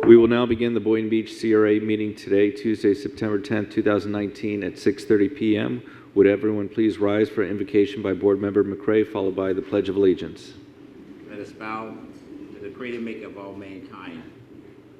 We will now begin the Boynton Beach CRA meeting today, Tuesday, September 10th, 2019 at 6:30 p.m. Would everyone please rise for invocation by Board Member McCray, followed by the Pledge of Allegiance. Let us bow to the Creator Maker of all mankind.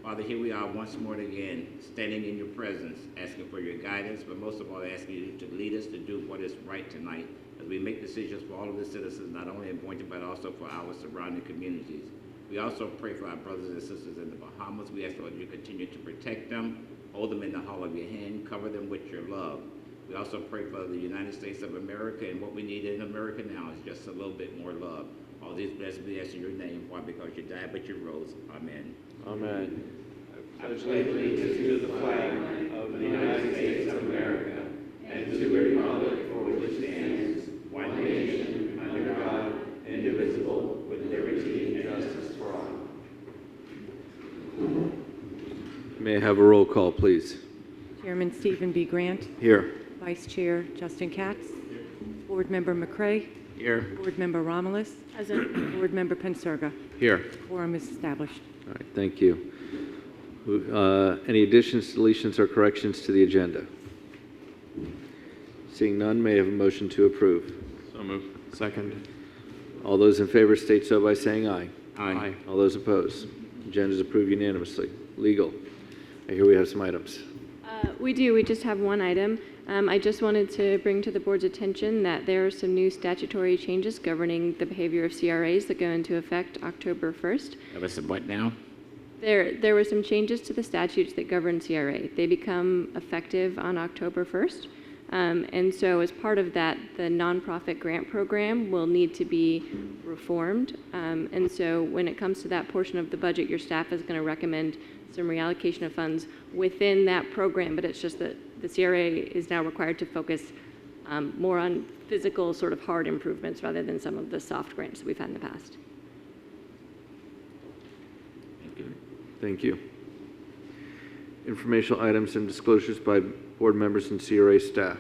Father, here we are once more again, standing in your presence, asking for your guidance, but most of all, asking you to lead us to do what is right tonight as we make decisions for all of the citizens, not only in Boynton, but also for our surrounding communities. We also pray for our brothers and sisters in the Bahamas. We ask, Lord, you continue to protect them, hold them in the hollow of your hand, cover them with your love. We also pray for the United States of America, and what we need in America now is just a little bit more love. All these blessings we ask in your name. Why? Because you died, but you rose. Amen. Amen. I pledge allegiance to the flag of the United States of America and to the republic for which it stands, one nation, under God, indivisible, with liberty and justice for all. May I have a roll call, please? Chairman Stephen B. Grant. Here. Vice Chair Justin Katz. Board Member McCray. Here. Board Member Romulus. Present. Board Member Penserga. Here. Quorum is established. All right, thank you. Any additions, deletions, or corrections to the agenda? Seeing none, may I have a motion to approve? So moved. Second. All those in favor state so by saying aye. Aye. All those opposed? Agenda is approved unanimously. Legal. I hear we have some items. We do. We just have one item. I just wanted to bring to the board's attention that there are some new statutory changes governing the behavior of CRAs that go into effect October 1st. Have us what now? There were some changes to the statutes that govern CRA. They become effective on October 1st. And so as part of that, the nonprofit grant program will need to be reformed. And so when it comes to that portion of the budget, your staff is going to recommend some reallocation of funds within that program, but it's just that the CRA is now required to focus more on physical sort of hard improvements rather than some of the soft grants that we've had in the past. Thank you. Informational items and disclosures by board members and CRA staff.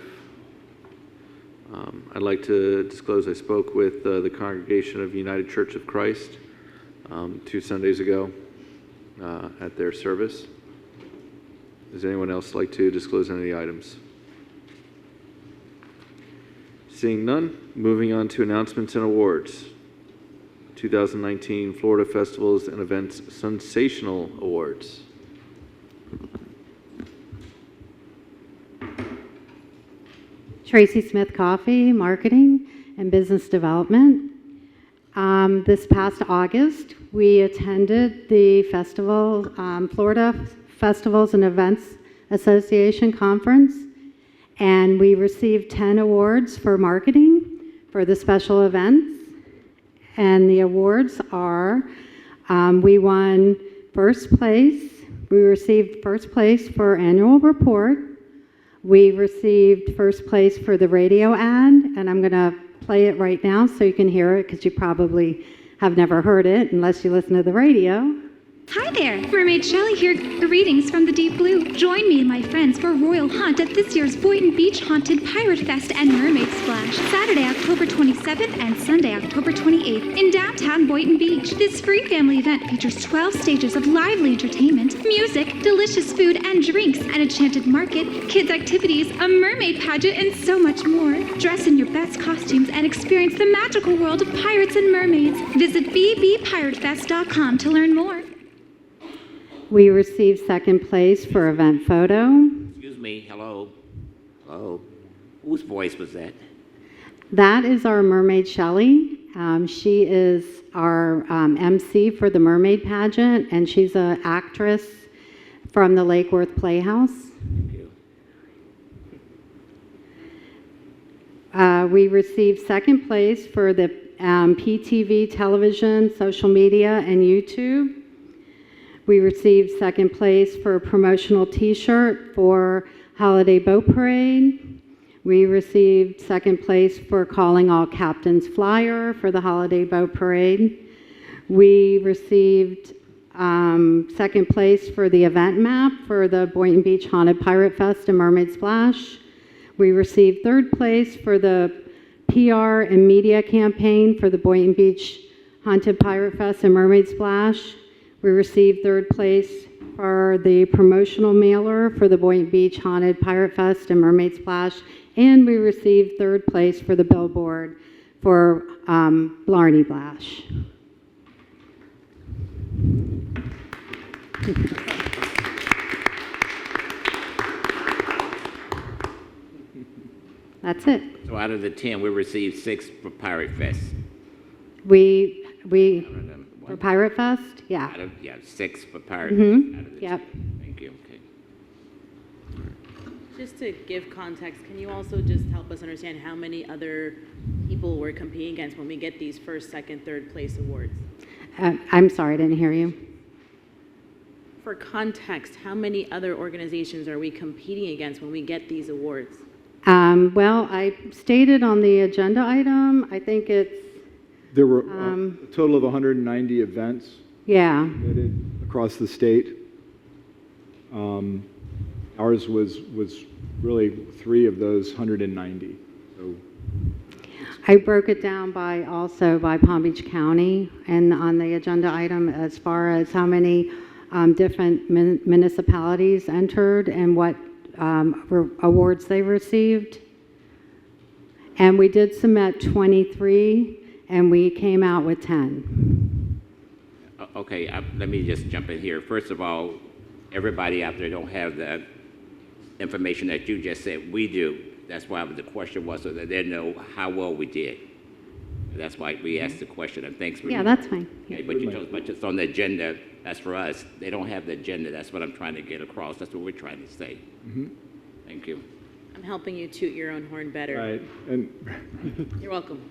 I'd like to disclose I spoke with the congregation of United Church of Christ 2 Sundays ago at their service. Does anyone else like to disclose any items? Seeing none, moving on to announcements and awards. 2019 Florida Festivals and Events Sensational Awards. Tracy Smith Coffee, Marketing and Business Development. This past August, we attended the festival, Florida Festivals and Events Association Conference, and we received 10 awards for marketing for the special events. And the awards are, we won first place. We received first place for annual report. We received first place for the radio ad, and I'm going to play it right now so you can hear it because you probably have never heard it unless you listen to the radio. Hi there, Mermaid Shelley here. Greetings from the deep blue. Join me and my friends for a royal hunt at this year's Boynton Beach Haunted Pirate Fest and Mermaid Splash, Saturday, October 27th and Sunday, October 28th in downtown Boynton Beach. This free family event features 12 stages of lively entertainment, music, delicious food and drinks, an enchanted market, kids activities, a mermaid pageant, and so much more. Dress in your best costumes and experience the magical world of pirates and mermaids. Visit bbpiratefest.com to learn more. We received second place for event photo. Excuse me. Hello. Hello. Whose voice was that? That is our Mermaid Shelley. She is our MC for the Mermaid Pageant, and she's an actress from the Lake Worth Playhouse. Thank you. We received second place for the PTV television, social media, and YouTube. We received second place for a promotional t-shirt for Holiday Boat Parade. We received second place for Calling All Captains flyer for the Holiday Boat Parade. We received second place for the event map for the Boynton Beach Haunted Pirate Fest and Mermaid Splash. We received third place for the PR and media campaign for the Boynton Beach Haunted Pirate Fest and Mermaid Splash. We received third place for the promotional mailer for the Boynton Beach Haunted Pirate Fest and Mermaid Splash, and we received 3rd place for the billboard for Blarney Blash. That's it. So out of the 10, we received 6 for Pirate Fest. We Out for of Pirate Fest, yeah. 6 for Pirate Fest. Out of the Yep. 10. Thank you. Okay. Just to give context, can you also just help us understand how many other people we're competing against when we get these 1st, 2nd, 3rd place awards? I'm sorry, I didn't hear you. For context, how many other organizations are we competing against when we get these awards? Well, I stated on the agenda item, I think it's, There were a total of 190 events yeah. submitted across the state. Ours was really 3 of those 190. So I broke it down by Palm Beach County and on the agenda item as far as how many different municipalities entered and what awards they received. And we did submit 23 and we came out with 10. Okay, let me just jump in here. First of all, everybody out there don't have the information that you just said. We do. That's why the question was so that they know how well we did. That's why we asked the question, and thanks for Yeah, that's fine. Okay, but you told us, but it's on the agenda. That's for us. They don't have the agenda. That's what I'm trying to get across. That's what we're trying to say. Thank you. I'm helping you toot your own horn better. right, and You're welcome.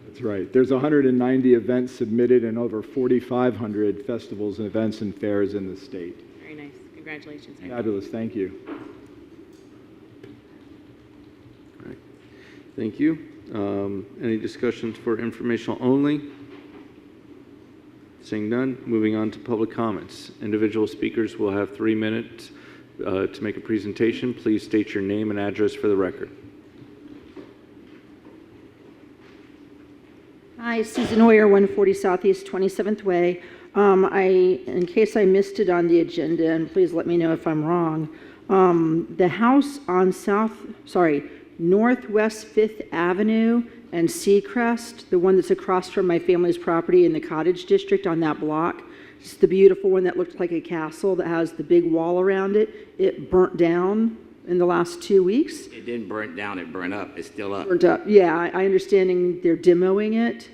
that's right. There's 190 events submitted and over 4,500 festivals and events and fairs in the state. Very nice. Congratulations. Fabulous. Thank you. All right. Thank you. Any discussions for informational only? Seeing none, moving on to public comments. Individual speakers will have 3 minutes to make a presentation. Please state your name and address for the record. Hi, Susan Oyer, 140 Southeast 27th Way. In case I missed it on the agenda, and please let me know if I'm wrong, the house on Northwest 5th Avenue and Seacrest, the one that's across from my family's property in the Cottage District on that block, it's the beautiful one that looked like a castle that has the big wall around it. It burnt down in the last 2 weeks. It didn't burn down. It burned up. It's still up. Burnt up. Yeah, I understanding they're demoing it.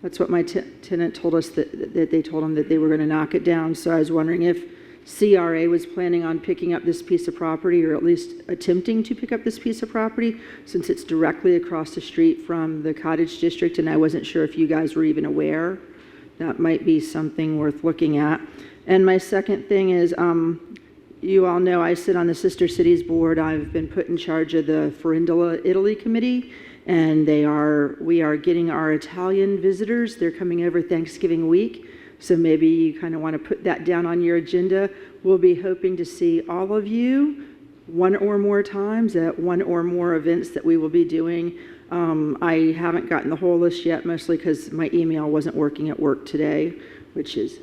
That's what my tenant told us, that they told him that they were going to knock it down. So I was wondering if CRA was planning on picking up this piece of property, or at least attempting to pick up this piece of property, since it's directly across the street from the Cottage District, and I wasn't sure if you guys were even aware. That might be something worth looking at. And my second thing is, you all know I sit on the Sister Cities Board. I've been put in charge of the Farindola Italy Committee, and we are getting our Italian visitors. They're coming over Thanksgiving week. So maybe you kind of want to put that down on your agenda. We'll be hoping to see all of you 1 or more times at 1 or more events that we will be doing. I haven't gotten the whole list yet, mostly because my email wasn't working at work today, which is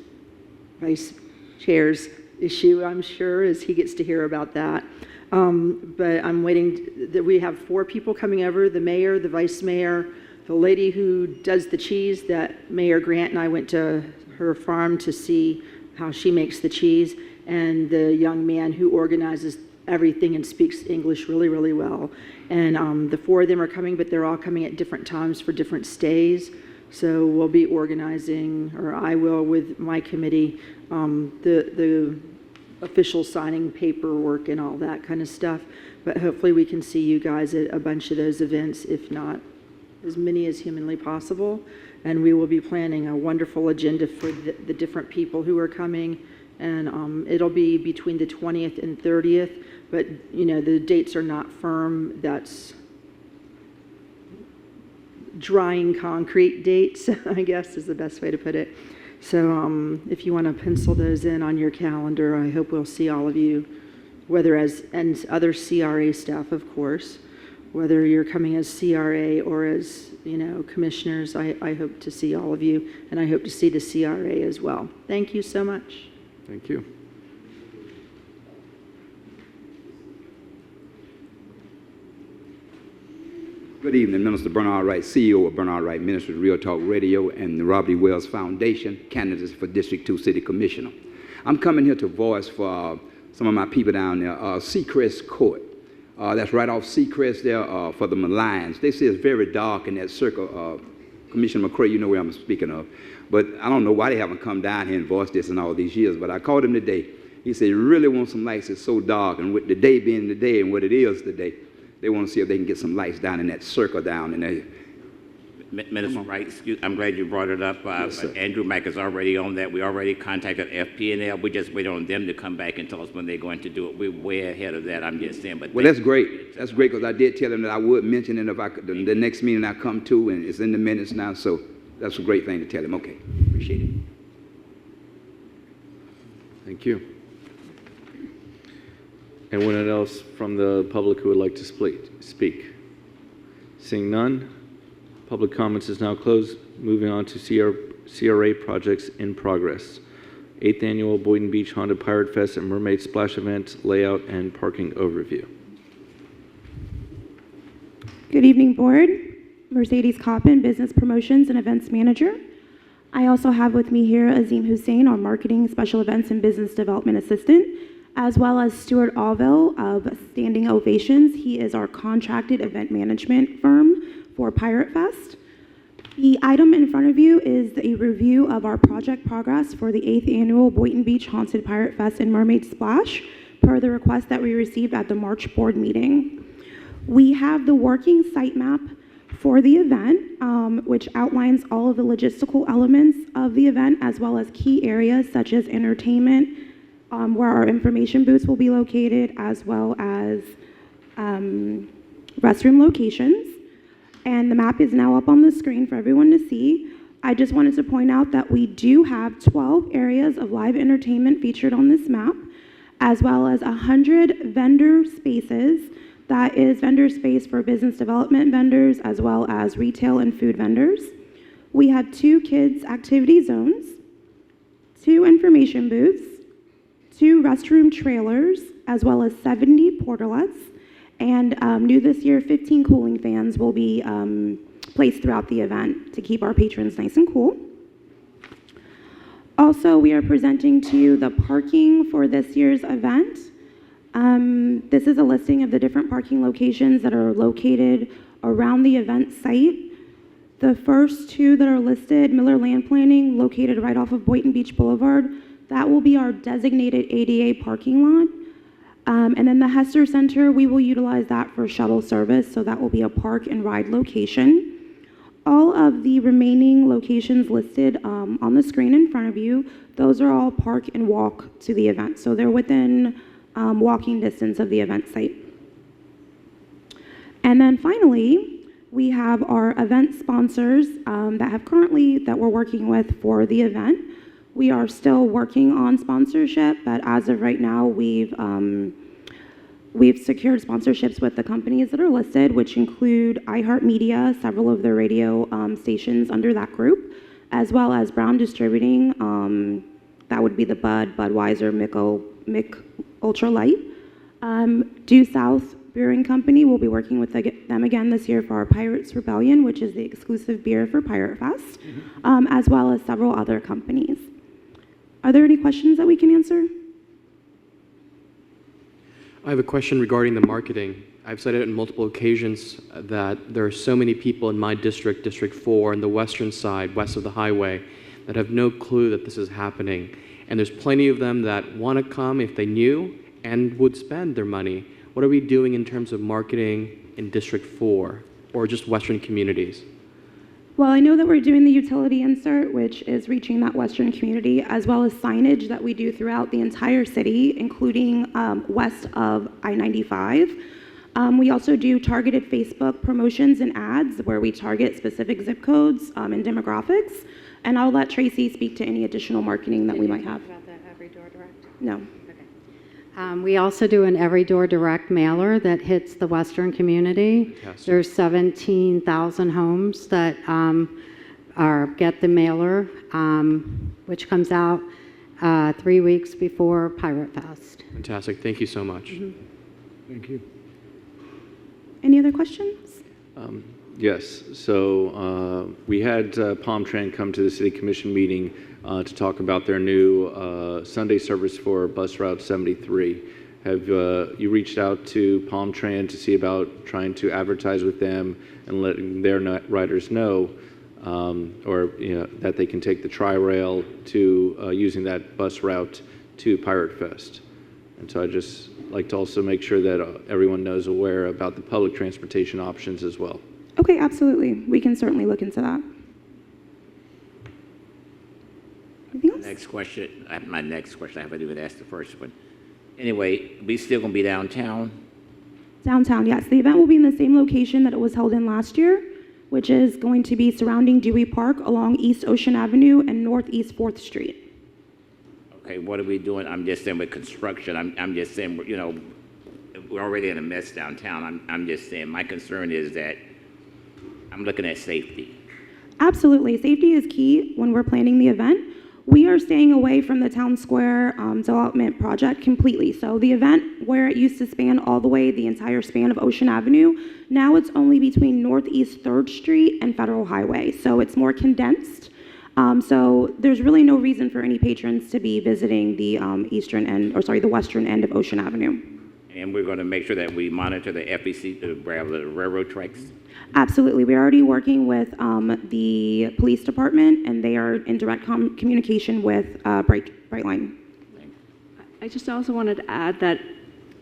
Vice Chair's issue, I'm sure, as he gets to hear about that. But I'm waiting. We have 4 people coming over, the mayor, the vice mayor, the lady who does the cheese that Mayor Grant and I went to her farm to see how she makes the cheese, and the young man who organizes everything and speaks English really, really well. And the 4 of them are coming, but they're all coming at different times for different stays. So we'll be organizing, or I will with my committee, the official signing paperwork and all that kind of stuff. But hopefully we can see you guys at a bunch of those events, if not as many as humanly possible. And we will be planning a wonderful agenda for the different people who are coming. And it'll be between the 20th and 30th, but you know, the dates are not firm. That's drying concrete dates, I guess is the best way to put it. So if you want to pencil those in on your calendar, I hope we'll see all of you, and other CRA staff, of course. whether you're coming as CRA or as, commissioners. I hope to see all of you, and I hope to see the CRA as well. Thank you so much. Thank you. Good evening, Minister Bernard Wright, CEO of Bernard Wright Ministries, Real Talk Radio, and the Robert E. Wells Foundation, candidates for District 2 City Commissioner. I'm coming here to voice for some of my people down there, Seacrest Court. That's right off Seacrest there for the Lions. They say it's very dark in that circle. Commissioner McCray, you know where I'm speaking of. But I don't know why they haven't come down here and voiced this in all these years, but I called him today. He said, you really want some lights. It's so dark, and with the day being the day and what it is today, they want to see if they can get some lights down in that circle down in there. Minister Wright, I'm glad you brought it up. Yes, Andrew Mack is already on that. We already contacted FP&L. We just wait on them to come back and tell us when they're going to do it. We're way ahead of that, I'm just saying. But well, that's great. That's great, because I did tell them that I would mention it if I could, the next meeting I come to, and it's in the minutes now, so that's a great thing to tell them. Okay, appreciate it. Thank you. Anyone else from the public who would like to speak? Seeing none, public comments is now closed. Moving on to CRA projects in progress. 8th Annual Boynton Beach Haunted Pirate Fest and Mermaid Splash Event layout and parking overview. Good evening, Board. Mercedes Coppin, Business Promotions and Events Manager. I also have with me here Azim Hussein, our Marketing, Special Events and Business Development Assistant, as well as Stuart Allville of Standing Ovations. He is our contracted event management firm for Pirate Fest. The item in front of you is a review of our project progress for the 8th Annual Boynton Beach Haunted Pirate Fest and Mermaid Splash, per the request that we received at the March board meeting. We have the working site map for the event, which outlines all of the logistical elements of the event, as well as key areas such as entertainment, where our information booths will be located, as well as restroom locations. And the map is now up on the screen for everyone to see. I just wanted to point out that we do have 12 areas of live entertainment featured on this map, as well as 100 vendor spaces. That is vendor space for business development vendors, as well as retail and food vendors. We have 2 kids' activity zones, 2 information booths, 2 restroom trailers, as well as 70 portalettes. And new this year, 15 cooling fans will be placed throughout the event to keep our patrons nice and cool. Also, we are presenting to you the parking for this year's event. This is a listing of the different parking locations that are located around the event site. The first 2 that are listed, Miller Land Planning, located right off of Boynton Beach Boulevard, that will be our designated ADA parking lot. And then the Hester Center, we will utilize that for shuttle service, so that will be a park and ride location. All of the remaining locations listed on the screen in front of you, those are all park and walk to the event. So they're within walking distance of the event site. And then finally, we have our event sponsors that we're working with for the event. We are still working on sponsorship, but as of right now, we've secured sponsorships with the companies that are listed, which include iHeartMedia, several of the radio stations under that group, as well as Brown Distributing. That would be the Bud, Budweiser, Mick Ultra Light. Due South Brewing Company, will be working with them again this year for our Pirates Rebellion, which is the exclusive beer for Pirate Fest, as well as several other companies. Are there any questions that we can answer? I have a question regarding the marketing. I've said it on multiple occasions that there are so many people in my district, District 4, on the western side, west of the highway, that have no clue that this is happening. And there's plenty of them that want to come if they knew and would spend their money. What are we doing in terms of marketing in District 4 or just western communities? Well, I know that we're doing the utility insert, which is reaching that western community, as well as signage that we do throughout the entire city, including west of I-95. We also do targeted Facebook promotions and ads where we target specific zip codes and demographics. And I'll let Tracy speak to any additional marketing that we might have. About that every door direct? No. We also do an every door direct mailer that hits the Western community. Fantastic. There's 17,000 homes that get the mailer, which comes out 3 weeks before Pirate Fest. Fantastic. Thank you so much. Thank you. Any other questions? Yes, so we had Palm Tran come to the City Commission meeting to talk about their new Sunday service for Bus Route 73. Have you reached out to Palm Tran to see about trying to advertise with them and letting their riders know or that they can take the Tri-Rail to using that bus route to Pirate Fest? And so I just like to also make sure that everyone knows aware about the public transportation options as well. Okay, absolutely. We can certainly look into that. Anything else? My next question, I haven't even asked the first one. Anyway, we still gonna be downtown? Downtown, yes. The event will be in the same location that it was held in last year, which is going to be surrounding Dewey Park along East Ocean Avenue and Northeast 4th Street. Okay, what are we doing? I'm just saying with construction, I'm just saying, we're already in a mess downtown. I'm just saying, my concern is that I'm looking at safety. Absolutely. Safety is key when we're planning the event. We are staying away from the town square development project completely. So the event where it used to span all the way, the entire span of Ocean Avenue, now it's only between Northeast 3rd Street and Federal Highway. So it's more condensed. So there's really no reason for any patrons to be visiting the the western end of Ocean Avenue. And we're gonna make sure that we monitor the FEC, the railroad tracks. Absolutely. We're already working with the police department, and they are in direct communication with Brightline. I just also wanted to add that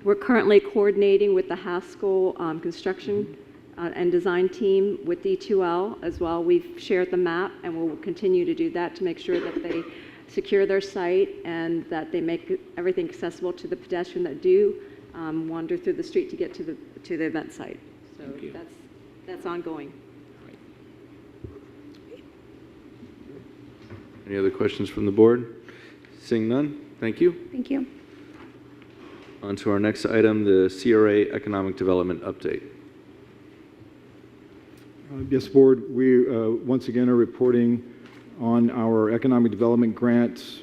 we're currently coordinating with the Haskell construction and design team with D2L as well. We've shared the map, and we'll continue to do that to make sure that they secure their site and that they make everything accessible to the pedestrian that do wander through the street to get to the event site. So that's ongoing. Any other questions from the board? Seeing none, thank you. Thank you. On to our next item, the CRA Economic Development Update. Yes, Board, we once again are reporting on our economic development grants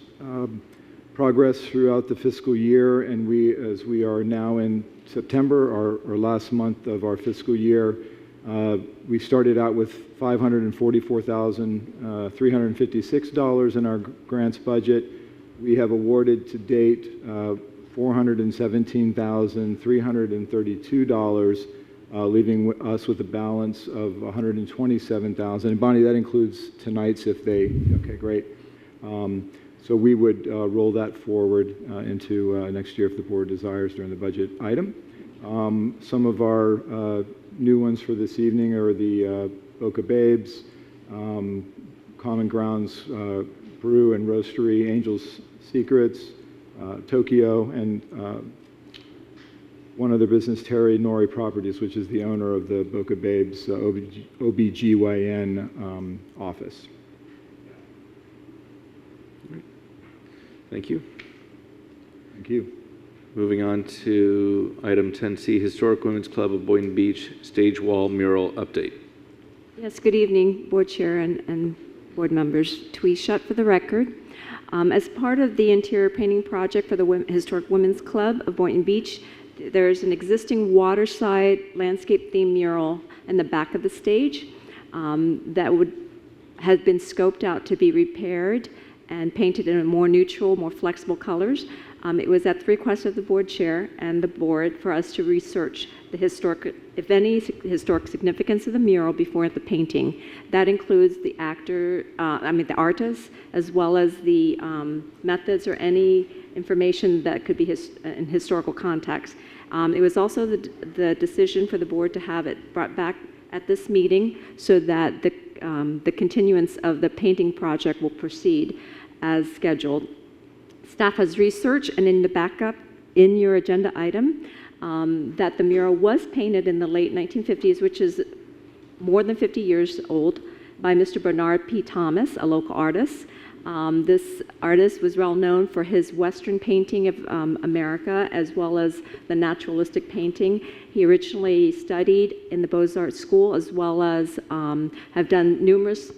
progress throughout the fiscal year, and as we are now in September, our last month of our fiscal year, we started out with $544,356 in our grants budget. We have awarded to date $417,332, leaving us with a balance of $127,000. And Bonnie, that includes tonight's okay, great. So we would roll that forward into next year if the board desires during the budget item. Some of our new ones for this evening are the Boca Babes, Common Grounds Brew and Roastery, Angels Secrets, Tokyo, and one other business, Terry Nori Properties, which is the owner of the Boca Babes OBGYN office. Thank you. Thank you. Moving on to item 10C, Historic Women's Club of Boynton Beach Stage Wall Mural Update. Yes, good evening, Board Chair and Board members. Twee Shutt for the record. As part of the interior painting project for the Historic Women's Club of Boynton Beach, there's an existing waterside landscape themed mural in the back of the stage that has been scoped out to be repaired and painted in more neutral, more flexible colors. It was at the request of the board chair and the board for us to research the historic, if any, historic significance of the mural before the painting. That includes the the artists, as well as the methods or any information that could be in historical context. It was also the decision for the board to have it brought back at this meeting so that the continuance of the painting project will proceed as scheduled. Staff has researched, and in the backup in your agenda item, that the mural was painted in the late 1950s, which is more than 50 years old, by Mr. Bernard P. Thomas, a local artist. This artist was well known for his Western painting of America, as well as the naturalistic painting. He originally studied in the Beaux-Arts School, as well as have done numerous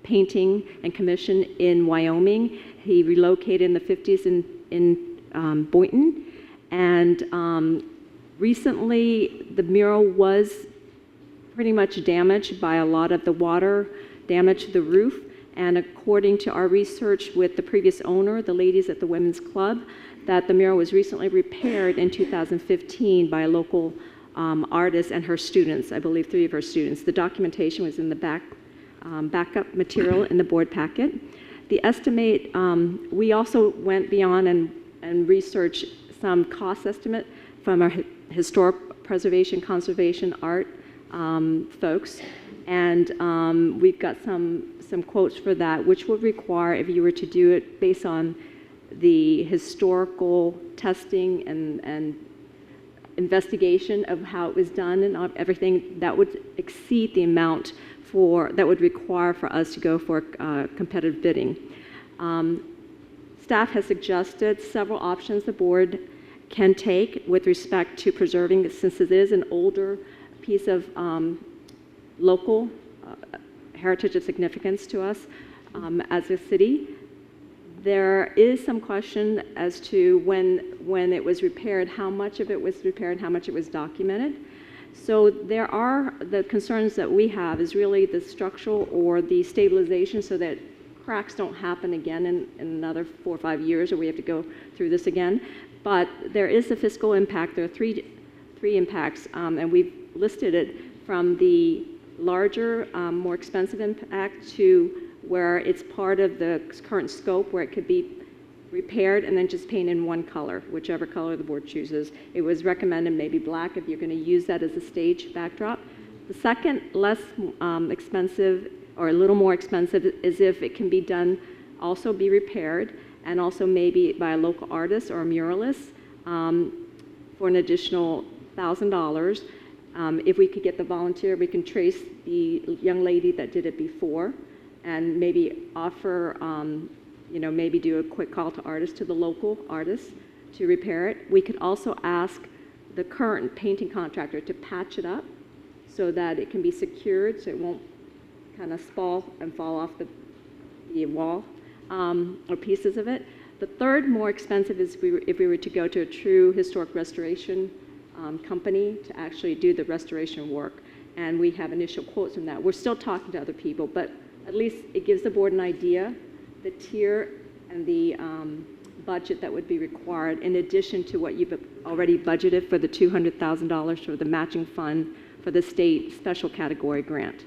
painting and commission in Wyoming. He relocated in the 50s in Boynton, and recently the mural was pretty much damaged by a lot of the water damage to the roof. And according to our research with the previous owner, the ladies at the Women's Club, that the mural was recently repaired in 2015 by a local artist and her students, I believe 3 of her students. The documentation was in the backup material in the board packet. The estimate, we also went beyond and researched some cost estimate from our historic preservation, conservation, art folks. And we've got some quotes for that, which would require, if you were to do it based on the historical testing and investigation of how it was done and everything, that would exceed the amount that would require for us to go for competitive bidding. Staff has suggested several options the board can take with respect to preserving, since it is an older piece of local heritage of significance to us as a city. There is some question as to when it was repaired, how much of it was repaired, and how much it was documented. So the concerns that we have is really the structural or the stabilization, so that cracks don't happen again in another 4 or 5 years, or we have to go through this again. But there is a fiscal impact. There are three impacts, and we've listed it from the larger, more expensive impact to where it's part of the current scope, where it could be repaired and then just paint in one color, whichever color the board chooses. It was recommended maybe black if you're going to use that as a stage backdrop. The second, less expensive or a little more expensive, is if it can be done, also be repaired, and also maybe by a local artist or a muralist for an additional $1,000. If we could get the volunteer, we can trace the young lady that did it before and maybe offer, maybe do a quick call to artists, to the local artists to repair it. We could also ask the current painting contractor to patch it up so that it can be secured, so it won't kind of spall and fall off the wall or pieces of it. The third, more expensive, is if we were to go to a true historic restoration company to actually do the restoration work. And we have initial quotes from that. We're still talking to other people, but at least it gives the board an idea, the tier and the budget that would be required, in addition to what you've already budgeted for the $200,000 for the matching fund for the state special category grant.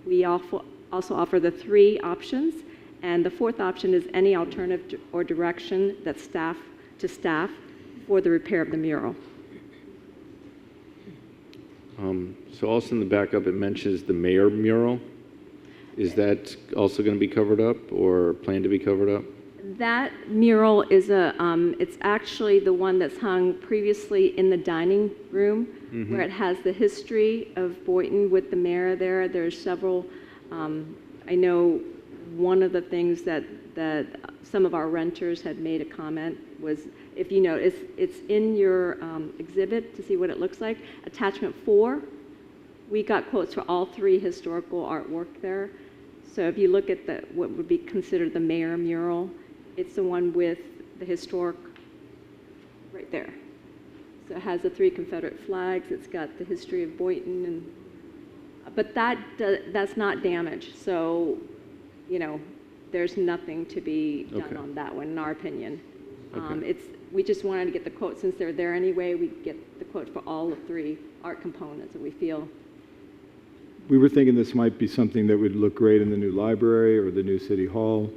We also offer the 3 options, and the 4th option is any alternative or direction that staff for the repair of the mural. So also in the backup, it mentions the mayor mural. Is that also going to be covered up or planned to be covered up? That mural is it's actually the one that's hung previously in the dining room, where it has the history of Boynton with the mayor there. There's several, I know one of the things that some of our renters had made a comment was, if you know, it's in your exhibit to see what it looks like. Attachment 4, we got quotes for all 3 historical artwork there. So if you look at what would be considered the mayor mural, it's the one with the historic right there. So it has the 3 Confederate flags. It's got the history of Boynton, but that's not damaged. So, there's nothing to be done on that one, in our opinion. We just wanted to get the quote, since they're there anyway. We get the quote for all the 3 art components that we feel. We were thinking this might be something that would look great in the new library or the new city hall.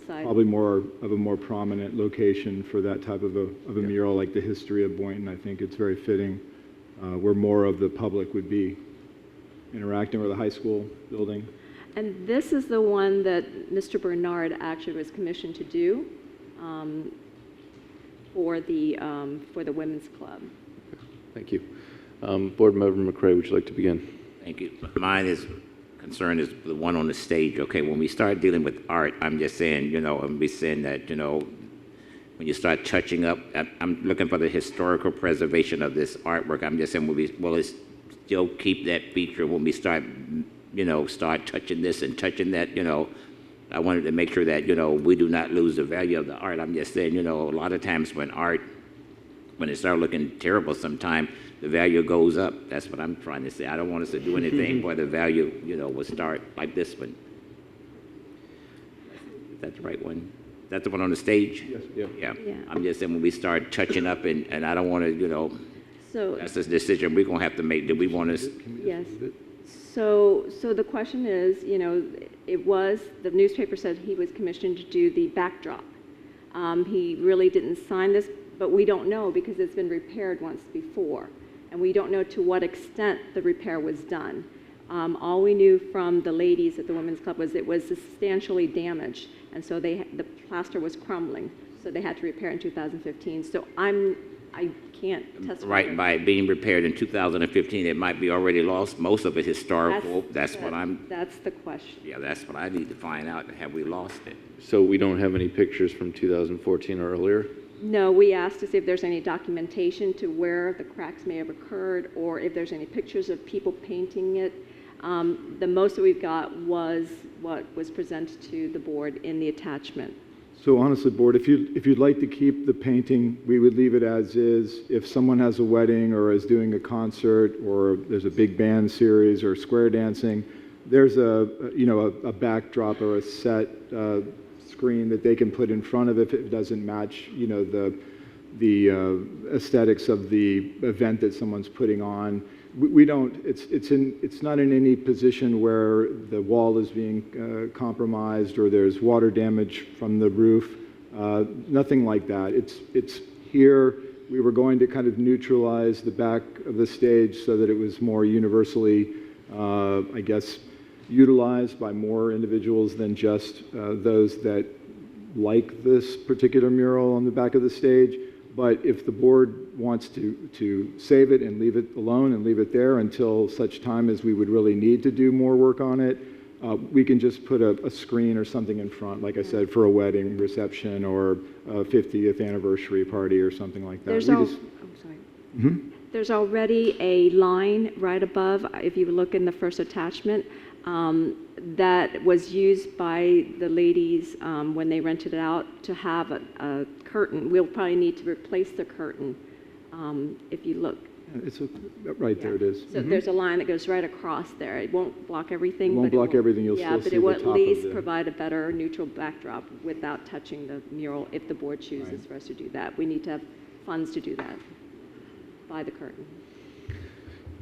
Probably more of a more prominent location for that type of a mural, like the history of Boynton. I think it's very fitting, where more of the public would be interacting with the high school building. And this is the one that Mr. Bernard actually was commissioned to do for the Women's Club. Thank you. Board Member McCray, would you like to begin? Thank you. Mine is concern is the one on the stage. Okay, when we start dealing with art, I'm just saying, I'm be saying that, when you start touching up, I'm looking for the historical preservation of this artwork. I'm just saying, will it still keep that feature when we start, start touching this and touching that, I wanted to make sure that, we do not lose the value of the art. I'm just saying, a lot of times when it starts looking terrible sometime, the value goes up. That's what I'm trying to say. I don't want us to do anything where the value, will start like this one. Is that the right one? Is that the one on the stage? Yes. Yeah. Yeah. I'm just saying when we start touching up and I don't want to, So, that's a decision we're going to have to make. Do we want to? yes. So the question is, the newspaper said he was commissioned to do the backdrop. He really didn't sign this, but we don't know because it's been repaired once before. And we don't know to what extent the repair was done. All we knew from the ladies at the Women's Club was it was substantially damaged, and so the plaster was crumbling, so they had to repair it in 2015. So I can't testify. Right, by it being repaired in 2015, it might be already lost. Most of it historical. That's what I'm. That's the question. Yeah, that's what I need to find out. Have we lost it? So we don't have any pictures from 2014 or earlier? No, we asked to see if there's any documentation to where the cracks may have occurred, or if there's any pictures of people painting it. The most that we've got was what was presented to the board in the attachment. So honestly, board, if you'd like to keep the painting, we would leave it as is. If someone has a wedding or is doing a concert or there's a big band series or square dancing, there's a backdrop or a set screen that they can put in front of it if it doesn't match, the aesthetics of the event that someone's putting on. It's not in any position where the wall is being compromised or there's water damage from the roof. Nothing like that. It's here. We were going to kind of neutralize the back of the stage so that it was more universally, utilized by more individuals than just those that like this particular mural on the back of the stage. But if the board wants to save it and leave it alone and leave it there until such time as we would really need to do more work on it, we can just put a screen or something in front, like I said, for a wedding reception or a 50th anniversary party or something like that. There's already a line right above, if you look in the first attachment, that was used by the ladies when they rented it out to have a curtain. We'll probably need to replace the curtain if you look. Right there it is. So there's a line that goes right across there. It won't block everything. It won't block everything. You'll still see the top of it will at least provide a better neutral backdrop without touching the mural if the board chooses for us to do that. We need to have funds to do that. Buy the curtain.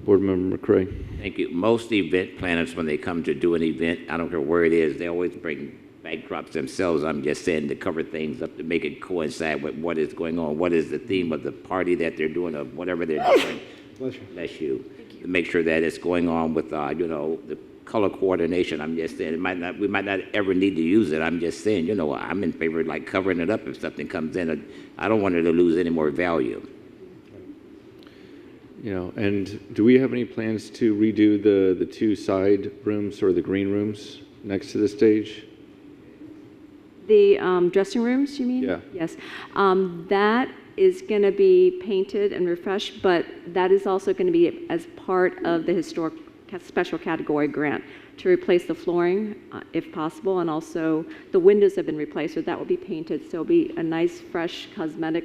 Board Member McCray. Thank you. Most event planners, when they come to do an event, I don't care where it is, they always bring backdrops themselves. I'm just saying to cover things up to make it coincide with what is going on. What is the theme of the party that they're doing or whatever they're doing? Bless you. To make sure that it's going on with, the color coordination. I'm just saying we might not ever need to use it. I'm just saying, I'm in favor of like covering it up if something comes in. I don't want it to lose any more value. And do we have any plans to redo the two side rooms or the green rooms next to the stage? The dressing rooms, you mean? Yeah. Yes. That is going to be painted and refreshed, but that is also going to be as part of the historic special category grant to replace the flooring, if possible, and also the windows have been replaced, so that will be painted. So it'll be a nice, fresh, cosmetic.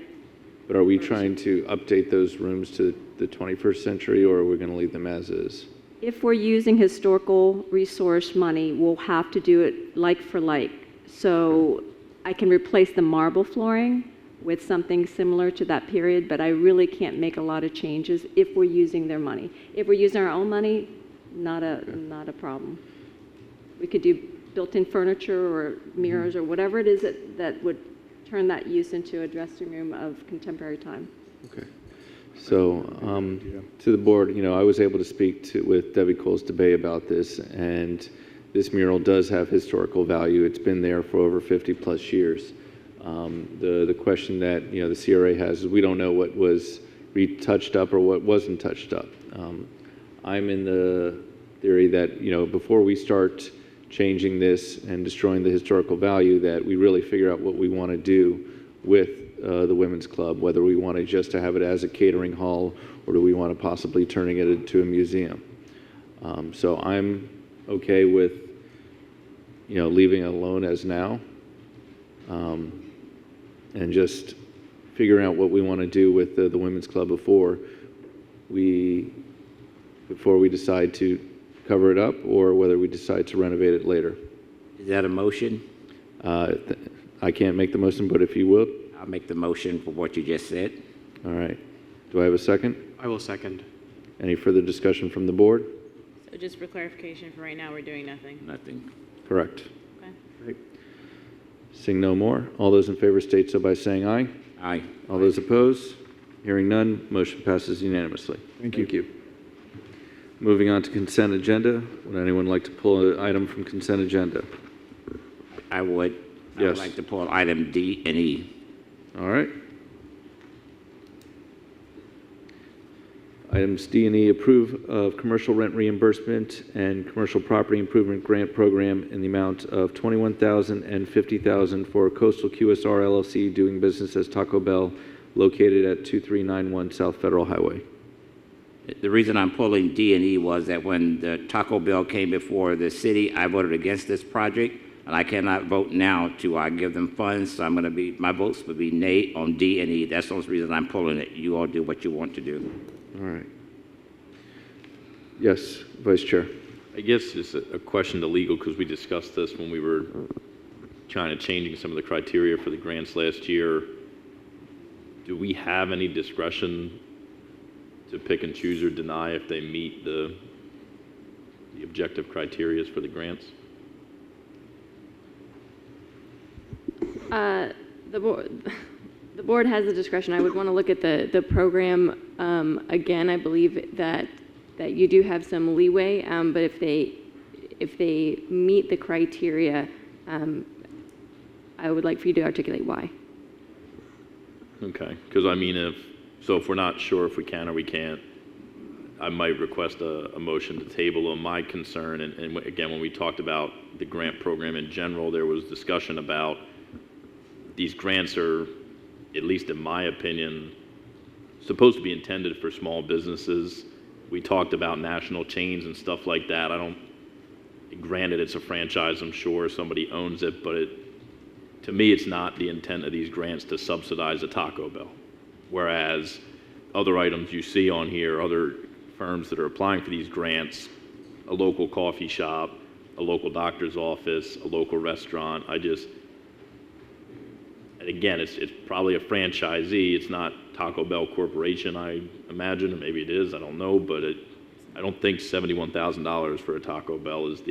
But are we trying to update those rooms to the 21st century, or are we going to leave them as is? If we're using historical resource money, we'll have to do it like for like. So I can replace the marble flooring with something similar to that period, but I really can't make a lot of changes if we're using their money. If we're using our own money, not a problem. We could do built-in furniture or mirrors or whatever it is that would turn that use into a dressing room of contemporary time. Okay. So to the board, I was able to speak with Debbie Coles-DeBay about this, and this mural does have historical value. It's been there for over 50 plus years. The question that the CRA has is we don't know what was retouched up or what wasn't touched up. I'm in the theory that, before we start changing this and destroying the historical value, that we really figure out what we want to do with the Women's Club, whether we want to just to have it as a catering hall or do we want to possibly turning it into a museum. So I'm okay with, leaving it alone as now, and just figuring out what we want to do with the Women's Club before we decide to cover it up or whether we decide to renovate it later. Is that a motion? I can't make the motion, but if you will. I'll make the motion for what you just said. All right. Do I have a second? I will second. Any further discussion from the board? So just for clarification, for right now, we're doing nothing. Nothing. Correct. Okay. Great. Seeing no more, all those in favor state so by saying aye. Aye. All those opposed? Hearing none, motion passes unanimously. Thank you. Moving on to consent agenda. Would anyone like to pull an item from consent agenda? I would. I Yes. would like to pull item D and E. All right. Items D and E, approve of commercial rent reimbursement and commercial property improvement grant program in the amount of $21,000 and $50,000 for Coastal QSR LLC doing business as Taco Bell located at 2391 South Federal Highway. The reason I'm pulling D and E was that when the Taco Bell came before the city, I voted against this project, and I cannot vote now to give them funds, so my votes would be nay on D and E. That's the only reason I'm pulling it. You all do what you want to do. All right. Yes, Vice Chair. I guess it's a question to legal because we discussed this when we were trying to changing some of the criteria for the grants last year. Do we have any discretion to pick and choose or deny if they meet the objective criteria for the grants? The board has the discretion. I would want to look at the program again. I believe that you do have some leeway, but if they meet the criteria, I would like for you to articulate why. Okay, because if we're not sure if we can or we can't, I might request a motion to table on my concern. And again, when we talked about the grant program in general, there was discussion about these grants are, at least in my opinion, supposed to be intended for small businesses. We talked about national chains and stuff like that. Granted, it's a franchise, I'm sure somebody owns it, but to me, it's not the intent of these grants to subsidize a Taco Bell. Whereas other items you see on here, other firms that are applying for these grants, a local coffee shop, a local doctor's office, a local restaurant, and again, it's probably a franchisee. It's not Taco Bell Corporation, I imagine, or maybe it is, I don't know, but I don't think $71,000 for a Taco Bell it's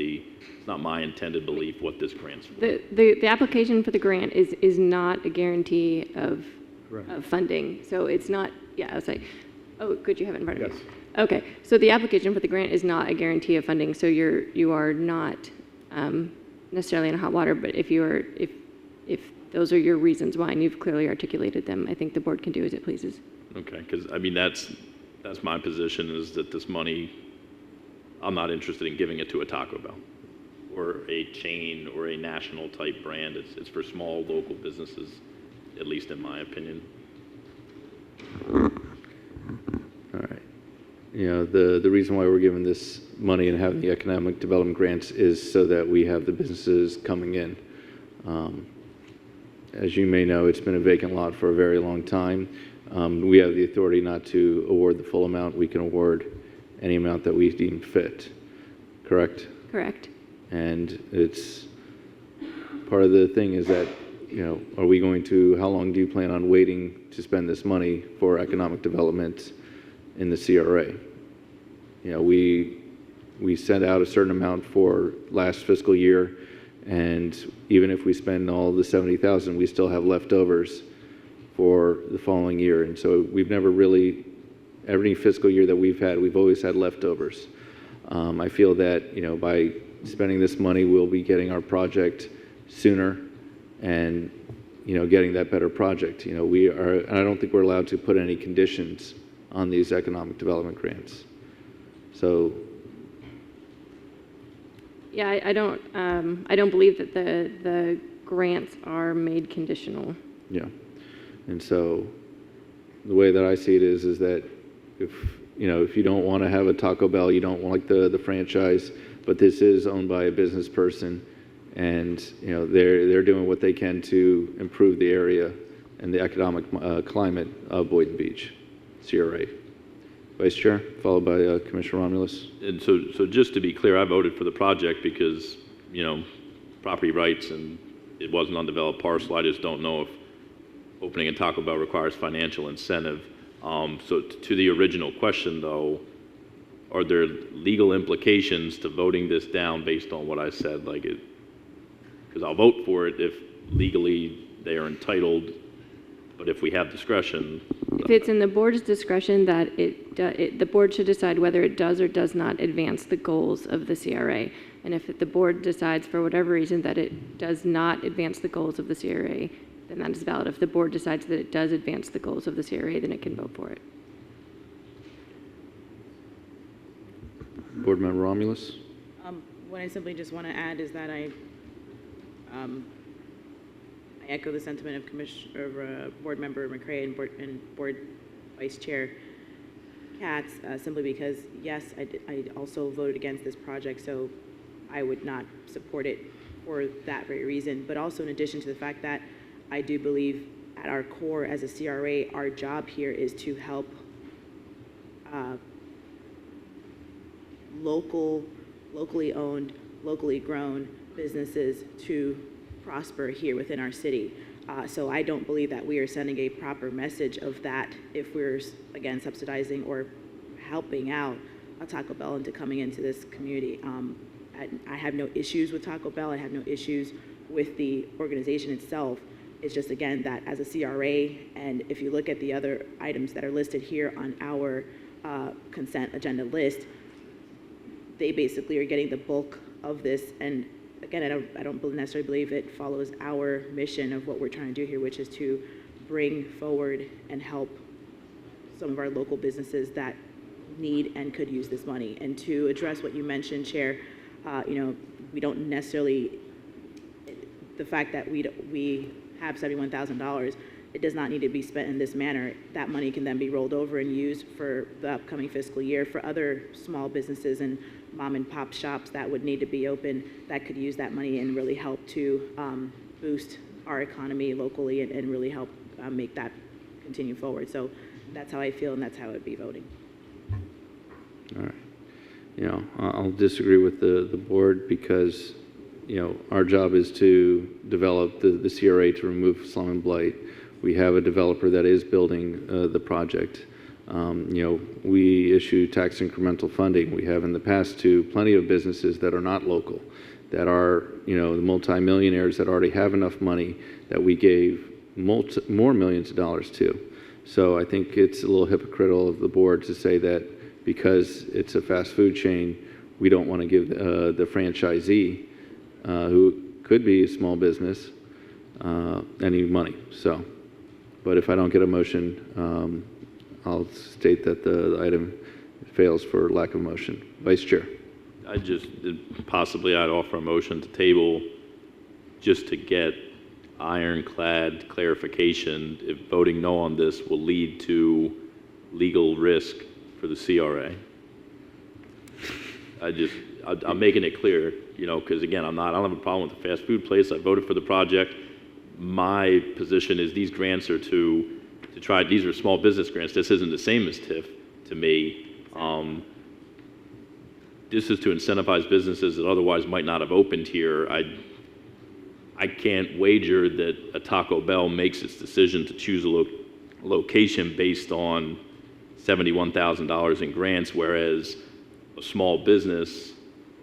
not my intended belief what this grant's for. The application for the grant is not a guarantee of funding. So it's not, I was like, oh, could you have it in front of you? Yes. Okay, so the application for the grant is not a guarantee of funding. So you are not necessarily in hot water, but if those are your reasons why, and you've clearly articulated them, I think the board can do as it pleases. Okay, because that's my position is that this money, I'm not interested in giving it to a Taco Bell or a chain or a national type brand. It's for small local businesses, at least in my opinion. All right. The reason why we're giving this money and having the economic development grants is so that we have the businesses coming in. As you may know, it's been a vacant lot for a very long time. We have the authority not to award the full amount. We can award any amount that we deem fit. Correct? Correct. And it's part of the thing is that, how long do you plan on waiting to spend this money for economic development in the CRA? We sent out a certain amount for last fiscal year, and even if we spend all the $70,000, we still have leftovers for the following year. And so we've never really, every fiscal year that we've had, we've always had leftovers. I feel that, by spending this money, we'll be getting our project sooner and, getting that better project. And I don't think we're allowed to put any conditions on these economic development grants. So Yeah, I don't believe that the grants are made conditional. Yeah. And so the way that I see it is that if you don't want to have a Taco Bell, you don't like the franchise, but this is owned by a business person, and they're doing what they can to improve the area and the economic climate of Boynton Beach. CRA. Vice Chair, followed by Commissioner Romulus. And so just to be clear, I voted for the project because, property rights and it was an undeveloped parcel. I just don't know if opening a Taco Bell requires financial incentive. So to the original question, though, are there legal implications to voting this down based on what I said? Because I'll vote for it if legally they are entitled, but if we have discretion. If it's in the board's discretion, that the board should decide whether it does or does not advance the goals of the CRA. And if the board decides for whatever reason that it does not advance the goals of the CRA, then that is valid. If the board decides that it does advance the goals of the CRA, then it can vote for it. Board Member Romulus. What I simply just want to add is that I echo the sentiment of Board Member McCray and Board Vice Chair Katz, simply because, yes, I also voted against this project, so I would not support it for that very reason. But also in addition to the fact that I do believe at our core as a CRA, our job here is to help locally owned, locally grown businesses to prosper here within our city. So I don't believe that we are sending a proper message of that if we're, again, subsidizing or helping out a Taco Bell into coming into this community. I have no issues with Taco Bell. I have no issues with the organization itself. It's just, again, that as a CRA, and if you look at the other items that are listed here on our consent agenda list, they basically are getting the bulk of this. And again, I don't necessarily believe it follows our mission of what we're trying to do here, which is to bring forward and help some of our local businesses that need and could use this money. And to address what you mentioned, Chair, we don't necessarily, the fact that we have $71,000, it does not need to be spent in this manner. That money can then be rolled over and used for the upcoming fiscal year for other small businesses and mom and pop shops that would need to be open that could use that money and really help to boost our economy locally and really help make that continue forward. So that's how I feel, and that's how I'd be voting. All right. I'll disagree with the board because, our job is to develop the CRA to remove slum and blight. We have a developer that is building the project. We issue tax incremental funding. We have in the past to plenty of businesses that are not local, that are, the multimillionaires that already have enough money that we gave more millions of dollars to. So I think it's a little hypocritical of the board to say that because it's a fast food chain, we don't want to give the franchisee, who could be a small business, any money. So, but if I don't get a motion, I'll state that the item fails for lack of motion. Vice Chair. I'd offer a motion to table just to get ironclad clarification if voting no on this will lead to legal risk for the CRA. I'm making it clear, because again, I don't have a problem with the fast food place. I voted for the project. My position is these grants are to try, these are small business grants. This isn't the same as TIF to me. This is to incentivize businesses that otherwise might not have opened here. I can't wager that a Taco Bell makes its decision to choose a location based on $71,000 in grants, whereas a small business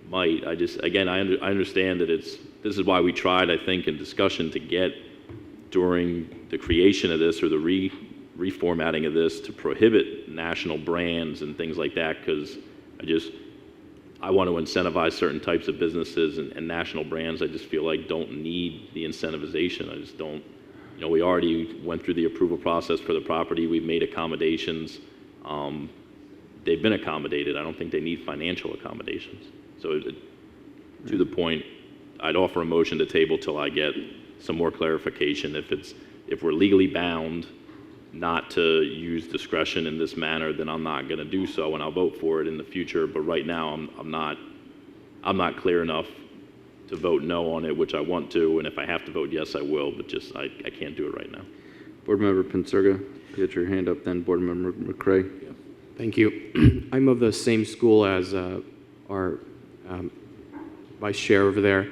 might. I understand that this is why we tried, I think, in discussion to get during the creation of this or the reformatting of this to prohibit national brands and things like that, because I want to incentivize certain types of businesses and national brands I just feel like don't need the incentivization. I just don't, we already went through the approval process for the property. We've made accommodations. They've been accommodated. I don't think they need financial accommodations. So to the point, I'd offer a motion to table till I get some more clarification. If we're legally bound not to use discretion in this manner, then I'm not going to do so, and I'll vote for it in the future. But right now, I'm not clear enough to vote no on it, which I want to, and if I have to vote yes, I will, but just I can't do it right now. Board Member Pinsurga, get your hand up then. Board Member McCray. Thank you. I'm of the same school as our vice chair over there,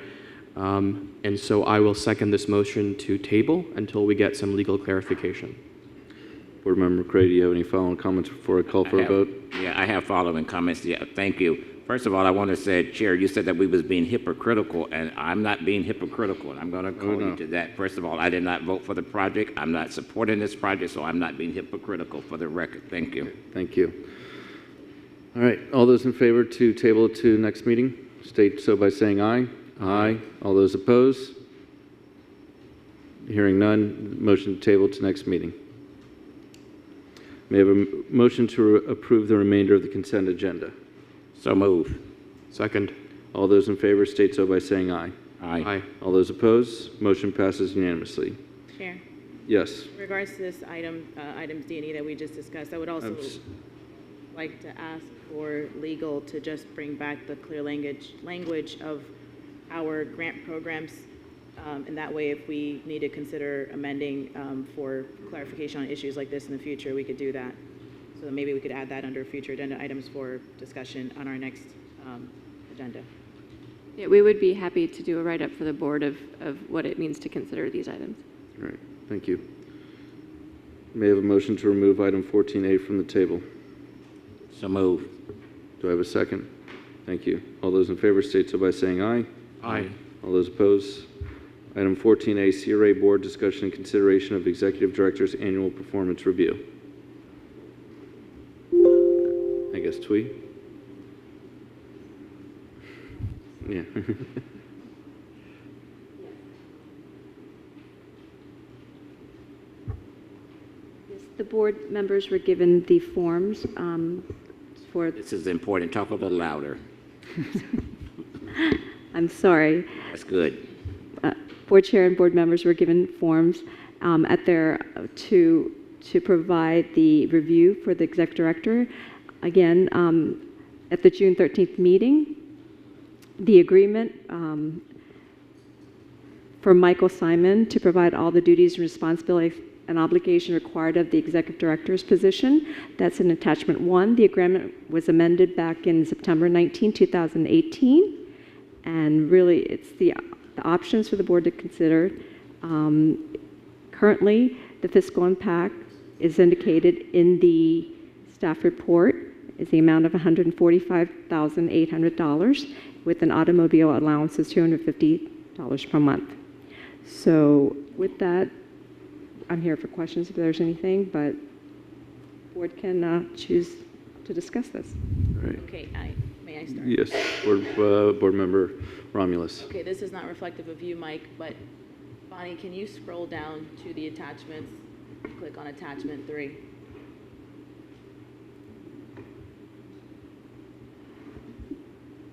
and so I will second this motion to table until we get some legal clarification. Board Member McCray, do you have any following comments before I call for a vote? Yeah, I have following comments. Yeah, thank you. First of all, I want to say, Chair, you said that we was being hypocritical, and I'm not being hypocritical, and I'm going to call you to that. First of all, I did not vote for the project. I'm not supporting this project, so I'm not being hypocritical, for the record. Thank you. Thank you. All right, all those in favor to table it to next meeting, state so by saying aye. Aye. All those opposed? Hearing none, motion to table to next meeting. May I have a motion to approve the remainder of the consent agenda? So move. Second. All those in favor state so by saying aye. Aye. Aye. All those opposed? Motion passes unanimously. Chair, Yes. in regards to this items D and E that we just discussed, I would also like to ask for legal to just bring back the clear language of our grant programs. And that way, if we need to consider amending for clarification on issues like this in the future, we could do that. So maybe we could add that under future agenda items for discussion on our next agenda. Yeah, we would be happy to do a write-up for the board of what it means to consider these items. All right, thank you. May I have a motion to remove item 14A from the table? So move. Do I have a second? Thank you. All those in favor state so by saying aye. Aye. All those opposed? Item 14A, CRA Board discussion and consideration of Executive Director's annual performance review. I guess Twee? Yeah. Yes, the board members were given the forms for... This is important. Talk a little louder. I'm sorry. That's good. Board chair and board members were given forms at their to provide the review for the exec director. Again, at the June 13th meeting, the agreement for Michael Simon to provide all the duties and responsibilities and obligation required of the executive director's position. That's in attachment 1. The agreement was amended back in September 19, 2018. And really, it's the options for the board to consider. Currently, the fiscal impact is indicated in the staff report is the amount of $145,800 with an automobile allowance of $250 per month. So with that, I'm here for questions if there's anything, but board can choose to discuss this. All right. Okay, may I start? Yes, board member Romulus. Okay, this is not reflective of you, Mike, but Bonnie, can you scroll down to the attachments? Click on attachment 3.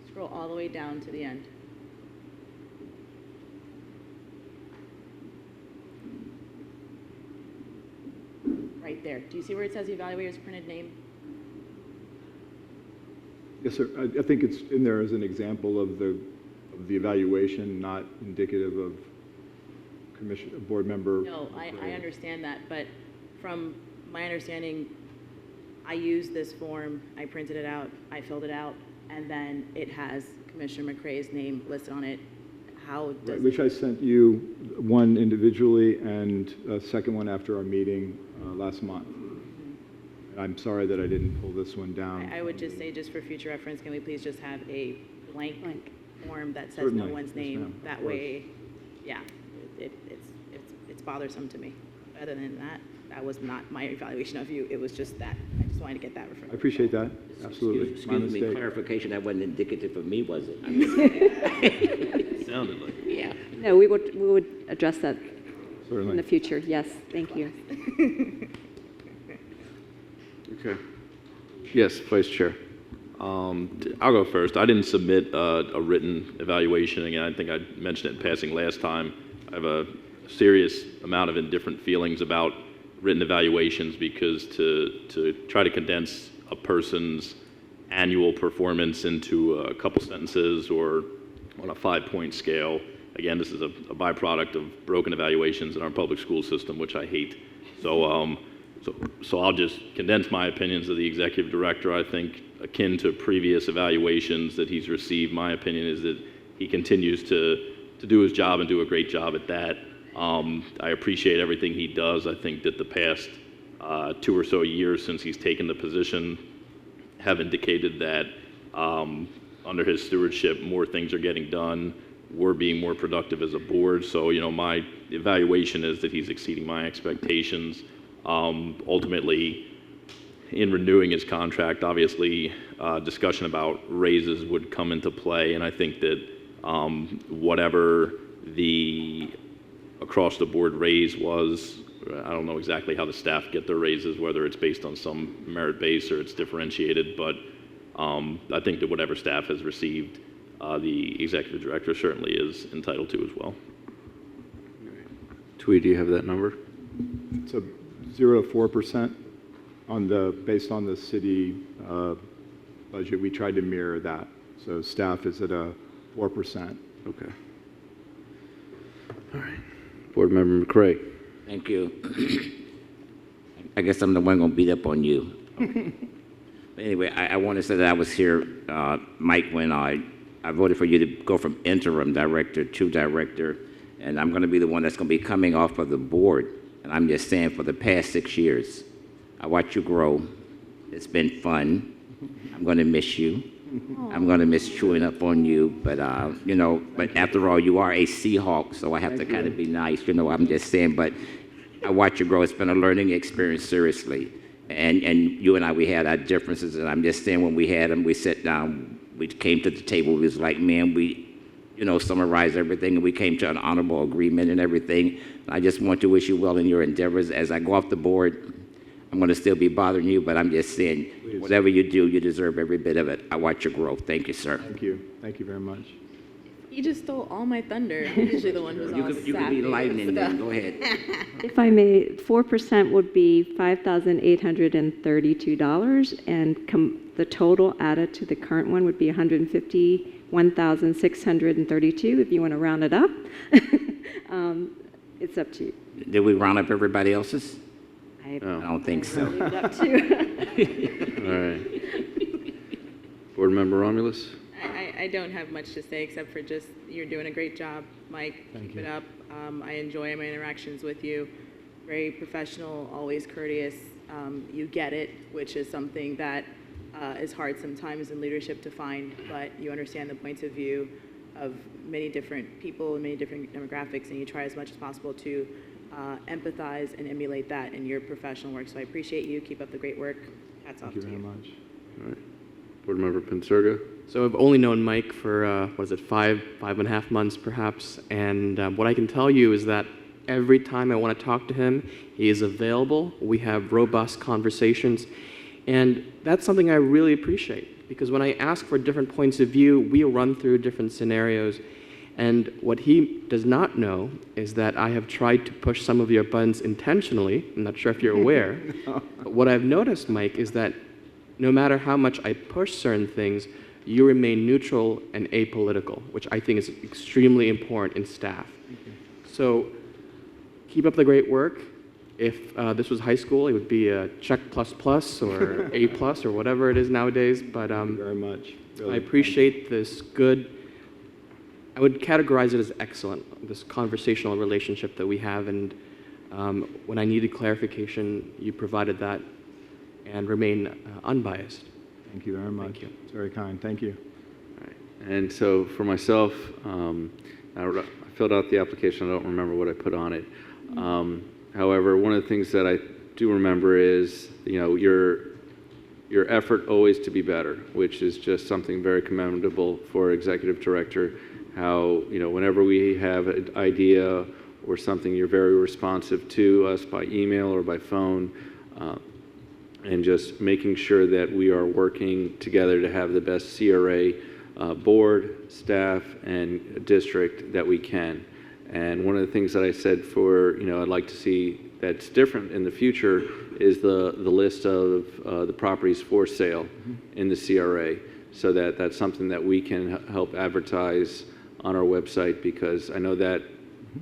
Scroll all the way down to the end. Right there. Do you see where it says evaluator's printed name? Yes, sir. I think it's in there as an example of the evaluation, not indicative of board member. No, I understand that, but from my understanding, I used this form, I printed it out, I filled it out, and then it has Commissioner McCrae's name listed on it. How does Which I sent you one individually and a second one after our meeting last month. I'm sorry that I didn't pull this one down. I would just say, just for future reference, can we please just have a blank form that says Certainly. no one's Yes, name? ma'am. That Of course. way, yeah, it's bothersome to me. Other than that, that was not my evaluation of you. It was just that. I just wanted to get that reference. I appreciate that. Absolutely. Excuse My me, mistake. clarification, that wasn't indicative of me, was it? Sounded like it. Yeah. No, we would address that Certainly. in the future. Yes, thank you. Okay. Yes, Vice Chair. I'll go first. I didn't submit a written evaluation. Again, I think I mentioned it in passing last time. I have a serious amount of indifferent feelings about written evaluations because to try to condense a person's annual performance into a couple sentences or on a 5-point scale, again, this is a byproduct of broken evaluations in our public school system, which I hate. So I'll just condense my opinions of the executive director. I think akin to previous evaluations that he's received, my opinion is that he continues to do his job and do a great job at that. I appreciate everything he does. I think that the past 2 or so years since he's taken the position have indicated that under his stewardship, more things are getting done. We're being more productive as a board. So, my evaluation is that he's exceeding my expectations. Ultimately, in renewing his contract, obviously, discussion about raises would come into play. And I think that whatever the across-the-board raise was, I don't know exactly how the staff get their raises, whether it's based on some merit base or it's differentiated, but I think that whatever staff has received, the executive director certainly is entitled to as well. Tweed, do you have that number? It's a 0 to 4% based on the city budget. We tried to mirror that. So staff is at a 4%. Okay. All right. Board Member McCray. Thank you. I guess I'm the one going to beat up on you. But anyway, I want to say that I was here, Mike, when I voted for you to go from interim director to director, and I'm going to be the one that's going to be coming off of the board. And I'm just saying, for the past 6 years, I watched you grow. It's been fun. I'm going to miss you. I'm going to miss chewing up on you, but but after all, you are a Seahawk, so I have to kind of be nice, I'm just saying, but I watch you grow. It's been a learning experience, seriously, and you and I, we had our differences, and I'm just saying, when we had them, we sat down, we came to the table, we was like, man, we, summarized everything, and we came to an honorable agreement and everything. I just want to wish you well in your endeavors. As I go off the board, I'm going to still be bothering you, but I'm just saying, please, whatever you do, you deserve every bit of it. I watch your growth. Thank you, sir. Thank you. Thank you very much. You just stole all my thunder. I'm usually the one who's all You could be lightning then. Go ahead. If I may, 4% would be $5,832, and the total added to the current one would be $151,632. If you want to round it up, it's up to you. Did we round up everybody else's? I don't think so. It's up to you. All right. Board Member Romulus. I don't have much to say except for just you're doing a great job, Mike. Keep it up. I enjoy my interactions with you. Very professional, always courteous. You get it, which is something that is hard sometimes in leadership to find, but you understand the points of view of many different people and many different demographics, and you try as much as possible to empathize and emulate that in your professional work. So I appreciate you. Keep up the great work. Hats off to you. Thank you very much. All right. Board Member Pinsurga. So I've only known Mike for, 5.5 months perhaps, and what I can tell you is that every time I want to talk to him, he is available. We have robust conversations, and that's something I really appreciate, because when I ask for different points of view, we run through different scenarios, and what he does not know is that I have tried to push some of your buttons intentionally. I'm not sure if you're aware, but what I've noticed, Mike, is that no matter how much I push certain things, you remain neutral and apolitical, which I think is extremely important in staff. So keep up the great work. If this was high school, it would be a check plus plus or A plus or whatever it is nowadays. But Thank you very much. Really, I appreciate this good, I would categorize it as excellent, this conversational relationship that we have. And when I needed clarification, you provided that and remain unbiased. Thank you very much. Thank you. It's very kind. Thank you. All right. And so for myself, I filled out the application. I don't remember what I put on it. However, one of the things that I do remember is, your effort always to be better, which is just something very commendable for executive director. How, whenever we have an idea or something, you're very responsive to us by email or by phone. and just making sure that we are working together to have the best CRA board, staff, and district that we can. And one of the things that I said I'd like to see that's different in the future is the list of the properties for sale in the CRA, so that's something that we can help advertise on our website, because I know that,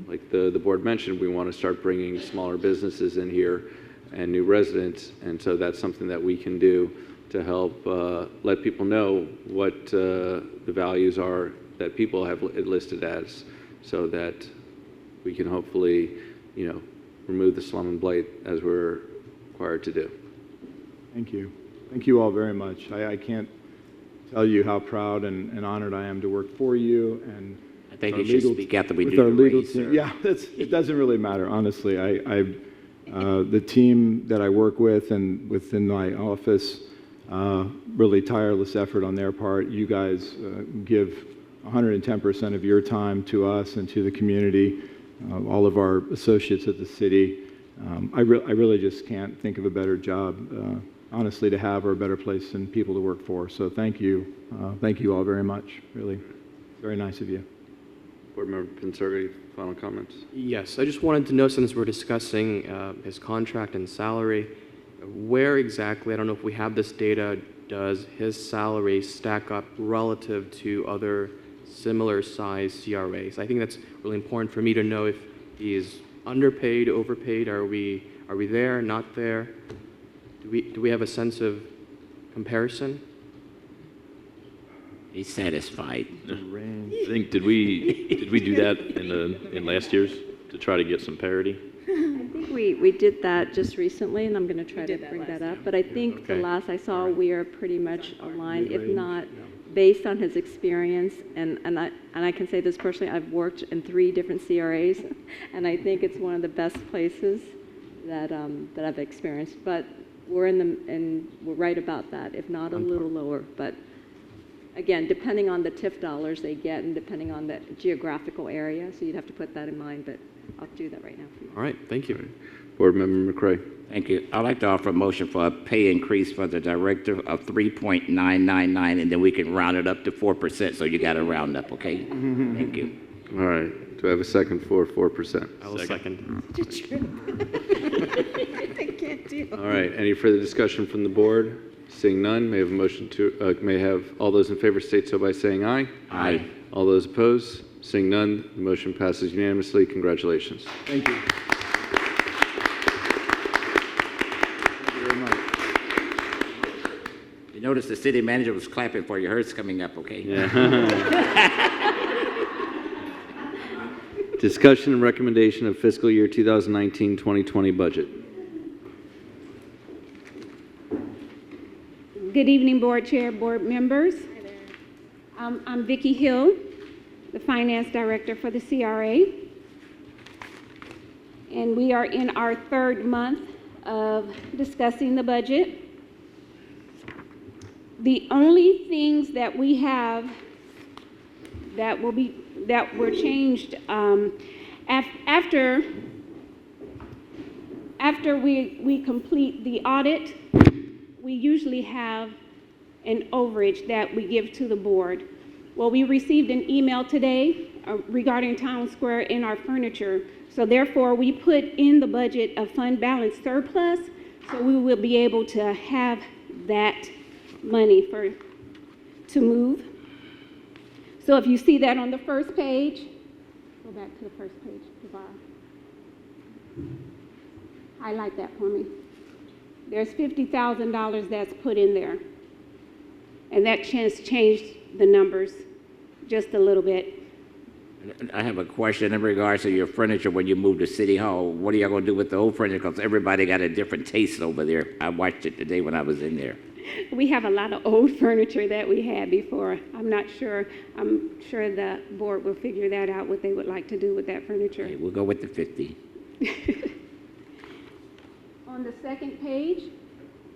like the board mentioned, we want to start bringing smaller businesses in here and new residents, and so that's something that we can do to help let people know what the values are that people have it listed as, so that we can hopefully, remove the slum and blight as we're required to do. Thank you. Thank you all very much. I can't tell you how proud and honored I am to work for you. And I think you should speak after we do our the legal raise, team. sir. Yeah, it doesn't really matter, honestly. The team that I work with and within my office, really tireless effort on their part. You guys give 110% of your time to us and to the community, all of our associates at the city. I really just can't think of a better job, honestly, to have, or a better place and people to work for. So thank you. Thank you all very much. Really, very nice of you. Board Member Pinsurgi, final comments? Yes, I just wanted to know, since we're discussing his contract and salary, where exactly, I don't know if we have this data, does his salary stack up relative to other similar size CRAs? I think that's really important for me to know if he is underpaid, overpaid. Are we there, not there? Do we have a sense of comparison? He's satisfied. I think, did we do that in last year's to try to get some parity? I think we did that just recently, and I'm going to try to bring that up. But I think the last I saw, we are pretty much aligned, if not based on his experience. And I can say this personally, I've worked in 3 different CRAs, and I think it's one of the best places that I've experienced. But we're we're right about that, if not a little lower. But again, depending on the TIF dollars they get and depending on the geographical area, so you'd have to put that in mind. But I'll do that right now for you. All right, thank you. Board Member McCray. Thank you. I'd like to offer a motion for a pay increase for the director of 3.999, and then we can round it up to 4%, so you got to round up, okay? Thank you. All right. Do I have a second for 4%? I will second. I can't do. All right. Any further discussion from the board? Seeing none, may I have a motion to, may I have all those in favor state so by saying aye. Aye. All those opposed? Seeing none, the motion passes unanimously. Congratulations. Thank you. You notice the city manager was clapping for you. Hers coming up, okay? Yeah. Discussion and recommendation of fiscal year 2019-2020 budget. Good evening, Board Chair, Board members. I'm Vicki Hill, the Finance Director for the CRA. And we are in our 3rd month of discussing the budget. The only things that we have that were changed after we complete the audit, we usually have an overage that we give to the board. Well, we received an email today regarding Town Square and our furniture. So therefore, we put in the budget a fund balance surplus, so we will be able to have that money to move. So if you see that on the first page, go back to the first page, Devara. Highlight that for me. There's $50,000 that's put in there. And that has changed the numbers just a little bit. I have a question in regards to your furniture when you move to City Hall. What are y'all going to do with the old furniture? Because everybody got a different taste over there. I watched it today when I was in there. We have a lot of old furniture that we had before. I'm sure the board will figure that out, what they would like to do with that furniture. Okay, we'll go with the 50. On the second page,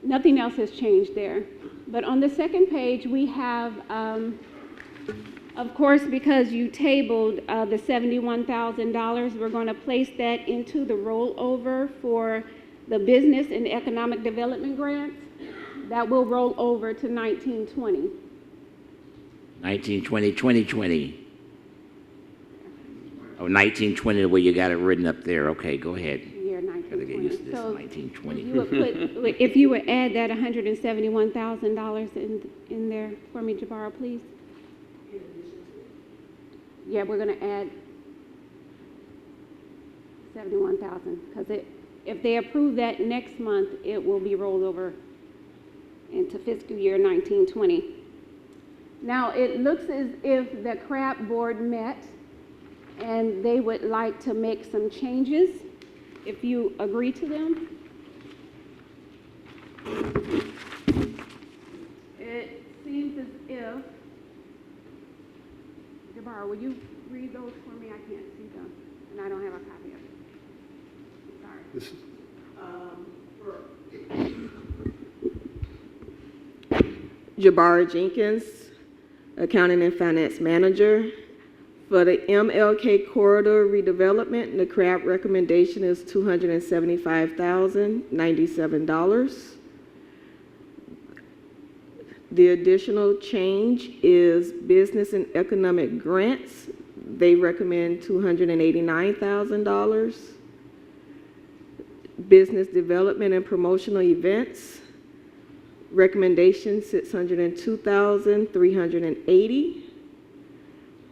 nothing else has changed there. But on the second page, we have, of course, because you tabled the $71,000, we're going to place that into the rollover for the business and economic development grants, that will roll over to 1920. 1920, 2020. Oh, 1920, the way you got it written up there. Okay, go ahead. Year Gotta get 1920. used to this, So 1920. you would put, if you would add that $171,000 in there for me, Jabara, please. Yeah, we're gonna add 71,000, because if they approve that next month, it will be rolled over into fiscal year 1920. Now, it looks as if the CRA board met and they would like to make some changes, if you agree to them. It seems as if, Jabara, will you read those for me? I can't see them, and I don't have a copy of it. Sorry. This, Jabara Jenkins, Accounting and Finance Manager. For the MLK Corridor redevelopment, the CRAB recommendation is $275,097. The additional change is business and economic grants. They recommend $289,000. Business development and promotional events, recommendation $602,380.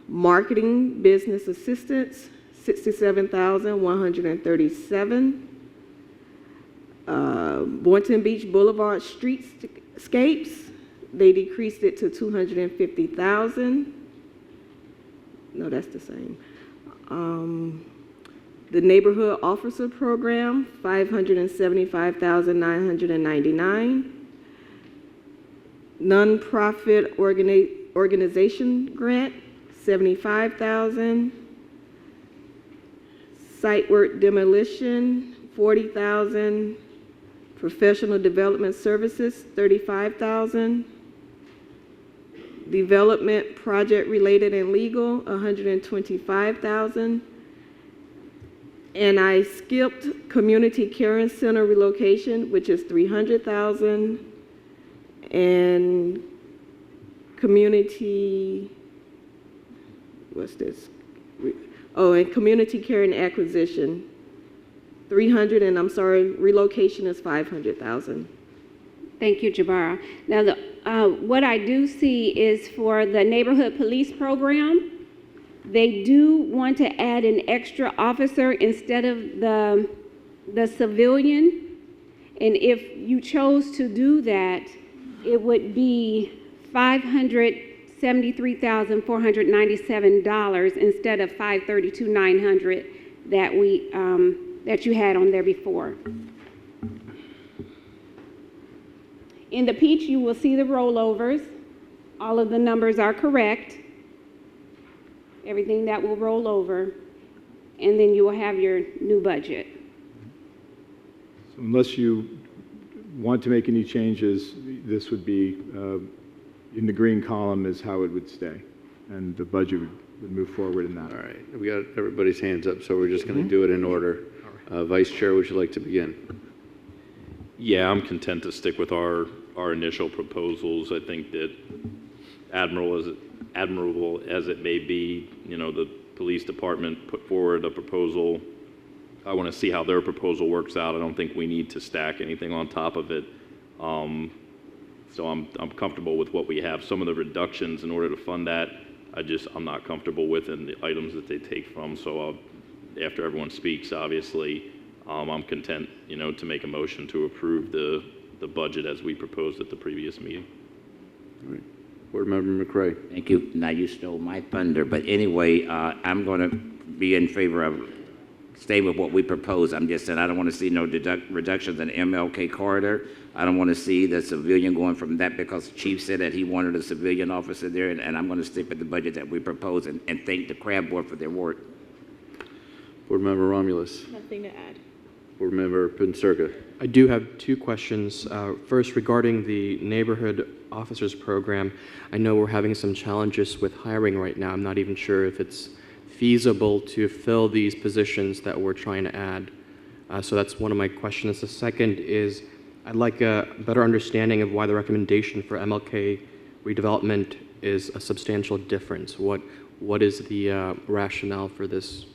Marketing business assistance, $67,137. Boynton Beach Boulevard streetscapes, they decreased it to $250,000. No, that's the same. The neighborhood officer program, $575,999. Nonprofit organization grant, $75,000. Site work demolition, $40,000. Professional development services, $35,000. Development project related and legal, $125,000. And I skipped community caring center relocation, which is $300,000. And community, what's this? Oh, and community care and acquisition, 300, and I'm sorry, relocation is 500,000. Thank you, Jabara. Now, what I do see is for the neighborhood police program, they do want to add an extra officer instead of the civilian. And if you chose to do that, it would be $573,497 instead of $532,900 that you had on there before. In the peach, you will see the rollovers. All of the numbers are correct. Everything that will roll over, and then you will have your new budget. so unless you want to make any changes, this would be, in the green column is how it would stay, and the budget would move forward in that. All right, we got everybody's hands up, so we're just going to do it in order. Vice Chair, would you like to begin? Yeah, I'm content to stick with our initial proposals. I think that admirable as it may be, the police department put forward a proposal. I want to see how their proposal works out. I don't think we need to stack anything on top of it. So I'm comfortable with what we have. Some of the reductions in order to fund that, I'm not comfortable with in the items that they take from. So after everyone speaks, obviously, I'm content, to make a motion to approve the budget as we proposed at the previous meeting. All right. Board Member McRae. Thank you. Now you stole my thunder, but anyway, I'm going to be in favor of stay with what we propose. I'm just saying I don't want to see no reductions in the MLK corridor. I don't want to see the civilian going from that because the chief said that he wanted a civilian officer there, and I'm going to stick with the budget that we propose and thank the CRAB board for their work. Board Member Romulus. Nothing to add. Board Member Pincirca. I do have two questions. First, regarding the neighborhood officers program, I know we're having some challenges with hiring right now. I'm not even sure if it's feasible to fill these positions that we're trying to add. So that's one of my questions. The second is, I'd like a better understanding of why the recommendation for MLK redevelopment is a substantial difference. What is the rationale for this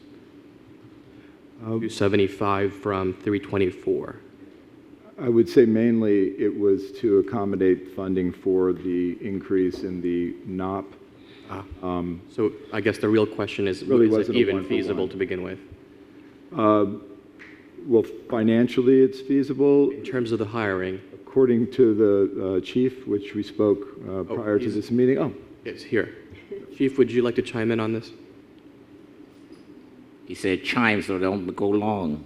275 from 324? I would say mainly it was to accommodate funding for the increase in the NOP. So I guess the real question is, Really is it wasn't a even one-for-one. feasible to begin with? Well, financially, it's feasible. In terms of the hiring? According to the chief, which we spoke prior to this meeting. Oh, It's here. Chief, would you like to chime in on this? He said chime so they don't go long.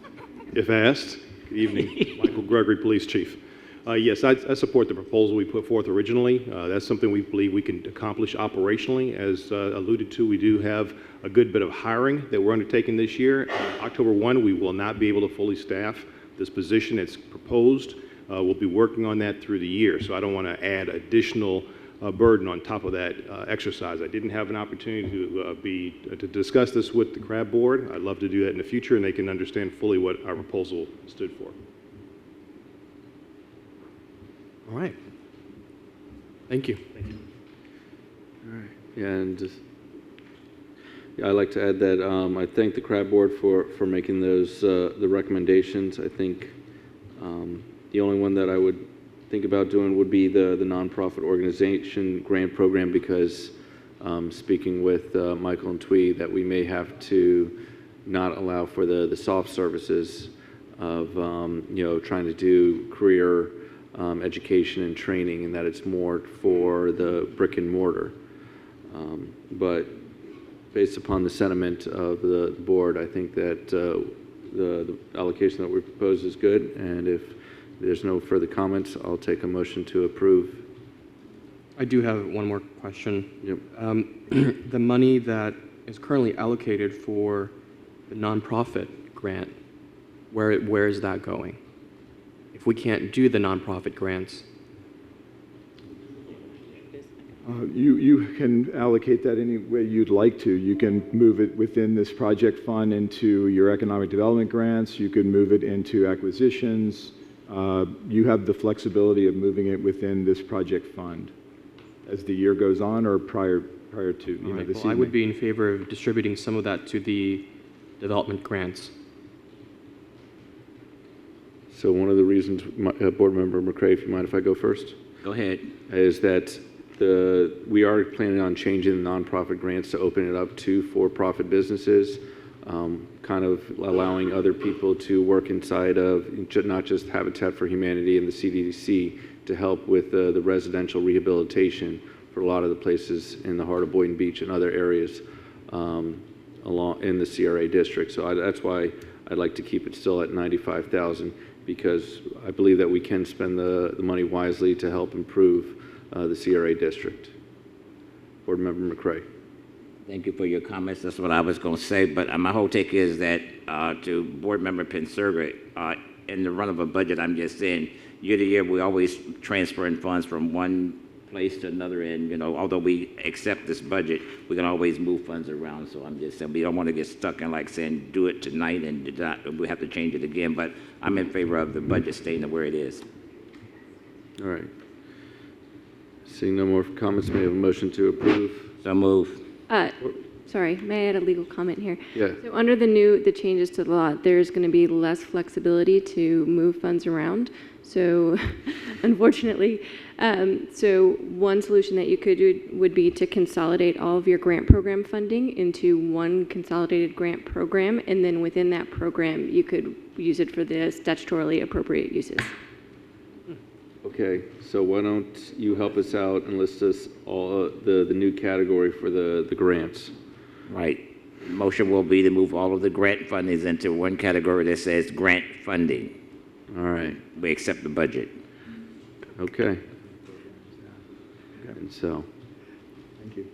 If asked. Good evening, Michael Gregory, Police Chief. Yes, I support the proposal we put forth originally. That's something we believe we can accomplish operationally. As alluded to, we do have a good bit of hiring that we're undertaking this year. October 1, we will not be able to fully staff this position. It's proposed. We'll be working on that through the year, so I don't want to add additional burden on top of that exercise. I didn't have an opportunity to discuss this with the CRA board. I'd love to do that in the future, and they can understand fully what our proposal stood for. All right. Thank you. All right. Yeah, and just, yeah, I'd like to add that I thank the CRA board for making those the recommendations. I think the only one that I would think about doing would be the nonprofit organization grant program, because speaking with Michael and Twee, that we may have to not allow for the soft services of trying to do career education and training, and that it's more for the brick and mortar. But based upon the sentiment of the board, I think that the allocation that we propose is good, and if there's no further comments, I'll take a motion to approve. I do have one more question. Yep. The money that is currently allocated for the nonprofit grant, where is that going? If we can't do the nonprofit grants, you can allocate that any way you'd like to. You can move it within this project fund into your economic development grants. You can move it into acquisitions. You have the flexibility of moving it within this project fund as the year goes on, or prior to this I would evening. be in favor of distributing some of that to the development grants. So one of the reasons, Board Member McCray, if you mind if I go first? Go ahead. Is that we are planning on changing the nonprofit grants to open it up to for-profit businesses, kind of allowing other people to work inside of not just Habitat for Humanity and the CDC to help with the residential rehabilitation for a lot of the places in the heart of Boynton Beach and other areas along in the CRA district. So that's why I'd like to keep it still at $95,000, because I believe that we can spend the money wisely to help improve the CRA district. Board Member McCray. Thank you for your comments. That's what I was going to say. But my whole take is that to Board Member Penserga, in the run of a budget, I'm just saying, year to year, we always transferring funds from one place to another. And, although we accept this budget, we can always move funds around. So I'm just saying, we don't want to get stuck in like saying, do it tonight and we have to change it again. But I'm in favor of the budget staying where it is. All right. Seeing no more comments, may I have a motion to approve? So move. Sorry, may I add a legal comment here? Yeah. So under the changes to the law, there's going to be less flexibility to move funds around. So unfortunately, so one solution that you could do would be to consolidate all of your grant program funding into one consolidated grant program, and then within that program, you could use it for the statutorily appropriate uses. Okay, so why don't you help us out and list us all the new category for the grants? Right. Motion will be to move all of the grant fundings into one category that says grant funding. All right. We accept the budget. Okay. And so. Thank you.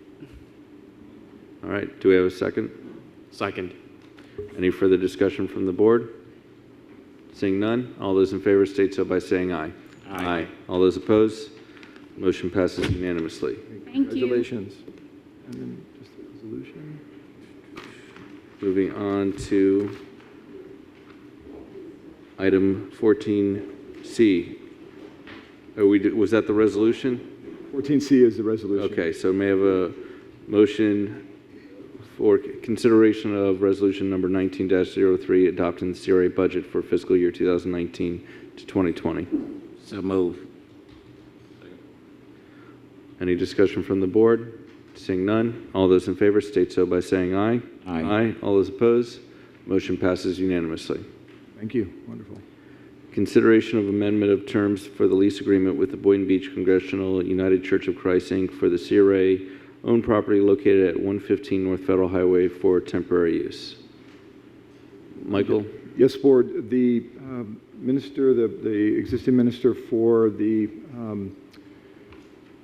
All right, do we have a second? Second. Any further discussion from the board? Seeing none, all those in favor state so by saying aye. Aye. All those opposed? Motion passes unanimously. Thank you. Congratulations. And then just the resolution. Moving on to Item 14C. Was that the resolution? 14C is the resolution. Okay, so may I have a motion for consideration of resolution number 19-03, adopting the CRA budget for fiscal year 2019 to 2020. So move. Any discussion from the board? Seeing none, all those in favor state so by saying aye. Aye. Aye. All those opposed? Motion passes unanimously. Thank you. Wonderful. Consideration of amendment of terms for the lease agreement with the Boynton Beach Congregational United Church of Christ, Inc. for the CRA owned property located at 115 North Federal Highway for temporary use. Michael? Yes, Board. The minister, the existing minister for the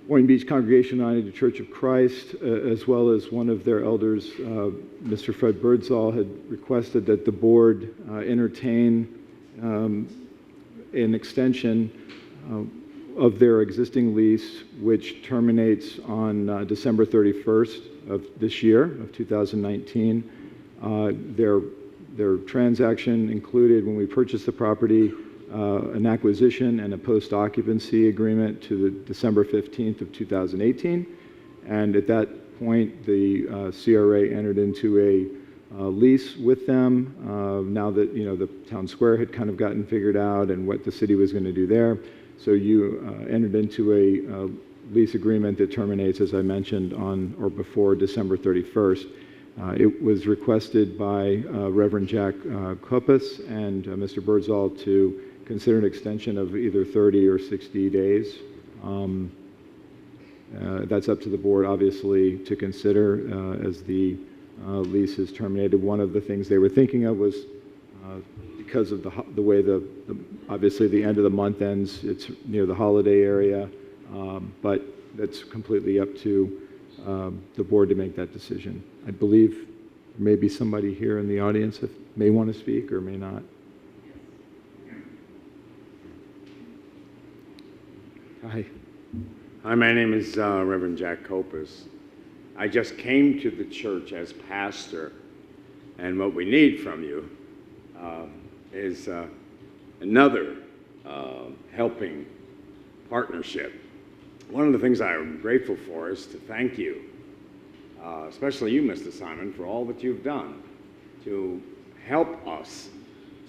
Boynton Beach Congregational United Church of Christ, as well as one of their elders, Mr. Fred Birdsall, had requested that the board entertain an extension of their existing lease, which terminates on December 31st of this year, of 2019. Their transaction included, when we purchased the property, an acquisition and a post-occupancy agreement to the December 15th of 2018. And at that point, the CRA entered into a lease with them now that, the town square had kind of gotten figured out and what the city was going to do there. So you entered into a lease agreement that terminates, as I mentioned, on or before December 31st. It was requested by Reverend Jack Kopis and Mr. Birdsall to consider an extension of either 30 or 60 days. That's up to the board, obviously, to consider as the lease is terminated. One of the things they were thinking of was because of the way obviously the end of the month ends, it's near the holiday area, but that's completely up to the board to make that decision. I believe there may be somebody here in the audience that may want to speak or may not. Hi. Hi, my name is Reverend Jack Kopis. I just came to the church as pastor, and what we need from you is another helping partnership. One of the things I'm grateful for is to thank you, especially you, Mr. Simon, for all that you've done to help us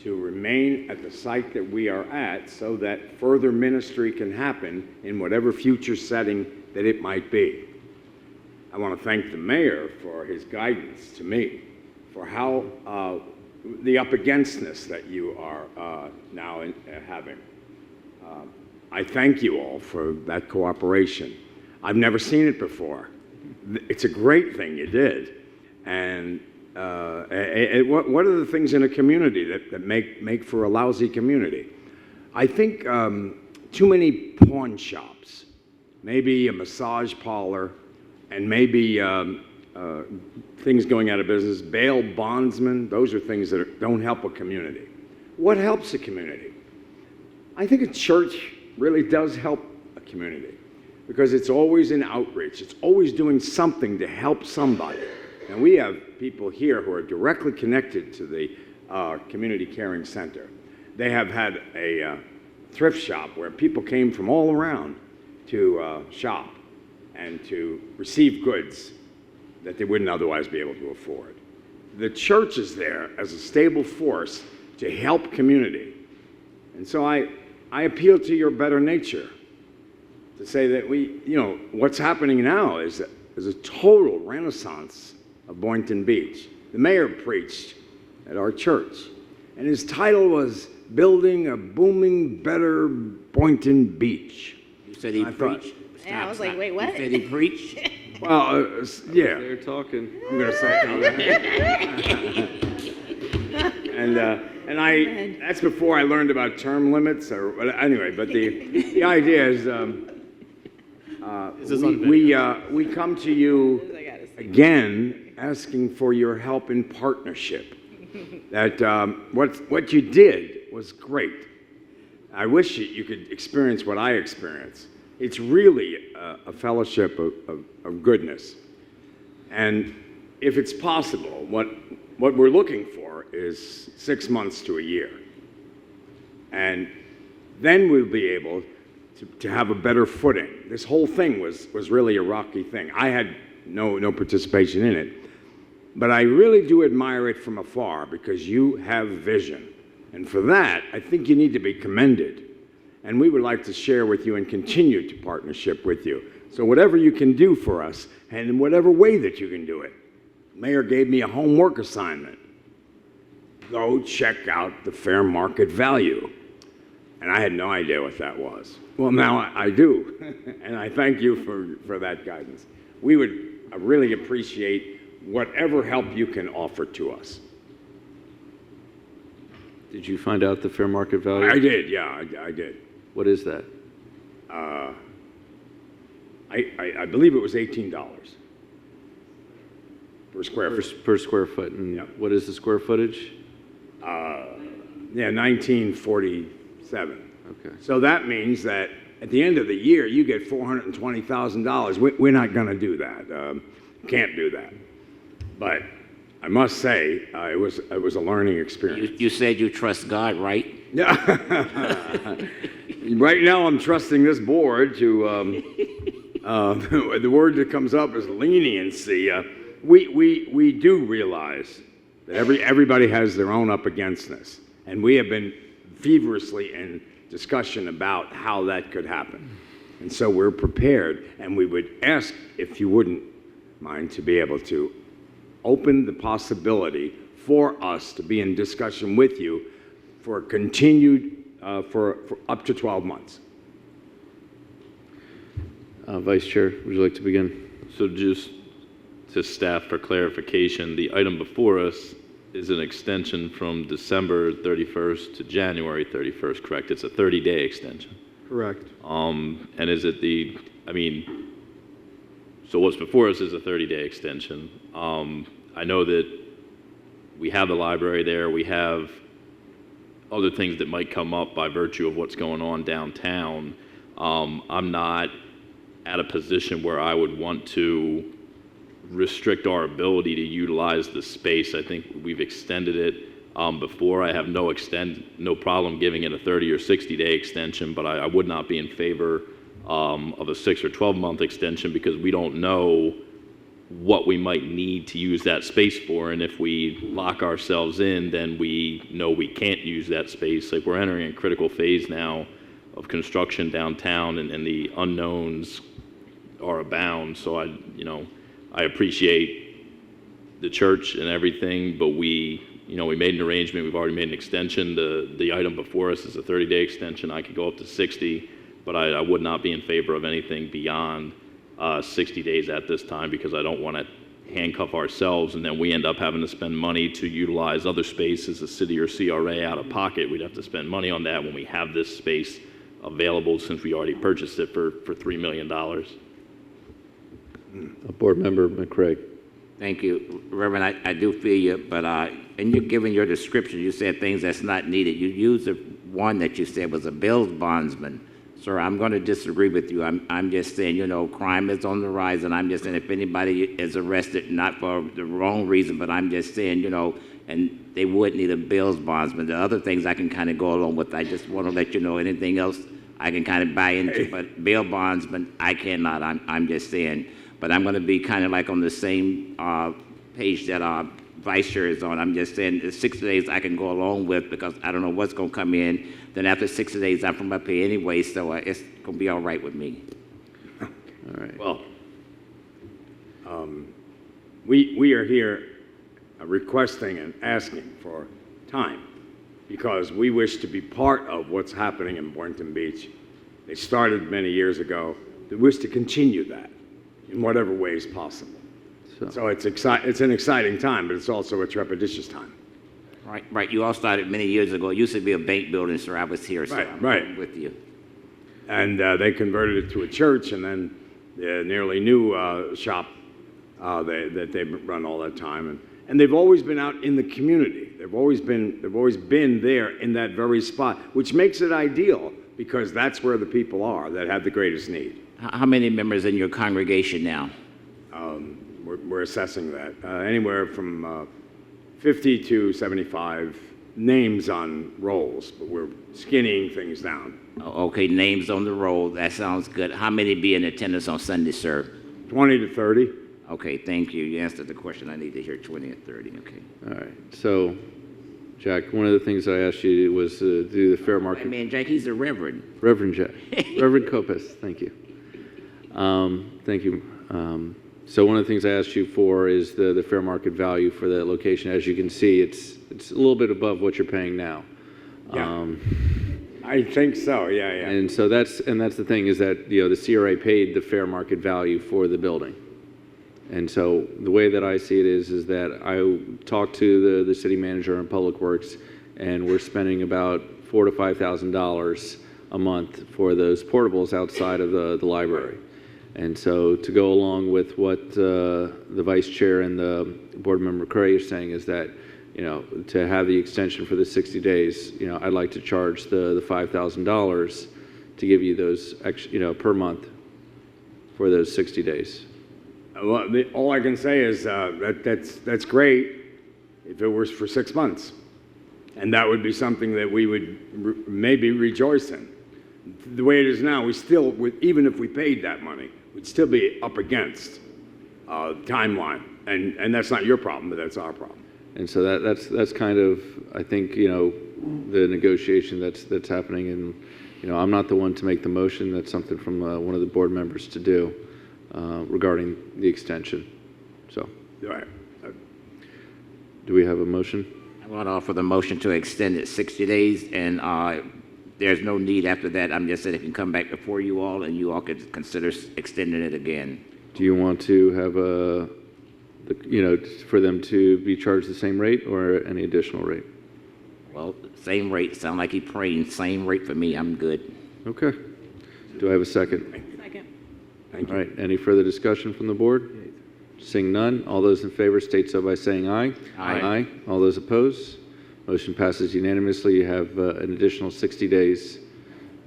to remain at the site that we are at so that further ministry can happen in whatever future setting that it might be. I want to thank the mayor for his guidance to me, for how the up againstness that you are now having. I thank you all for that cooperation. I've never seen it before. It's a great thing you did. And what are the things in a community that make for a lousy community? I think too many pawn shops, maybe a massage parlor, and maybe things going out of business, bail bondsmen, those are things that don't help a community. What helps a community? I think a church really does help a community because it's always in outreach. It's always doing something to help somebody. And we have people here who are directly connected to the Community Caring Center. They have had a thrift shop where people came from all around to shop and to receive goods that they wouldn't otherwise be able to afford. The church is there as a stable force to help community. And so I appeal to your better nature to say that what's happening now is a total renaissance of Boynton Beach. The mayor preached at our church, and his title was Building a Booming, Better Boynton Beach. You said he preached? Yeah, I was like, wait, what? You said he preached? Well, yeah. They're talking. I'm going to say and that's before I learned about term limits, or anyway. But the idea is, we come to you again asking for your help in partnership. That what you did was great. I wish you could experience what I experienced. It's really a fellowship of goodness. And if it's possible, what we're looking for is 6 months to a year. And then we'll be able to have a better footing. This whole thing was really a rocky thing. I had no participation in it. But I really do admire it from afar because you have vision. And for that, I think you need to be commended. And we would like to share with you and continue to partnership with you. So whatever you can do for us, and in whatever way that you can do it. Mayor gave me a homework assignment. Go check out the fair market value. And I had no idea what that was. Well, now I do. And I thank you for that guidance. We would really appreciate whatever help you can offer to us. Did you find out the fair market value? I did, yeah, I did. What is that? I believe it was $18 per square foot. Per square foot. And what is the square footage? Yeah, 1947. Okay. So that means that at the end of the year, you get $420,000. We're not going to do that. Can't do that. But I must say, it was a learning experience. You said you trust God, right? Yeah. Right now, I'm trusting this board to. The word that comes up is leniency. We do realize that everybody has their own up againstness, and we have been feverishly in discussion about how that could happen. And so we're prepared, and we would ask if you wouldn't mind to be able to open the possibility for us to be in discussion with you for continued, for up to 12 months. Vice Chair, would you like to begin? So just to staff for clarification, the item before us is an extension from December 31st to January 31st, correct? It's a 30-day extension. Correct. And is it so what's before us is a 30-day extension. I know that we have the library there. We have other things that might come up by virtue of what's going on downtown. I'm not at a position where I would want to restrict our ability to utilize the space. I think we've extended it before. I have no problem giving it a 30 or 60-day extension, but I would not be in favor of a 6 or 12-month extension because we don't know what we might need to use that space for, and if we lock ourselves in, then we know we can't use that space. Like, we're entering a critical phase now of construction downtown, and the unknowns are abound. So I appreciate the church and everything, but we made an arrangement. We've already made an extension. The item before us is a 30-day extension. I could go up to 60, but I would not be in favor of anything beyond 60 days at this time because I don't want to handcuff ourselves and then we end up having to spend money to utilize other spaces, the city or CRA out of pocket. We'd have to spend money on that when we have this space available since we already purchased it for $3 million. Board Member McCraig. Thank you, Reverend. I do feel you, but in you giving your description, you said things that's not needed. You used the one that you said was a bills bondsman. Sir, I'm going to disagree with you. I'm just saying, crime is on the rise, and I'm just saying if anybody is arrested, not for the wrong reason, but I'm just saying, and they would need a bills bondsman. The other things I can kind of go along with. I just want to let you know anything else I can kind of buy into, but bail bondsman, I cannot. I'm just saying. But I'm going to be kind of like on the same page that Vice Chair is on. I'm just saying the 60 days I can go along with because I don't know what's going to come in. Then after 60 days, I'm from up here anyway, so it's going to be all right with me. All right. Well, we are here requesting and asking for time because we wish to be part of what's happening in Boynton Beach. They started many years ago. They wish to continue that in whatever ways possible. So it's an exciting time, but it's also a trepidatious time. Right. You all started many years ago. It used to be a bank building, sir. I was here, so I'm with you. And they converted it to a church, and then the nearly new shop that they've run all that time. And they've always been out in the community. They've always been there in that very spot, which makes it ideal because that's where the people are that have the greatest need. How many members in your congregation now? We're assessing that. Anywhere from 50 to 75 names on rolls, but we're skinnying things down. Okay, names on the roll. That sounds good. How many be in attendance on Sunday, sir? 20 to 30. Okay, thank you. You answered the question. I need to hear 20 and 30. Okay. All right. So, Jack, one of the things I asked you was to do the fair market. I mean, Jack, he's a reverend. Reverend Jack. Reverend Copus. Thank you. Thank you. So one of the things I asked you for is the fair market value for that location. As you can see, it's a little bit above what you're paying now. Yeah. I think so. Yeah, yeah. And so that's the thing is that the CRA paid the fair market value for the building. And so the way that I see it is that I talked to the city manager in Public Works, and we're spending about $4,000 to $5,000 a month for those portables outside of the library. And so to go along with what the vice chair and the board member CRA is saying is that, to have the extension for the 60 days, I'd like to charge the $5,000 to give you those, per month for those 60 days. Well, all I can say is that's great if it was for 6 months. And that would be something that we would maybe rejoice in. The way it is now, we still, even if we paid that money, we'd still be up against timeline. And that's not your problem, but that's our problem. And so that's kind of, I think, the negotiation that's happening. And, I'm not the one to make the motion. That's something from one of the board members to do regarding the extension. So, all right. Do we have a motion? I'm going to offer the motion to extend it 60 days, and there's no need after that. I'm just saying it can come back before you all, and you all could consider extending it again. Do you want to have for them to be charged the same rate or any additional rate? Well, same rate. Sound like he's praying. Same rate for me. I'm good. Okay. Do I have a second? Second. Thank you. All right. Any further discussion from the board? Seeing none, all those in favor state so by saying aye. Aye. Aye. All those opposed? Motion passes unanimously. You have an additional 60 days.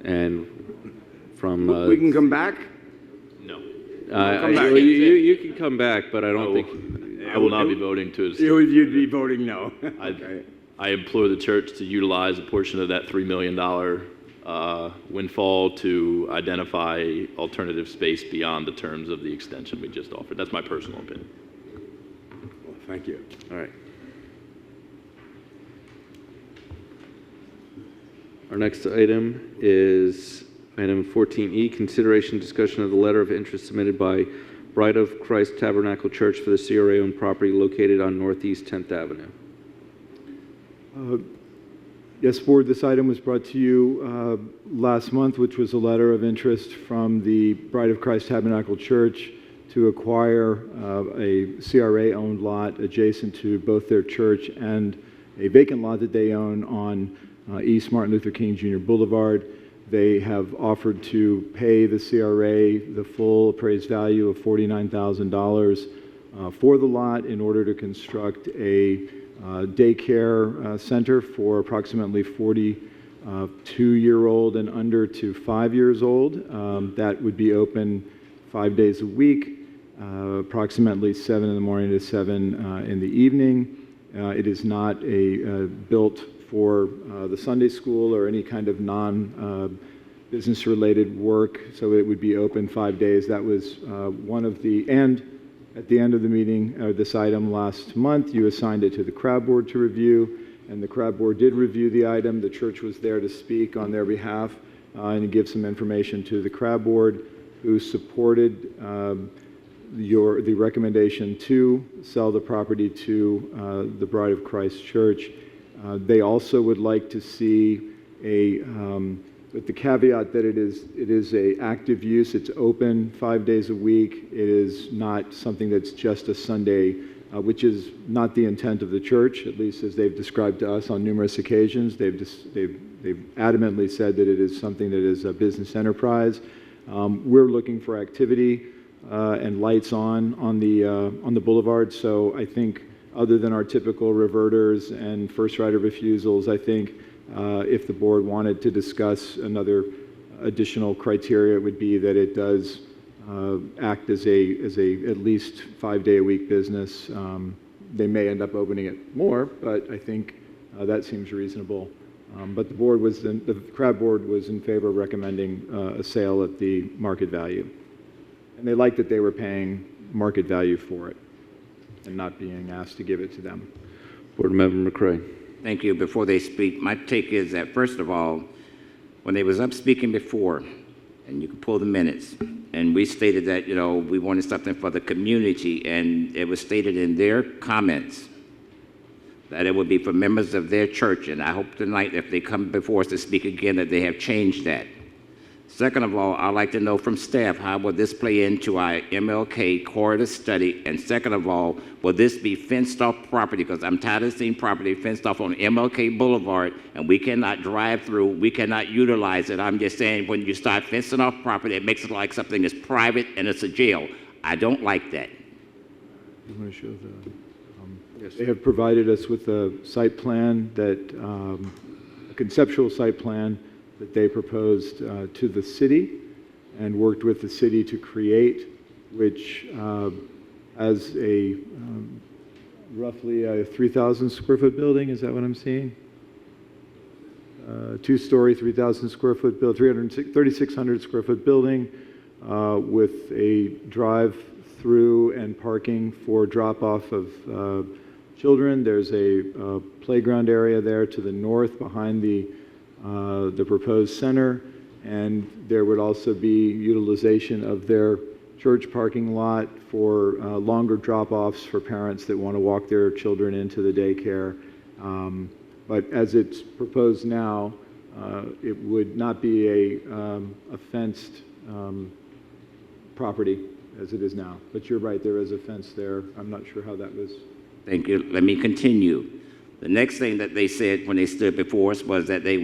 And from... we can come back? No. Come back. You can come back, but I don't think... I will not be voting to... You'd be voting no. Okay. I implore the church to utilize a portion of that $3 million windfall to identify alternative space beyond the terms of the extension we just offered. That's my personal opinion. Well, thank you. All right. Our next item is item 14E, consideration discussion of the letter of interest submitted by Bride of Christ Tabernacle Church for the CRA-owned property located on Northeast 10th Avenue. Yes, Board, this item was brought to you last month, which was a letter of interest from the Bride of Christ Tabernacle Church to acquire a CRA-owned lot adjacent to both their church and a vacant lot that they own on East Martin Luther King Jr. Boulevard. They have offered to pay the CRA the full appraised value of $49,000 for the lot in order to construct a daycare center for approximately 42-year-old and under to 5 years old. That would be open 5 days a week, approximately 7 in the morning to 7 in the evening. It is not built for the Sunday school or any kind of non-business related work, so it would be open 5 days. That was one of the, and at the end of the meeting, this item last month, you assigned it to the CRA board to review, and the CRA board did review the item. The church was there to speak on their behalf and give some information to the CRA board, who supported the recommendation to sell the property to the Bride of Christ Church. They also would like to see with the caveat that it is a active use. It's open 5 days a week. It is not something that's just a Sunday, which is not the intent of the church, at least as they've described to us on numerous occasions. They've adamantly said that it is something that is a business enterprise. We're looking for activity and lights on the boulevard. So I think, other than our typical reverters and first right of refusals, I think if the board wanted to discuss another additional criteria, it would be that it does act as a at least 5 day a week business. They may end up opening it more, but I think that seems reasonable. But the CRA board was in favor of recommending a sale at the market value. And they liked that they were paying market value for it and not being asked to give it to them. Board Member McCray. Thank you. Before they speak, my take is that, first of all, when they was up speaking before, and you can pull the minutes, and we stated that, we wanted something for the community, and it was stated in their comments that it would be for members of their church, and I hope tonight, if they come before us to speak again, that they have changed that. Second of all, I'd like to know from staff, how will this play into our MLK corridor study? And second of all, will this be fenced off property? Because I'm tired of seeing property fenced off on MLK Boulevard, and we cannot drive through, we cannot utilize it. I'm just saying, when you start fencing off property, it makes it like something is private and it's a jail. I don't like that. You want to show the... Yes. They have provided us with a site plan that, a conceptual site plan that they proposed to the city and worked with the city to create, which has a roughly a 3,000 square foot building. Is that what I'm seeing? Two-story, 3,000 square foot building, 3,600 square foot building with a drive-through and parking for drop-off of children. There's a playground area there to the north behind the proposed center, and there would also be utilization of their church parking lot for longer drop-offs for parents that want to walk their children into the daycare. But as it's proposed now, it would not be a fenced property as it is now. But you're right, there is a fence there. I'm not sure how that was. Thank you. Let me continue. The next thing that they said when they stood before us was that they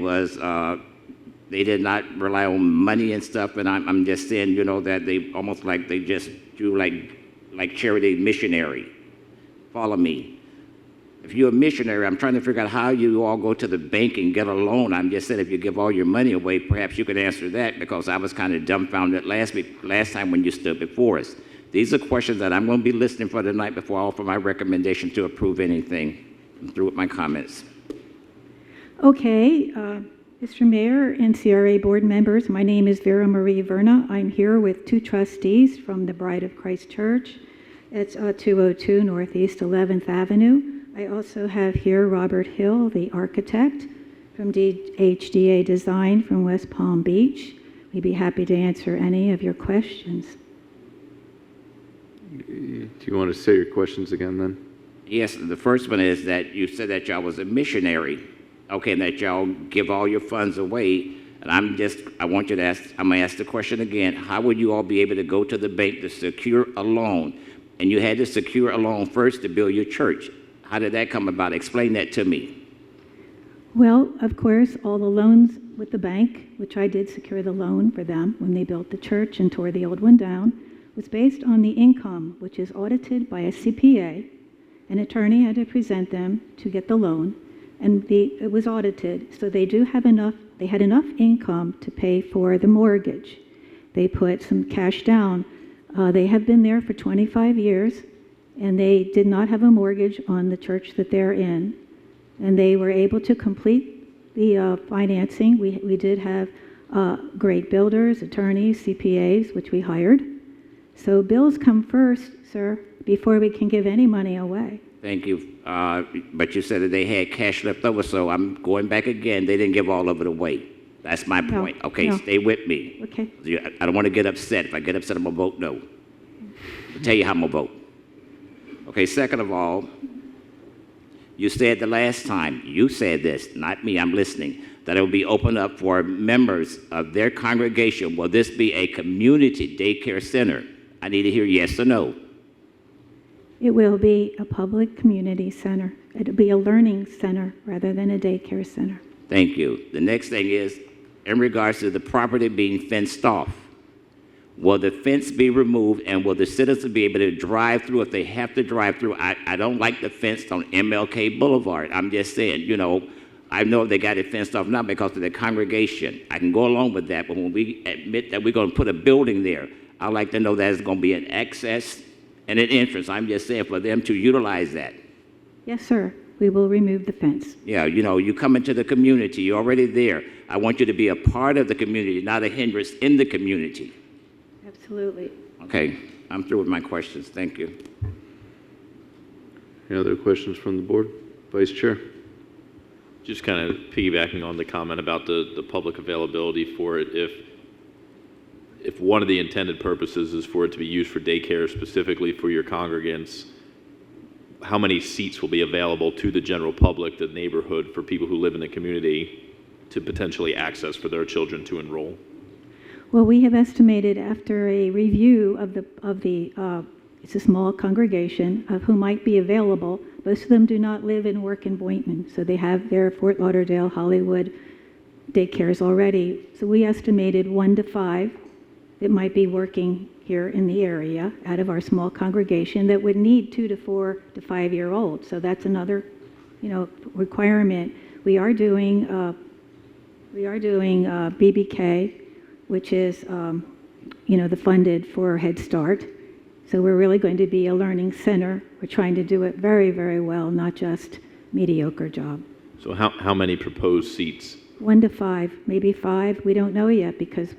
did not rely on money and stuff, and I'm just saying, that they almost like they just do like charity missionary. Follow me. If you're a missionary, I'm trying to figure out how you all go to the bank and get a loan. I'm just saying, if you give all your money away, perhaps you could answer that, because I was kind of dumbfounded last time when you stood before us. These are questions that I'm going to be listening for tonight before I offer my recommendation to approve anything. I'm through with my comments. Okay, Mr. Mayor and CRA board members, my name is Vera Marie Verna. I'm here with two trustees from the Bride of Christ Church. It's 202 Northeast 11th Avenue. I also have here Robert Hill, the architect from HDA Design from West Palm Beach. We'd be happy to answer any of your questions. Do you want to say your questions again then? Yes, the first one is that you said that y'all was a missionary, okay, and that y'all give all your funds away. And I'm going to ask the question again. How would you all be able to go to the bank to secure a loan? And you had to secure a loan first to build your church. How did that come about? Explain that to me. Well, of course, all the loans with the bank, which I did secure the loan for them when they built the church and tore the old one down, was based on the income, which is audited by a CPA. An attorney had to present them to get the loan, and it was audited. So they had enough income to pay for the mortgage. They put some cash down. They have been there for 25 years, and they did not have a mortgage on the church that they're in. And they were able to complete the financing. We did have great builders, attorneys, CPAs, which we hired. So bills come first, sir, before we can give any money away. Thank you. But you said that they had cash left over, so I'm going back again. They didn't give all of it away. That's my point. Okay, no. Stay with me. Okay. I don't want to get upset. If I get upset, I'm going to vote no. I'll tell you how I'm going to vote. Okay, second of all, you said the last time, you said this, not me, I'm listening, that it will be opened up for members of their congregation. Will this be a community daycare center? I need to hear yes or no. It will be a public community center. It'll be a learning center rather than a daycare center. Thank you. The next thing is, in regards to the property being fenced off, will the fence be removed, and will the citizens be able to drive through if they have to drive through? I don't like the fence on MLK Boulevard. I'm just saying, I know they got it fenced off now because of the congregation. I can go along with that, but when we admit that we're going to put a building there, I'd like to know that there's going to be an access and an entrance. I'm just saying for them to utilize that. Yes, sir. we will remove the fence. Yeah, you know, you come into the community, you're already there. I want you to be a part of the community, not a hindrance in the community. Absolutely. Okay, I'm through with my questions. Thank you. Any other questions from the board? Vice Chair? Just kind of piggybacking on the comment about the public availability for it, if one of the intended purposes is for it to be used for daycare specifically for your congregants, how many seats will be available to the general public, the neighborhood, for people who live in the community to potentially access for their children to enroll? Well, we have estimated after a review of it's a small congregation of who might be available. Most of them do not live and work in Boynton, so they have their Fort Lauderdale, Hollywood daycares already. So we estimated 1 to 5 that might be working here in the area out of our small congregation that would need 2 to 4 to 5 year olds. So that's another, requirement. We are doing BBK, which is, the funded for Head Start. So we're really going to be a learning center. We're trying to do it very, very well, not just mediocre job. So how many proposed seats? 1 to 5, maybe 5. We don't know yet because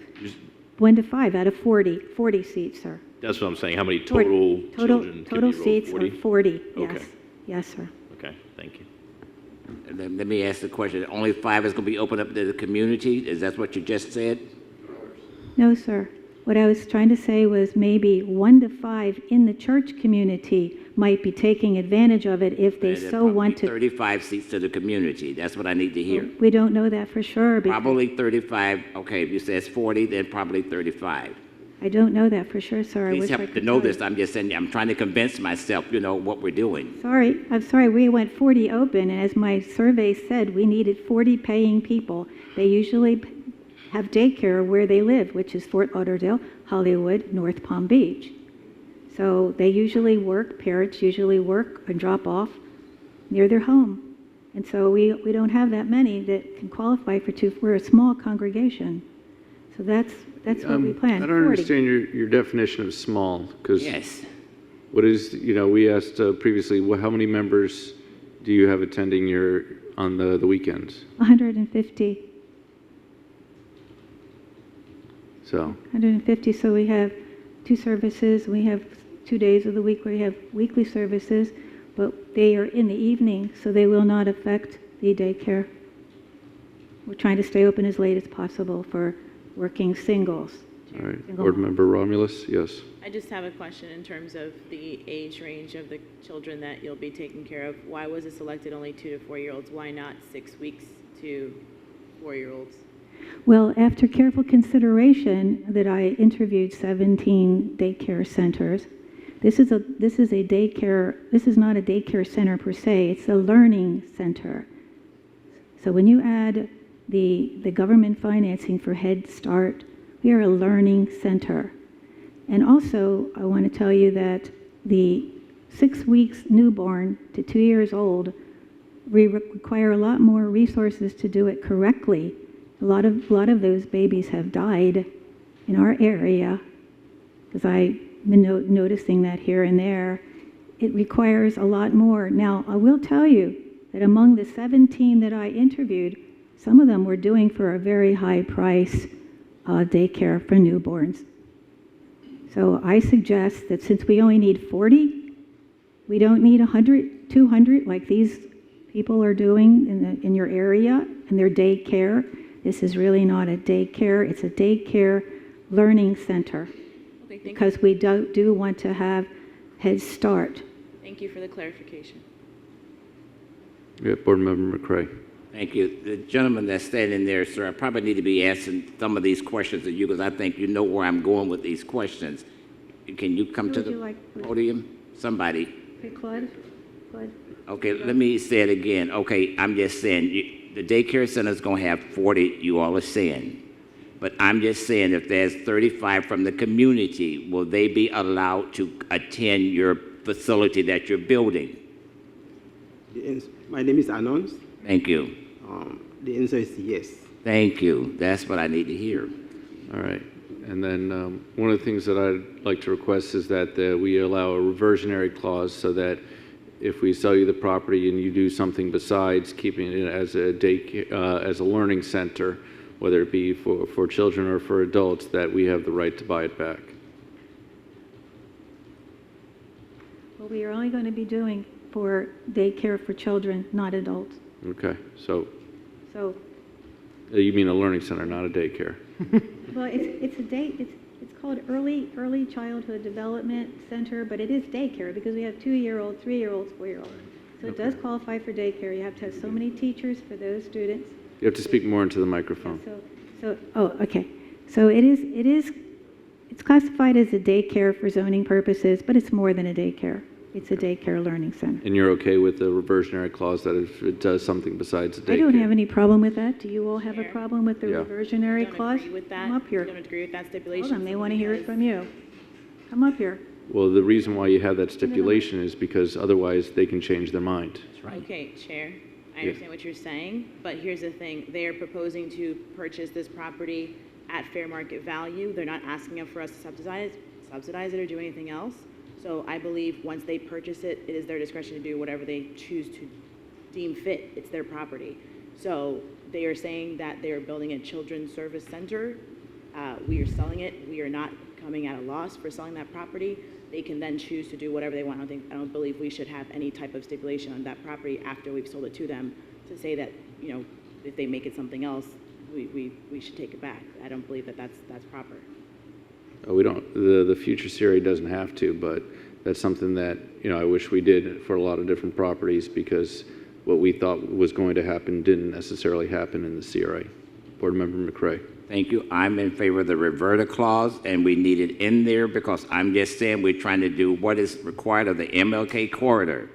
1 to 5 out of 40 seats, sir. That's what I'm saying. How many total children total can be seats enrolled? are 40. Okay. Yes. Yes, sir. Okay, thank you. And then let me ask the question. Only 5 is going to be opened up to the community? Is that what you just said? No, sir. What I was trying to say was maybe 1 to 5 in the church community might be taking advantage of it if they And so want to. 35 seats to the community. That's what I need to hear. We don't know that for sure. Probably 35. Okay, if you say it's 40, then probably 35. I don't know that for sure, sir. I Please wish I help to could know tell you. this. I'm just saying, I'm trying to convince myself, what we're doing. Sorry, I'm sorry. We went 40 open, and as my survey said, we needed 40 paying people. They usually have daycare where they live, which is Fort Lauderdale, Hollywood, North Palm Beach. So they usually work, parents usually work and drop off near their home. And so we don't have that many that can qualify for 2. We're a small congregation. So that's what we plan. I don't 40. understand your definition of small, because Yes. what is, we asked previously, how many members do you have attending on the weekends? 150. So 150, so we have 2 services. We have 2 days of the week where we have weekly services, but they are in the evening, so they will not affect the daycare. We're trying to stay open as late as possible for working singles. all right, Single Board mom. Member Romulus, yes. I just have a question in terms of the age range of the children that you'll be taking care of. Why was it selected only 2 to 4 year olds? Why not 6 weeks to 4 year olds? Well, after careful consideration that I interviewed 17 daycare centers, this is not a daycare center per se, it's a learning center. So when you add the government financing for Head Start, we are a learning center. And also, I want to tell you that the 6 weeks newborn to 2 years old, we require a lot more resources to do it correctly. A lot of those babies have died in our area, because I've been noticing that here and there. It requires a lot more. Now, I will tell you that among the 17 that I interviewed, some of them were doing for a very high price daycare for newborns. So I suggest that since we only need 40, we don't need 100, 200 like these people are doing in your area in their daycare. This is really not a daycare. It's a daycare learning center. Okay, thank because we do want to have Head Start. Thank you for the clarification. Yeah, Board Member McCray. Thank you. The gentleman that's standing there, sir, I probably need to be asking some of these questions of you because I think you know where I'm going with these questions. Can you come to the podium? Somebody. Okay, Claude. Okay, let me say it again. Okay, I'm just saying, the daycare center is going to have 40, you all are saying. But I'm just saying, if there's 35 from the community, will they be allowed to attend your facility that you're building? My name is Anons. Thank you. The answer is yes. Thank you. That's what I need to hear. All right. And then one of the things that I'd like to request is that we allow a reversionary clause so that if we sell you the property and you do something besides keeping it as as a learning center, whether it be for children or for adults, that we have the right to buy it back. What we are only going to be doing for daycare for children, not adults. Okay, so So, you mean a learning center, not a daycare? well, it's called early childhood development center, but it is daycare because we have 2-year-olds, 3-year-olds, 4-year-olds. So it does qualify for daycare. You have to have so many teachers for those students. You have to speak more into the microphone. Okay. So it's classified as a daycare for zoning purposes, but it's more than a daycare. It's a daycare learning center. And you're okay with the reversionary clause that if it does something besides a daycare? I don't have any problem with that. Do you all have a problem with the Yeah. reversionary clause? Agree with that. Come up here. Don't agree with that stipulation. Hold on, they want to hear it from you. Come up here. Well, the reason why you have that stipulation is because otherwise they can change their mind. Okay, Chair, I Yes. understand what you're saying, but here's the thing. They are proposing to purchase this property at fair market value. They're not asking for us to subsidize it or do anything else. So I believe once they purchase it, it is their discretion to do whatever they choose to deem fit. It's their property. So they are saying that they are building a children's service center. We are selling it. We are not coming at a loss for selling that property. They can then choose to do whatever they want. I don't believe we should have any type of stipulation on that property after we've sold it to them to say that, you know, if they make it something else, we should take it back. I don't believe that that's proper. We don't, the future CRA doesn't have to, but that's something that, you know, I wish we did for a lot of different properties because what we thought was going to happen didn't necessarily happen in the CRA. Board Member McCray. Thank you. I'm in favor of the reverter clause, and we need it in there because I'm just saying we're trying to do what is required of the MLK corridor.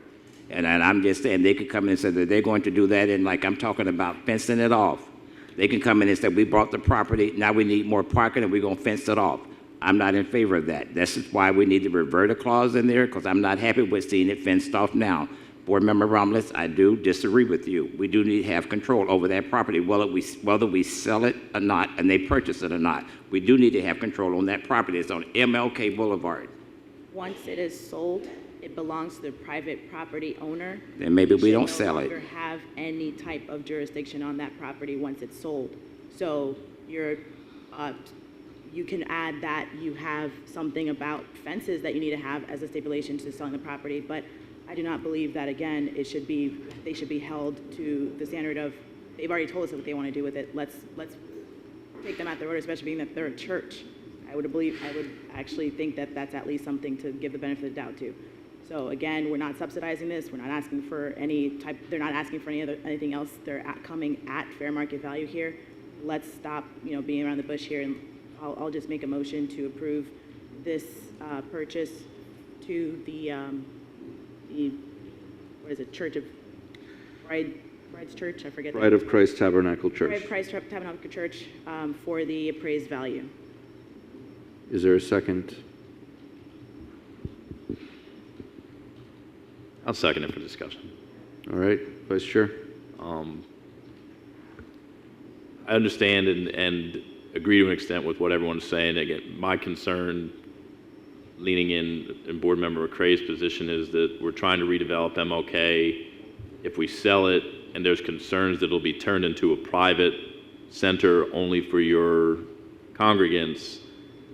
And I'm just saying they could come in and say that they're going to do that, and like I'm talking about fencing it off. They can come in and say, we bought the property, now we need more parking, and we're going to fence it off. I'm not in favor of that. This is why we need the reverter clause in there, because I'm not happy with seeing it fenced off now. Board Member Romulus, I do disagree with you. We do need to have control over that property, whether we sell it or not, and they purchase it or not. We do need to have control on that property. It's on MLK Boulevard. Once it is sold, it belongs to the private property owner. Then maybe we don't sell it. You no longer have any type of jurisdiction on that property once it's sold. So you can add that you have something about fences that you need to have as a stipulation to selling the property, but I do not believe that, again, they should be held to the standard of, they've already told us what they want to do with it. Let's take them at their word, especially being that they're a church. I would actually think that that's at least something to give the benefit of the doubt to. So again, we're not subsidizing this. We're not asking for they're not asking for anything else. They're coming at fair market value here. Let's stop, being around the bush here, and I'll just make a motion to approve this purchase to the what is it, Church of Bride's Church? I forget. Bride of Christ Tabernacle Church. Bride of Christ Tabernacle Church for the appraised value. Is there a second? I'll second it for discussion. All right, Vice Chair. I understand and agree to an extent with what everyone's saying. Again, my concern, leaning in Board Member McCray's position, is that we're trying to redevelop MLK. If we sell it and there's concerns that it'll be turned into a private center only for your congregants,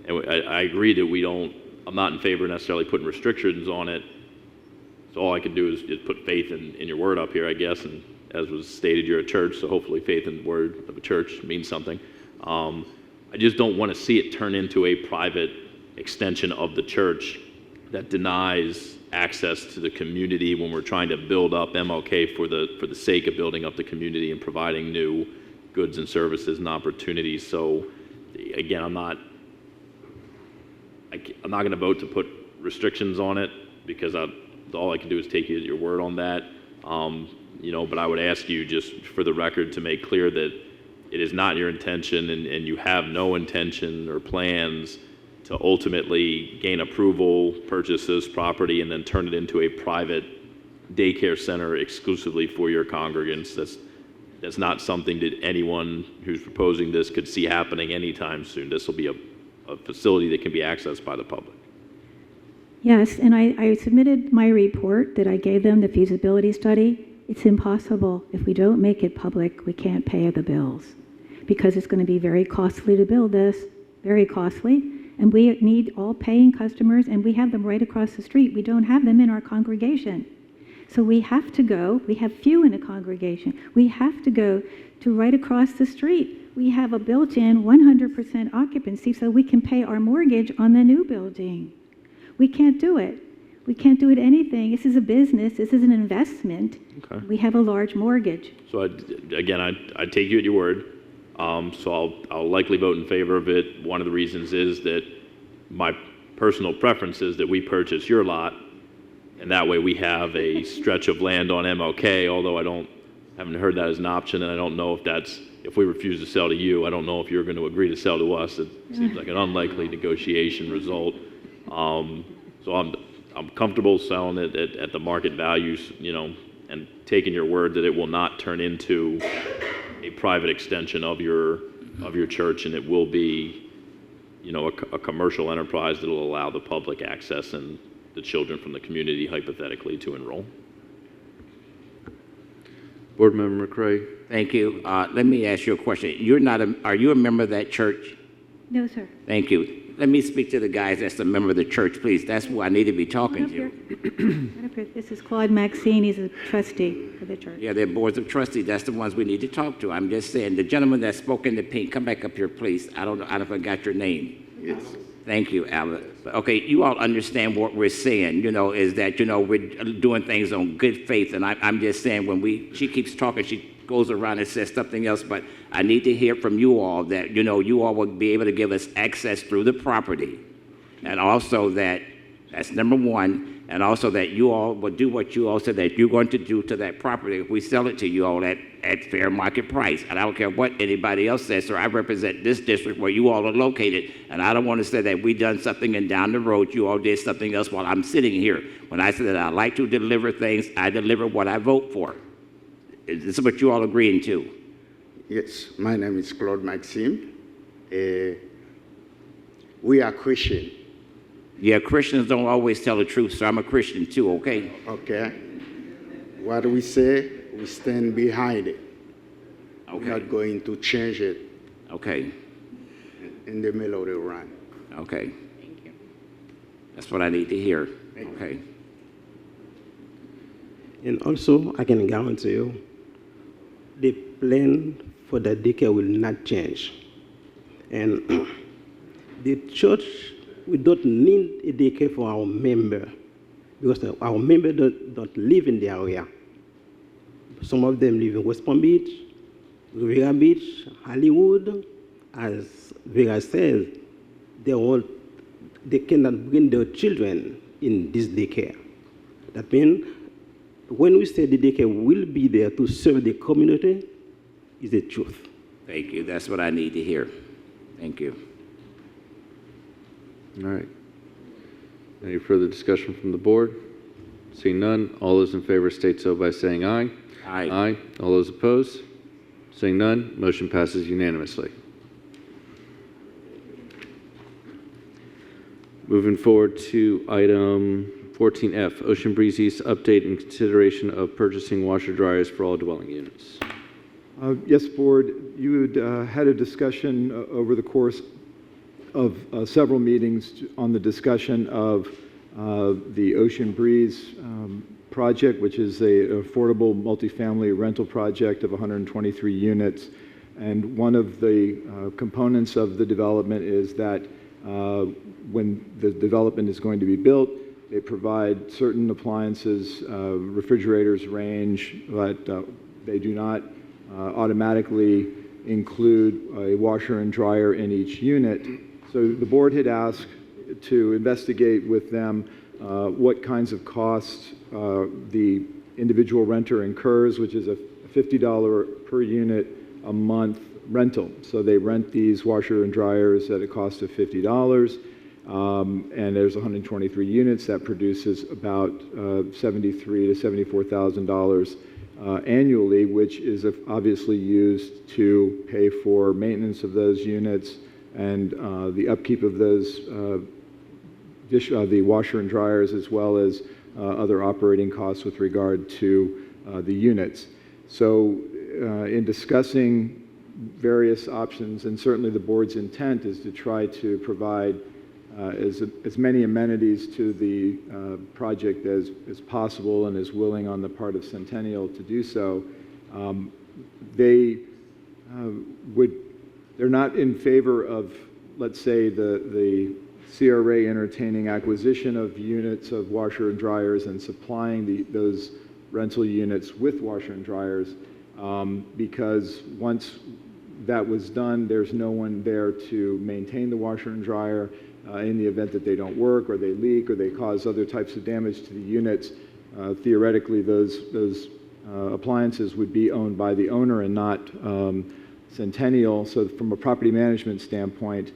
and I agree that I'm not in favor of necessarily putting restrictions on it. So all I can do is put faith in your word up here, I guess, and as was stated, you're a church, so hopefully faith in the word of a church means something. I just don't want to see it turn into a private extension of the church that denies access to the community when we're trying to build up MLK for the sake of building up the community and providing new goods and services and opportunities. So again, I'm not going to vote to put restrictions on it because all I can do is take you at your word on that. But I would ask you, just for the record, to make clear that it is not your intention and you have no intention or plans to ultimately gain approval, purchase this property, and then turn it into a private daycare center exclusively for your congregants. That's not something that anyone who's proposing this could see happening anytime soon. This will be a facility that can be accessed by the public. Yes, and I submitted my report that I gave them, the feasibility study. It's impossible. If we don't make it public, we can't pay the bills because it's going to be very costly to build this, very costly. And we need all paying customers, and we have them right across the street. We don't have them in our congregation. So we have to go, we have few in a congregation. We have to go to right across the street. We have a built-in 100% occupancy so we can pay our mortgage on the new building. We can't do it. We can't do it anything. This is a business. This is an investment. Okay. We have a large mortgage. So I take you at your word. So I'll likely vote in favor of it. One of the reasons is that my personal preference is that we purchase your lot, and that way we have a stretch of land on MLK, although haven't heard that as an option, and I don't know if we refuse to sell to you, I don't know if you're going to agree to sell to us. It seems like an unlikely negotiation result. So I'm comfortable selling it at the market values, and taking your word that it will not turn into a private extension of your church, and it will be, a commercial enterprise that will allow the public access and the children from the community hypothetically to enroll. Board Member McCray. Thank you. Let me ask you a question. Are you a member of that church? No, sir. Thank you. Let me speak to the guys that's a member of the church, please. That's who I need to be talking to. This is Claude Maxine. He's a trustee for the church. Yeah, they're boards of trustees. That's the ones we need to talk to. I'm just saying, the gentleman that spoke in the pink, come back up here, please. I forgot your name. Yes. Thank you, Albert. Okay, you all understand what we're saying, is that, we're doing things on good faith. And I'm just saying, she keeps talking, she goes around and says something else, but I need to hear from you all that, you all will be able to give us access through the property. And also that's number one, and also that you all will do what you all said that you're going to do to that property if we sell it to you all at fair market price. And I don't care what anybody else says, sir. I represent this district where you all are located, and I don't want to say that we done something and down the road you all did something else while I'm sitting here. When I said that I like to deliver things, I deliver what I vote for. Is this what you all agreeing to? Yes, my name is Claude Maxime. We are Christian. Yeah, Christians don't always tell the truth, so I'm a Christian too, okay? Okay. What we say, we stand behind it. Okay. We're not going to change it. Okay. In the middle of the run. Okay. Thank you. That's what I need to hear. Okay. And also, I can guarantee you, the plan for the daycare will not change. And the church, we don't need a daycare for our member because our member don't live in the area. Some of them live in West Palm Beach, Riviera Beach, Hollywood. As Vera says, they cannot bring their children in this daycare. That means when we say the daycare will be there to serve the community, is the truth. Thank you. That's what I need to hear. Thank you. All right. Any further discussion from the board? Seeing none, all those in favor state so by saying aye. Aye. Aye. All those opposed? Seeing none, motion passes unanimously. Moving forward to item 14F, Ocean Breeze East update and consideration of purchasing washer dryers for all dwelling units. Yes, Board, you had a discussion over the course of several meetings on the discussion of the Ocean Breeze project, which is an affordable multifamily rental project of 123 units. And one of the components of the development is that when the development is going to be built, they provide certain appliances, refrigerators range, but they do not automatically include a washer and dryer in each unit. So the board had asked to investigate with them what kinds of costs the individual renter incurs, which is a $50 per unit a month rental. So they rent these washer and dryers at a cost of $50, and there's 123 units that produces about $73,000 to $74,000 annually, which is obviously used to pay for maintenance of those units and the upkeep of those the washer and dryers, as well as other operating costs with regard to the units. So in discussing various options, and certainly the board's intent is to try to provide as many amenities to the project as possible, and as willing on the part of Centennial to do so. They're not in favor of, let's say, the CRA entertaining acquisition of units of washer and dryers and supplying those rental units with washer and dryers, because once that was done, there's no one there to maintain the washer and dryer in the event that they don't work, or they leak, or they cause other types of damage to the units. Theoretically, those appliances would be owned by the owner and not Centennial. So from a property management standpoint,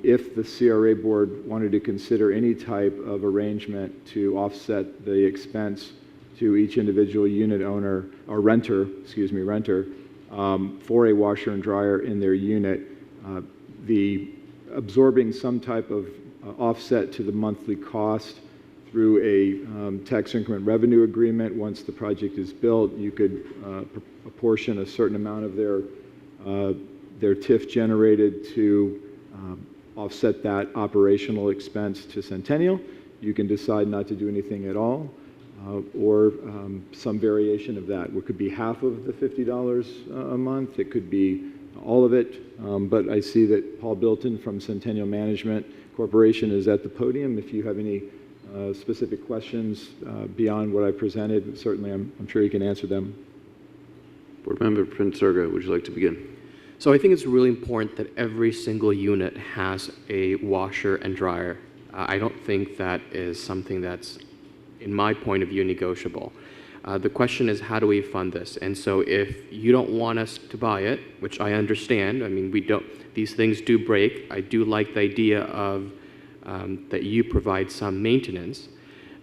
if the CRA board wanted to consider any type of arrangement to offset the expense to each individual unit owner, or renter, for a washer and dryer in their unit, absorbing some type of offset to the monthly cost through a tax increment revenue agreement. Once the project is built, you could apportion a certain amount of their TIF generated to offset that operational expense to Centennial. You can decide not to do anything at all, or some variation of that. It could be half of the $50 a month. It could be all of it. But I see that Paul Boynton from Centennial Management Corporation is at the podium. If you have any specific questions beyond what I presented, certainly I'm sure you can answer them. Board Member Prince Serga, would you like to begin? So I think it's really important that every single unit has a washer and dryer. I don't think that is something that's, in my point of view, negotiable. The question is, how do we fund this? And so if you don't want us to buy it, which I understand, I mean, these things do break. I do like the idea of that you provide some maintenance.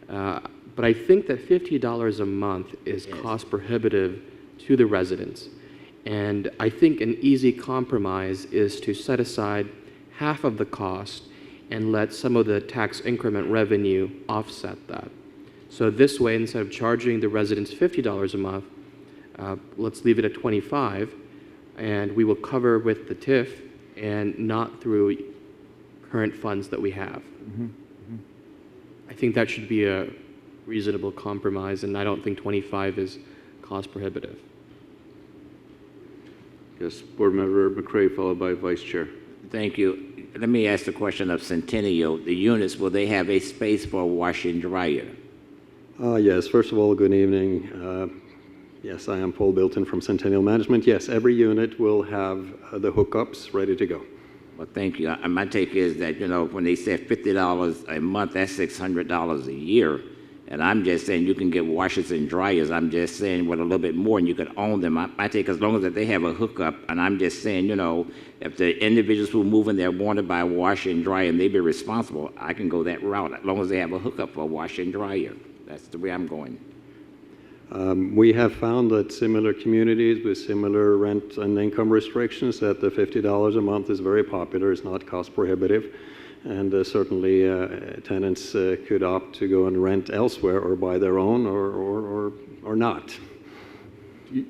But I think that $50 a month is cost prohibitive to the residents. And I think an easy compromise is to set aside half of the cost and let some of the tax increment revenue offset that. So this way, instead of charging the residents $50 a month, let's leave it at $25, and we will cover with the TIF and not through current funds that we have. Mm-hmm. Mm-hmm. I think that should be a reasonable compromise, and I don't think 25 is cost prohibitive. Yes, Board Member McCray, followed by Vice Chair. Thank you. Let me ask the question of Centennial. The units, will they have a space for a washer and dryer? Yes, first of all, good evening. Yes, I am Paul Boynton from Centennial Management. Yes, every unit will have the hookups ready to go. Well, thank you. My take is that, when they said $50 a month, that's $600 a year. And I'm just saying you can get washers and dryers. I'm just saying with a little bit more, and you could own them. I take as long as that they have a hookup. And I'm just saying, if the individuals who move in there want to buy a washer and dryer and they be responsible, I can go that route as long as they have a hookup for a washer and dryer. That's the way I'm going. We have found that similar communities with similar rent and income restrictions, that the $50 a month is very popular. It's not cost prohibitive. And certainly tenants could opt to go and rent elsewhere or buy their own or not. Do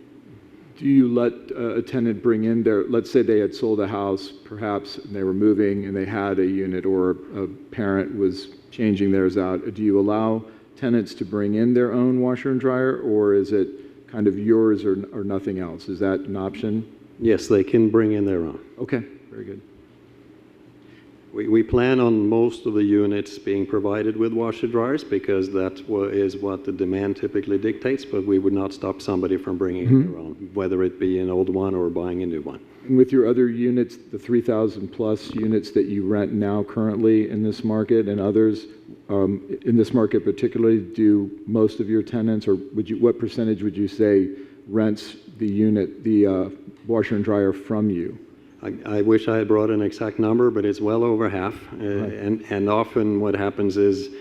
you let a tenant bring in their, let's say they had sold a house perhaps and they were moving and they had a unit, or a parent was changing theirs out. Do you allow tenants to bring in their own washer and dryer, or is it kind of yours or nothing else? Is that an option? Yes, they can bring in their own. Okay, very good. We plan on most of the units being provided with washer dryers because that is what the demand typically dictates, but we would not stop somebody from bringing in their own, whether it be an old one or buying a new one. And with your other units, the 3,000 plus units that you rent now currently in this market and others, in this market particularly, do most of your tenants, or what percentage would you say rents the unit, the washer and dryer from you? I wish I had brought an exact number, but it's well over half. And often what happens is,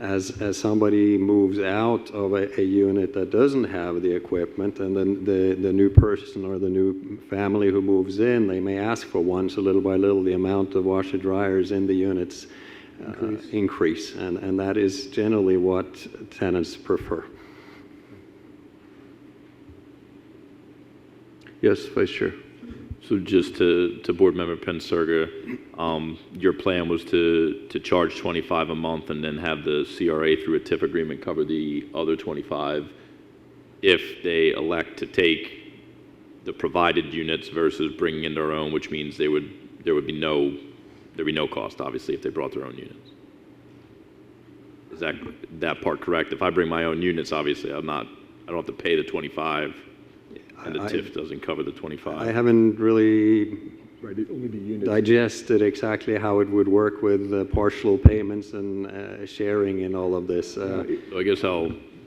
as somebody moves out of a unit that doesn't have the equipment, and then the new person or the new family who moves in, they may ask for one, so little by little the amount of washer dryers in the units increase, and that is generally what tenants prefer. Yes, Vice Chair. So just to Board Member Pensurga, your plan was to charge 25 a month and then have the CRA through a TIF agreement cover the other 25 if they elect to take the provided units versus bringing in their own, which means there'd be no cost, obviously, if they brought their own units. Is that part correct? If I bring my own units, obviously I don't have to pay the 25, and the TIF doesn't cover the 25. I haven't really only the units. digested exactly how it would work with partial payments and sharing and all of this. So I guess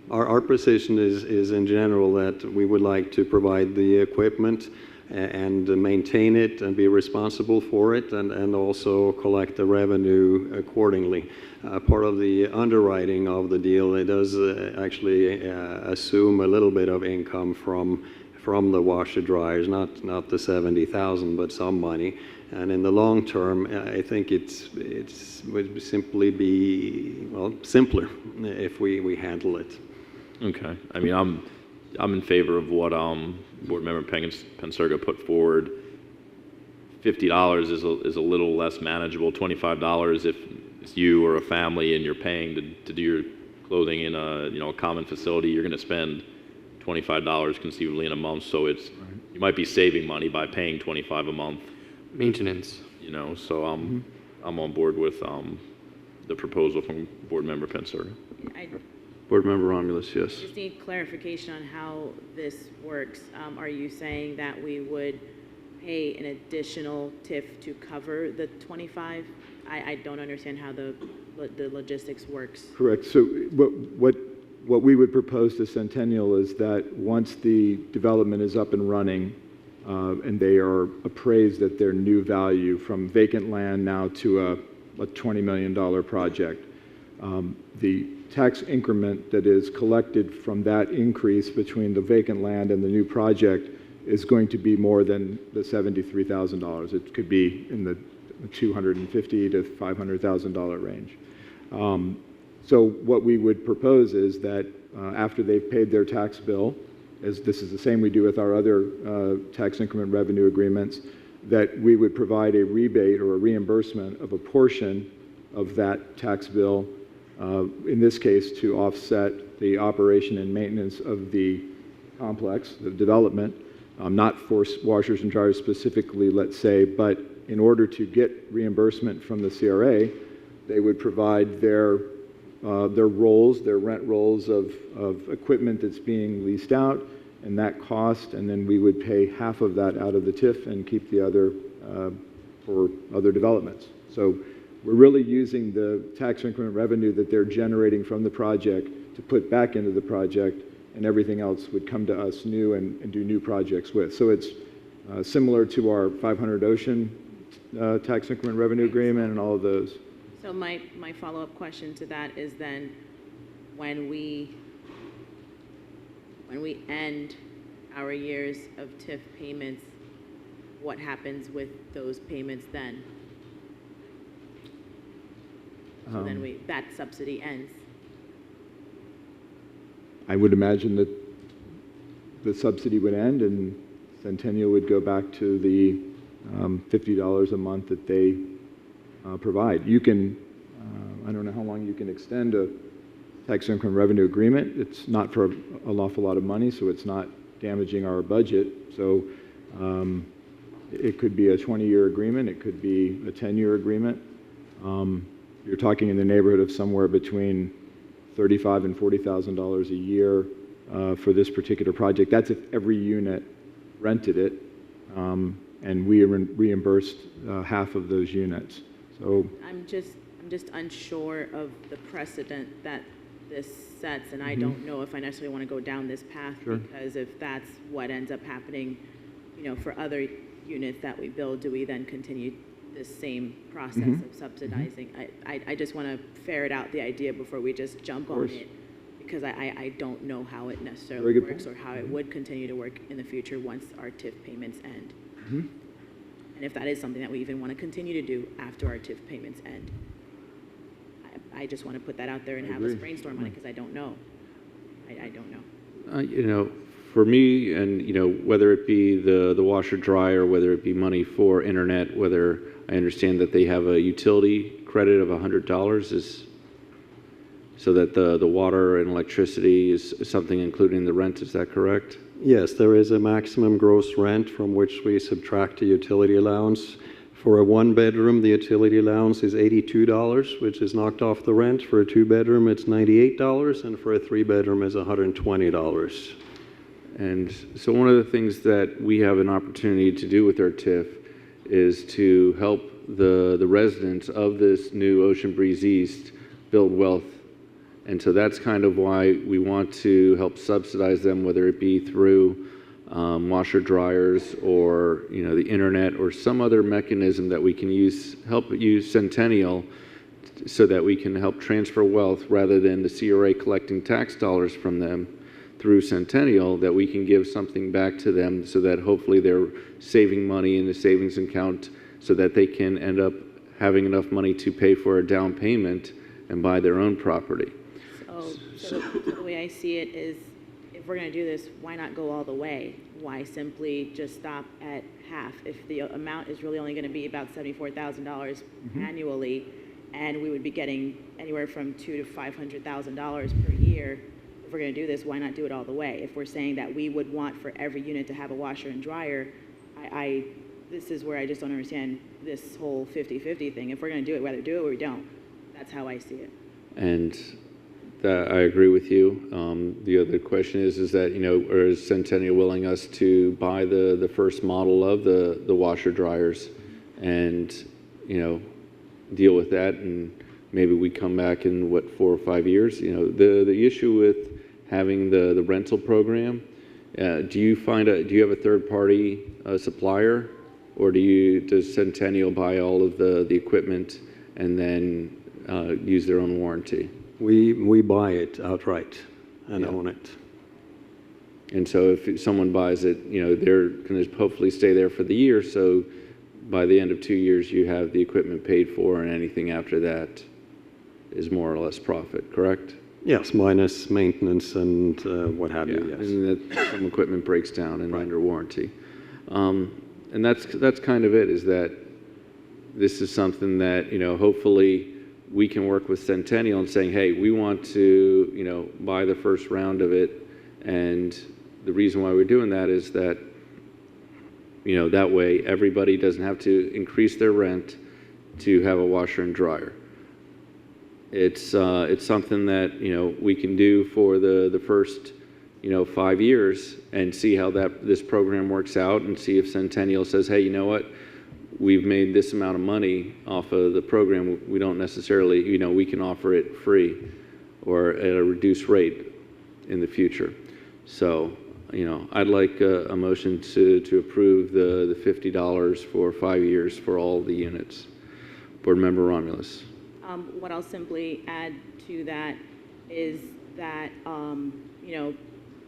our position is in general that we would like to provide the equipment and maintain it and be responsible for it, and also collect the revenue accordingly. Part of the underwriting of the deal, it does actually assume a little bit of income from the washer dryers, not the 70,000, but some money. And in the long term, I think it would simply be simpler if we handle it. Okay. I mean, I'm in favor of what Board Member Pensurga put forward. $50 is a little less manageable. $25 if it's you or a family and you're paying to do your clothing in a common facility, you're going to spend $25 conceivably in a month. So you might be saving money by paying $25 a month. Maintenance. So I'm on board with the proposal from Board Member Pensurga. Board Member Romulus, yes. I just need clarification on how this works. Are you saying that we would pay an additional TIF to cover the 25? I don't understand how the logistics works. Correct. So what we would propose to Centennial is that once the development is up and running, and they are appraised at their new value from vacant land now to a $20 million project, the tax increment that is collected from that increase between the vacant land and the new project is going to be more than the $73,000. It could be in the $250,000 to $500,000 range. So what we would propose is that after they've paid their tax bill, as this is the same we do with our other tax increment revenue agreements, that we would provide a rebate or a reimbursement of a portion of that tax bill, in this case to offset the operation and maintenance of the complex, the development, not for washers and dryers specifically, let's say, but in order to get reimbursement from the CRA, they would provide their rolls, their rent rolls of equipment that's being leased out, and that cost, and then we would pay half of that out of the TIF and keep the other for other developments. So we're really using the tax increment revenue that they're generating from the project to put back into the project, and everything else would come to us new and do new projects with. So it's similar to our 500 Ocean tax increment revenue agreement and all of those. So my follow-up question to that is then, when we end our years of TIF payments, what happens with those payments then? So then that subsidy ends. I would imagine that the subsidy would end and Centennial would go back to the $50 a month that they provide. You can, I don't know how long you can extend a tax increment revenue agreement. It's not for an awful lot of money, so it's not damaging our budget. So it could be a 20-year agreement. It could be a 10-year agreement. You're talking in the neighborhood of somewhere between $35,000 and $40,000 a year for this particular project. That's if every unit rented it, and we reimbursed half of those units. So I'm just unsure of the precedent that this sets, and I don't know if I necessarily want to go down this path, because if that's what ends up happening, for other units that we build, do we then continue this same process of subsidizing? I just want to ferret out the idea before we just jump on it, because I don't know how it necessarily works or how it would continue to work in the future once our TIF payments end. And if that is something that we even want to continue to do after our TIF payments end. I just want to put that out there and have us brainstorm on it because I don't know. I don't know. You know, for me, and you know, whether it be the washer dryer, whether it be money for internet, whether I understand that they have a utility credit of $100 is so that the water and electricity is something including the rent. Is that correct? Yes, there is a maximum gross rent from which we subtract the utility allowance. For a one-bedroom, the utility allowance is $82, which is knocked off the rent. For a two-bedroom, it's $98, and for a three-bedroom, it's $120. And so one of the things that we have an opportunity to do with our TIF is to help the residents of this new Ocean Breeze East build wealth. And so that's kind of why we want to help subsidize them, whether it be through washer dryers or the internet or some other mechanism that we can help use Centennial so that we can help transfer wealth rather than the CRA collecting tax dollars from them through Centennial, that we can give something back to them so that hopefully they're saving money in the savings account so that they can end up having enough money to pay for a down payment and buy their own property. So the way I see it is, if we're going to do this, why not go all the way? Why simply just stop at half? If the amount is really only going to be about $74,000 annually, and we would be getting anywhere from $200,000 to $500,000 per year, if we're going to do this, why not do it all the way? If we're saying that we would want for every unit to have a washer and dryer, this is where I just don't understand this whole 50-50 thing. If we're going to do it, whether do it or we don't. That's how I see it. And I agree with you. The other question is that, is Centennial willing us to buy the first model of the washer dryers and, deal with that, and maybe we come back in 4 or 5 years. The issue with having the rental program, do you have a third party supplier, or does Centennial buy all of the equipment and then use their own warranty? We buy it outright and own it. And so if someone buys it, they're going to hopefully stay there for the year. So by the end of 2 years, you have the equipment paid for, and anything after that is more or less profit, correct? Yes, minus maintenance and what have you, yes. And that some equipment breaks down and under warranty. And that's kind of it, is that this is something that, hopefully we can work with Centennial and saying, hey, we want to, buy the first round of it. And the reason why we're doing that is that, that way everybody doesn't have to increase their rent to have a washer and dryer. It's something that, we can do for the first, 5 years and see how this program works out, and see if Centennial says, hey, you know what? We've made this amount of money off of the program. We don't necessarily, we can offer it free or at a reduced rate in the future. So, I'd like a motion to approve the $50 for 5 years for all the units. Board Member Romulus. What I'll simply add to that is that,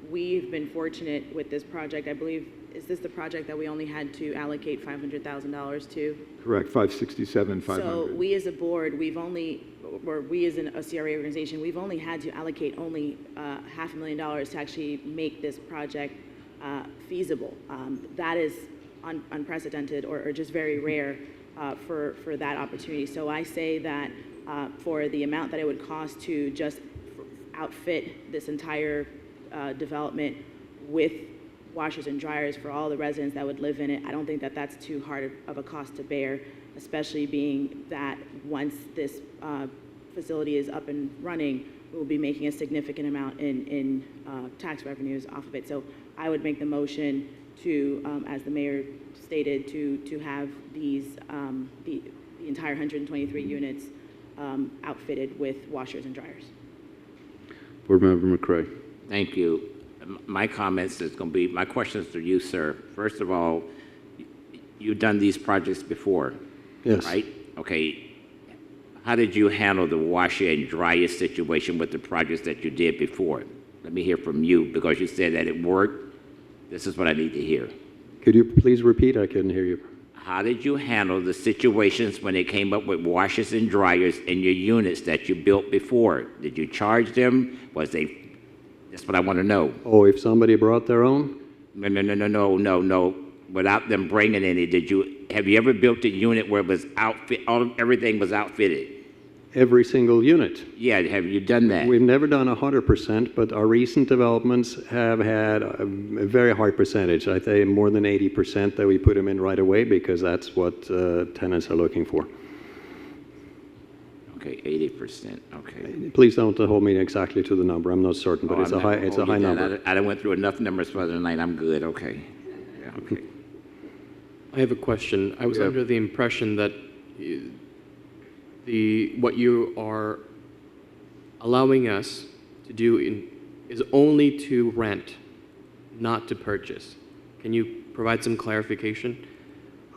we've been fortunate with this project. I believe, is this the project that we only had to allocate $500,000 to? Correct, 567, 500. So we as a board, we as a CRA organization, we've only had to allocate only $500,000 to actually make this project feasible. That is unprecedented or just very rare for that opportunity. So I say that for the amount that it would cost to just outfit this entire development with washers and dryers for all the residents that would live in it, I don't think that that's too hard of a cost to bear, especially being that once this facility is up and running, we'll be making a significant amount in tax revenues off of it. So I would make the motion to, as the mayor stated, to have these, the entire 123 units outfitted with washers and dryers. Board Member McCray. Thank you. My comments is going to be, my questions to you, sir. First of all, you've done these projects before, yes, right? Okay. How did you handle the washer and dryer situation with the projects that you did before? Let me hear from you, because you said that it worked. This is what I need to hear. Could you please repeat? I couldn't hear you. how did you handle the situations when they came up with washers and dryers in your units that you built before? Did you charge them? That's what I want to know. Oh, if somebody brought their own? No. Without them bringing any, have you ever built a unit where it was everything was outfitted? Every single unit. Yeah, have you done that? We've never done 100%, but our recent developments have had a very high percentage. I'd say more than 80% that we put them in right away because that's what tenants are looking for. Okay, 80%. Okay. Please don't hold me exactly to the number. I'm not certain, but it's a high number. I went through enough numbers for the night. I'm good. Okay. Yeah, okay. I have a question. I was under the impression that what you are allowing us to do is only to rent, not to purchase. Can you provide some clarification?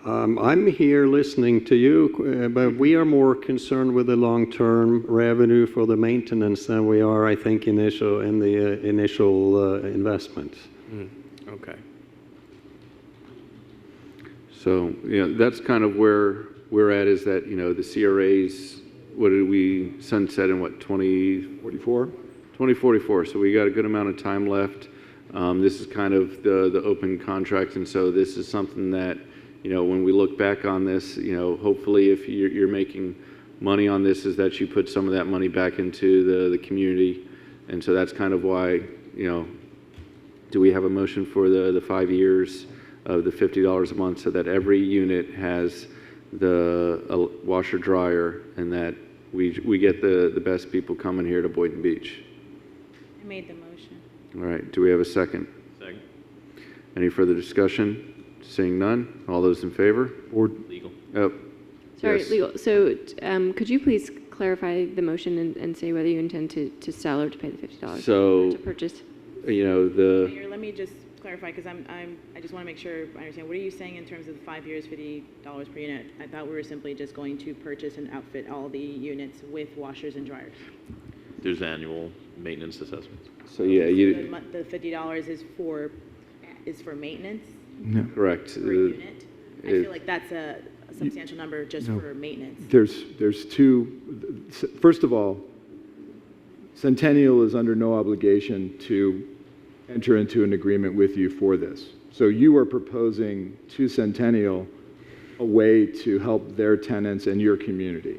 I'm here listening to you, but we are more concerned with the long-term revenue for the maintenance than we are, I think, in the initial investment. Okay. So, that's kind of where we're at, is that, the CRAs, what did we sunset in 2044? 2044, so we got a good amount of time left. This is kind of the open contract, and so this is something that, when we look back on this, hopefully if you're making money on this, is that you put some of that money back into the community. And so that's kind of why, do we have a motion for the 5 years of the $50 a month so that every unit has the washer dryer and that we get the best people coming here to Boynton Beach? I made the motion. All right, do we have a second? Second. Any further discussion? Seeing none, all those in favor? Board legal. Oh, Sorry, yes. legal. So could you please clarify the motion and say whether you intend to sell or to pay the $50 So, to purchase? Mayor, let me just clarify because I just want to make sure I understand. What are you saying in terms of the 5 years, $50 per unit? I thought we were simply just going to purchase and outfit all the units with washers and dryers. There's annual maintenance assessments. So yeah, The $50 is for maintenance. No. Correct. Per unit. I feel like that's a substantial number just for maintenance. There's two. First of all, Centennial is under no obligation to enter into an agreement with you for this. So you are proposing to Centennial a way to help their tenants and your community.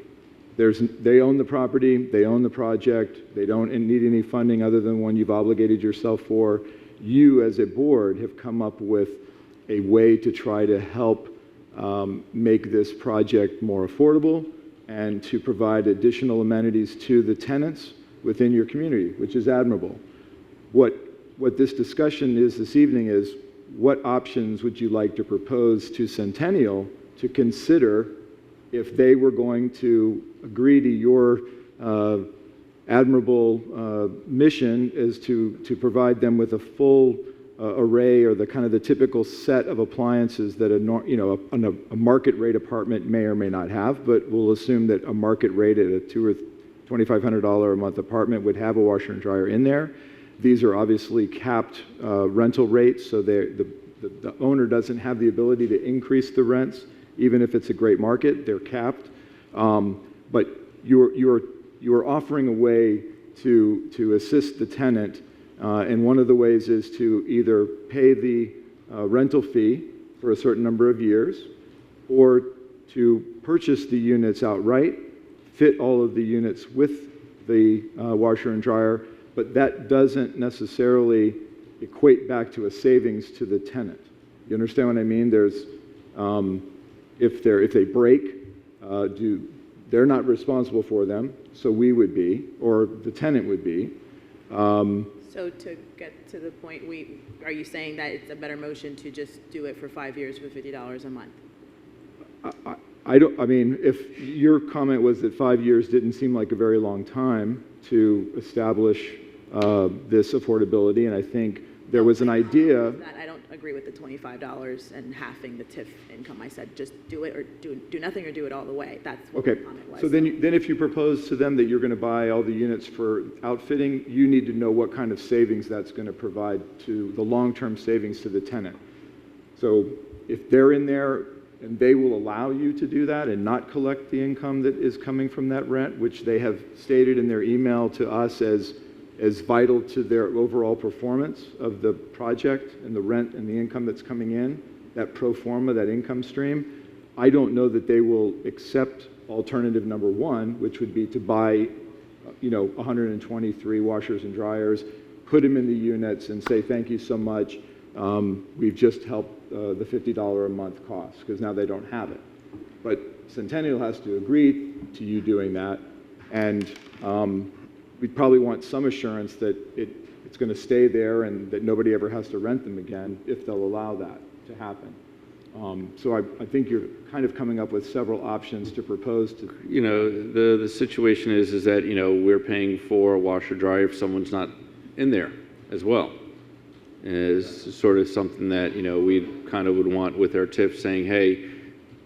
They own the property, they own the project, they don't need any funding other than one you've obligated yourself for. You as a board have come up with a way to try to help make this project more affordable and to provide additional amenities to the tenants within your community, which is admirable. What this discussion is this evening is, what options would you like to propose to Centennial to consider if they were going to agree to your admirable mission is to provide them with a full array or the typical set of appliances that a market rate apartment may or may not have, but we'll assume that a market rate at a $2,500 a month apartment would have a washer and dryer in there. These are obviously capped rental rates, so the owner doesn't have the ability to increase the rents, even if it's a great market. They're capped, but you're offering a way to assist the tenant, and one of the ways is to either pay the rental fee for a certain number of years, or to purchase the units outright, fit all of the units with the washer and dryer, but that doesn't necessarily equate back to a savings to the tenant. You understand what I mean? There's if they break, they're not responsible for them, so we would be, or the tenant would be. So to get to the point, are you saying that it's a better motion to just do it for 5 years for $50 a month? I mean, if your comment was that 5 years didn't seem like a very long time to establish this affordability, and I think there was an idea. I don't agree with the $25 and halving the TIF income. I said just do it or do nothing or do it all the way. That's what the comment was. So then if you propose to them that you're going to buy all the units for outfitting, you need to know what kind of savings that's going to provide to the long-term savings to the tenant. So if they're in there and they will allow you to do that and not collect the income that is coming from that rent, which they have stated in their email to us as vital to their overall performance of the project and the rent and the income that's coming in, that pro forma, that income stream. I don't know that they will accept alternative number one, which would be to buy 123 washers and dryers, put them in the units and say, thank you so much. We've just helped the $50 a month cost, because now they don't have it. But Centennial has to agree to you doing that, and we'd probably want some assurance that it's going to stay there and that nobody ever has to rent them again if they'll allow that to happen. So I think you're kind of coming up with several options to propose to. The situation is that, we're paying for a washer dryer if someone's not in there as well. Is sort of something that, we kind of would want with our TIF, saying, hey,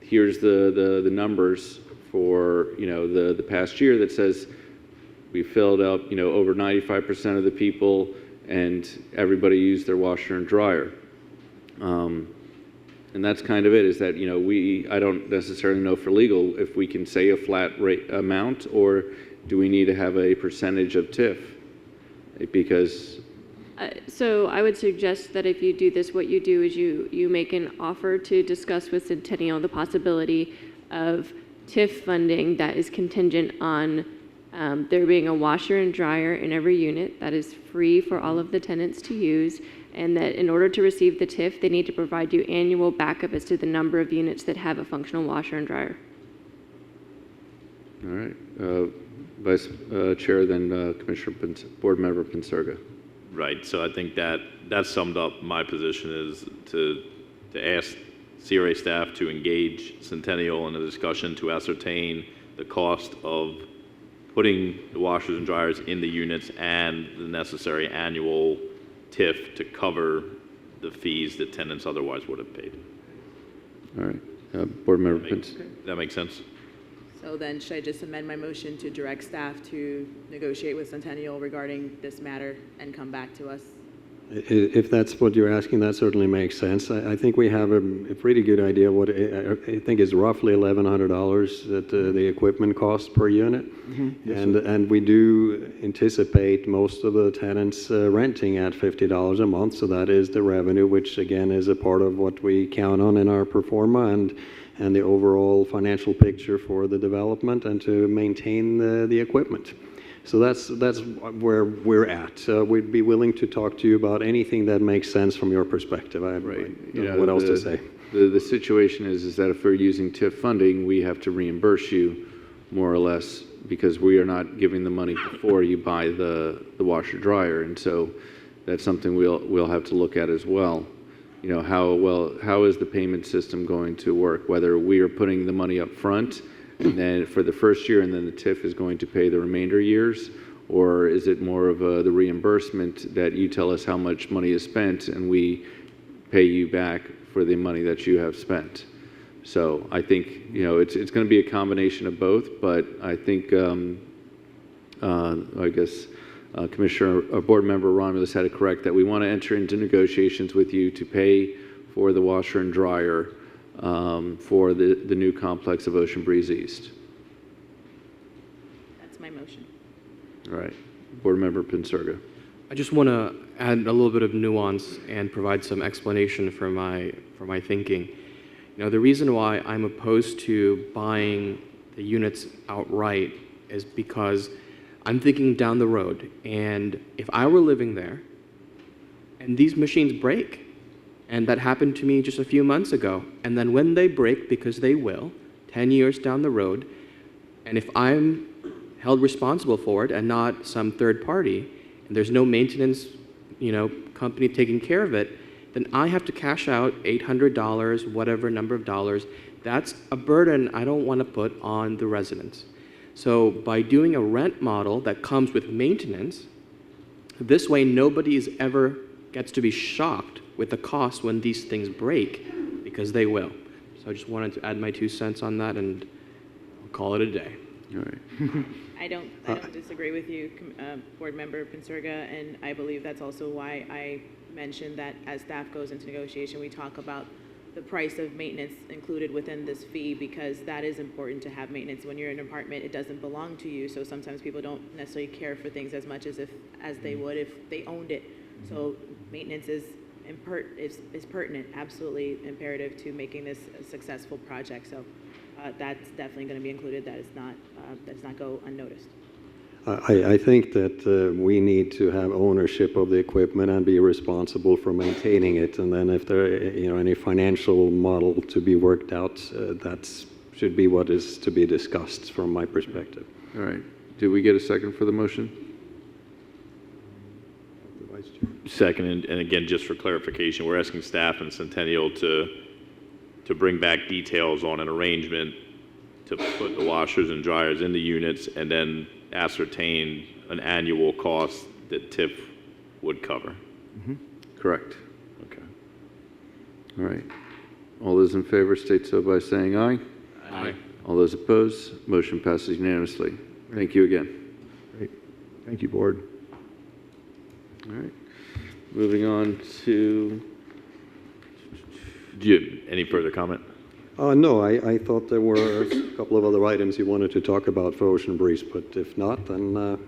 here's the numbers for, the past year that says we filled up, over 95% of the people and everybody used their washer and dryer. And that's kind of it, is that, I don't necessarily know for legal if we can say a flat rate amount, or do we need to have a percentage of TIF? Because so I would suggest that if you do this, what you do is you make an offer to discuss with Centennial the possibility of TIF funding that is contingent on there being a washer and dryer in every unit that is free for all of the tenants to use, and that in order to receive the TIF, they need to provide you annual backup as to the number of units that have a functional washer and dryer. all right, Vice Chair, then Commissioner Board Member Pinsurga. Right. So I think that summed up my position, is to ask CRA staff to engage Centennial in a discussion to ascertain the cost of putting the washers and dryers in the units and the necessary annual TIF to cover the fees that tenants otherwise would have paid. All right. Board Member Pinsurga. That makes sense? So then should I just amend my motion to direct staff to negotiate with Centennial regarding this matter and come back to us? If that's what you're asking, that certainly makes sense. I think we have a pretty good idea what I think is roughly $1,100 that the equipment costs per unit. Mm-hmm. And we do anticipate most of the tenants renting at $50 a month, so that is the revenue, which again is a part of what we count on in our pro forma and the overall financial picture for the development and to maintain the equipment. So that's where we're at. We'd be willing to talk to you about anything that makes sense from your perspective. I don't know what else to say. The situation is that if we're using TIF funding, we have to reimburse you more or less, because we are not giving the money before you buy the washer dryer, and so that's something we'll have to look at as well. How is the payment system going to work? Whether we are putting the money up front and then for the first year, and then the TIF is going to pay the remainder years, or is it more of the reimbursement that you tell us how much money is spent and we pay you back for the money that you have spent? So I think it's going to be a combination of both, but I think I guess Commissioner Board Member Romulus had it correct that we want to enter into negotiations with you to pay for the washer and dryer for the new complex of Ocean Breeze East. That's my motion. All right. Board Member Pinsurga. I just want to add a little bit of nuance and provide some explanation for my thinking. The reason why I'm opposed to buying the units outright is because I'm thinking down the road, and if I were living there and these machines break, and that happened to me just a few months ago, and then when they break, because they will, 10 years down the road, and if I'm held responsible for it and not some third party, and there's no maintenance, company taking care of it, then I have to cash out $800, whatever number of dollars. That's a burden I don't want to put on the residents. So by doing a rent model that comes with maintenance, this way nobody ever gets to be shocked with the cost when these things break, because they will. So I just wanted to add my 2 cents on that, and I'll call it a day. All right. I don't disagree with you, Board Member Pinsurga, and I believe that's also why I mentioned that as staff goes into negotiation, we talk about the price of maintenance included within this fee, because that is important to have maintenance. When you're in an apartment, it doesn't belong to you, so sometimes people don't necessarily care for things as much as they would if they owned it. So maintenance is pertinent, absolutely imperative to making this a successful project. So that's definitely going to be included. That does not go unnoticed. I think that we need to have ownership of the equipment and be responsible for maintaining it. And then if there, any financial model to be worked out, that should be what is to be discussed from my perspective. All right. Did we get a second for the motion? Second, and again, just for clarification, we're asking staff and Centennial to bring back details on an arrangement to put the washers and dryers in the units and then ascertain an annual cost that TIF would cover. Mm-hmm. Correct. Okay. All right. All those in favor state so by saying aye. Aye. All those opposed, motion passes unanimously. Thank you again. Great. Thank you, board. All right. Moving on to... Do you have any further comment? No, I thought there were a couple of other items you wanted to talk about for Ocean Breeze, but if not, then... Oh,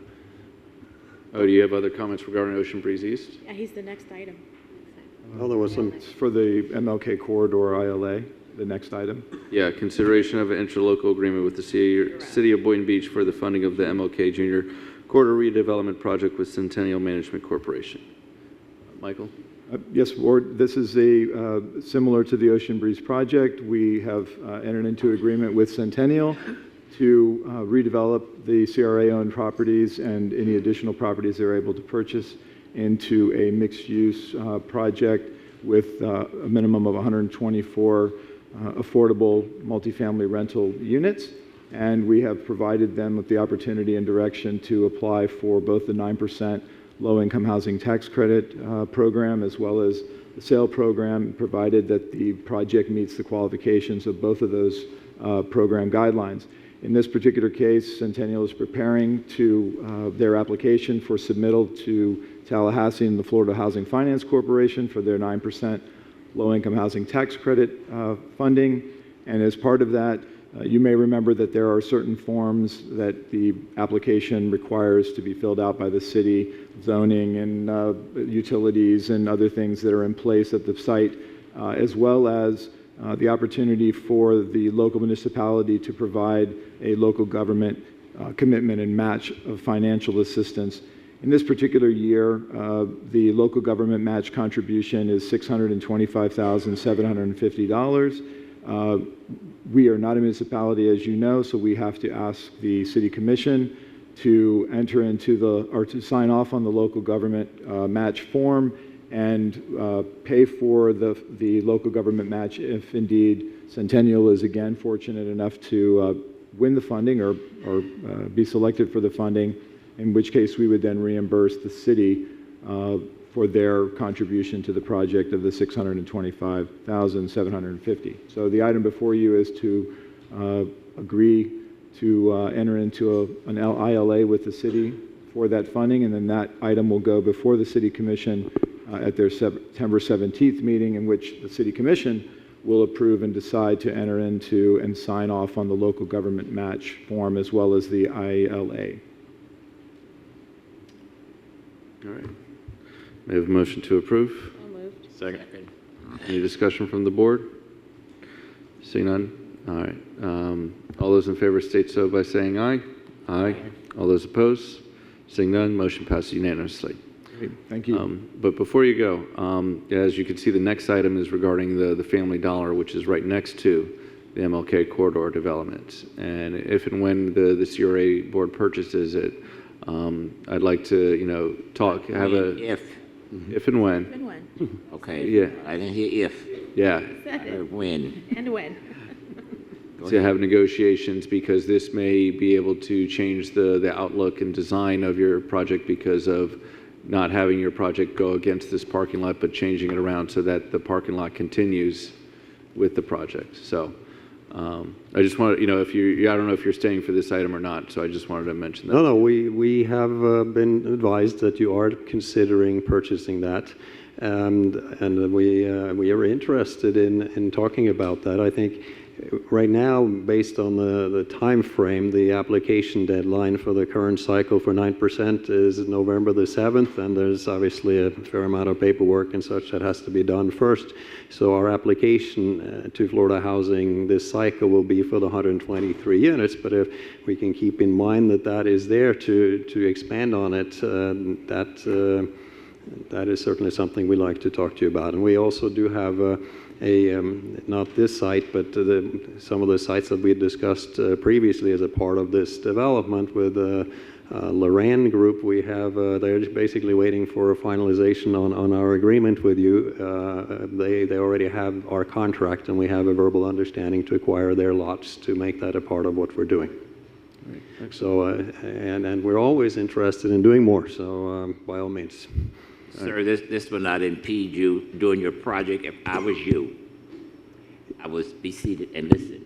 do you have other comments regarding Ocean Breeze East? Yeah, he's the next item. Oh, there was some... For the MLK Corridor ILA, the next item. Yeah, consideration of an interlocal agreement with the City of Boynton Beach for the funding of the MLK Junior Corridor Redevelopment Project with Centennial Management Corporation. Michael? Yes, Board. This is similar to the Ocean Breeze project. We have entered into agreement with Centennial to redevelop the CRA-owned properties and any additional properties they're able to purchase into a mixed-use project with a minimum of 124 affordable multifamily rental units. And we have provided them with the opportunity and direction to apply for both the 9% low-income housing tax credit program as well as the sale program, provided that the project meets the qualifications of both of those program guidelines. In this particular case, Centennial is preparing their application for submittal to Tallahassee and the Florida Housing Finance Corporation for their 9% low-income housing tax credit funding. And as part of that, you may remember that there are certain forms that the application requires to be filled out by the city, zoning and utilities and other things that are in place at the site, as well as the opportunity for the local municipality to provide a local government commitment and match of financial assistance. In this particular year, the local government match contribution is $625,750. We are not a municipality, as you know, so we have to ask the City Commission to enter into or to sign off on the local government match form and pay for the local government match if indeed Centennial is again fortunate enough to win the funding or be selected for the funding, in which case we would then reimburse the city for their contribution to the project of the $625,750. So the item before you is to agree to enter into an ILA with the city for that funding, and then that item will go before the City Commission at their September 17th meeting, in which the City Commission will approve and decide to enter into and sign off on the local government match form as well as the ILA. All right. May I have a motion to approve? So moved. Second. Any discussion from the board? Seeing none? All right. All those in favor state so by saying aye. Aye. All those opposed? Seeing none, motion passes unanimously. Great. Thank you. But before you go, as you can see, the next item is regarding the Family Dollar, which is right next to the MLK corridor development. And if and when the CRA board purchases it, I'd like to, if and when. And when. Okay. Yeah. I didn't hear if. Yeah. When. And when. To have negotiations, because this may be able to change the outlook and design of your project because of not having your project go against this parking lot, but changing it around so that the parking lot continues with the project. So I just want to, I don't know if you're staying for this item or not, so I just wanted to mention that. No, we have been advised that you are considering purchasing that. and we are interested in talking about that. I think right now, based on the time frame, the application deadline for the current cycle for 9% is November the 7th, and there's obviously a fair amount of paperwork and such that has to be done first. So our application to Florida Housing this cycle will be for the 123 units, but if we can keep in mind that that is there to expand on it, that is certainly something we'd like to talk to you about. And we also do have not this site, but some of the sites that we discussed previously as a part of this development with Loran Group. We have, they're just basically waiting for a finalization on our agreement with you. They already have our contract, and we have a verbal understanding to acquire their lots to make that a part of what we're doing. Right. So, and we're always interested in doing more, so by all means. Sir, this will not impede you doing your project. If I was you, I would be seated and listen.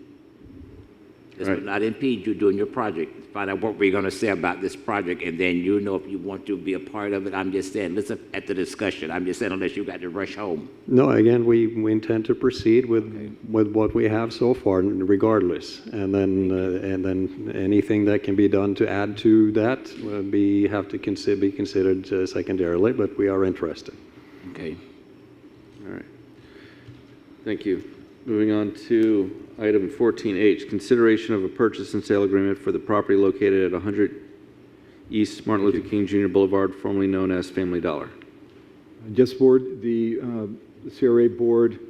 This will not impede you doing your project. Find out what we're going to say about this project, and then you know if you want to be a part of it. I'm just saying, listen at the discussion. I'm just saying, unless you got to rush home. No, again, we intend to proceed with what we have so far, regardless, and then anything that can be done to add to that have to be considered secondarily. But we are interested. Okay. All right. Thank you. Moving on to item 14H, consideration of a purchase and sale agreement for the property located at 100 East Martin Luther King Jr. Boulevard, formerly known as Family Dollar. Just Board, the CRA Board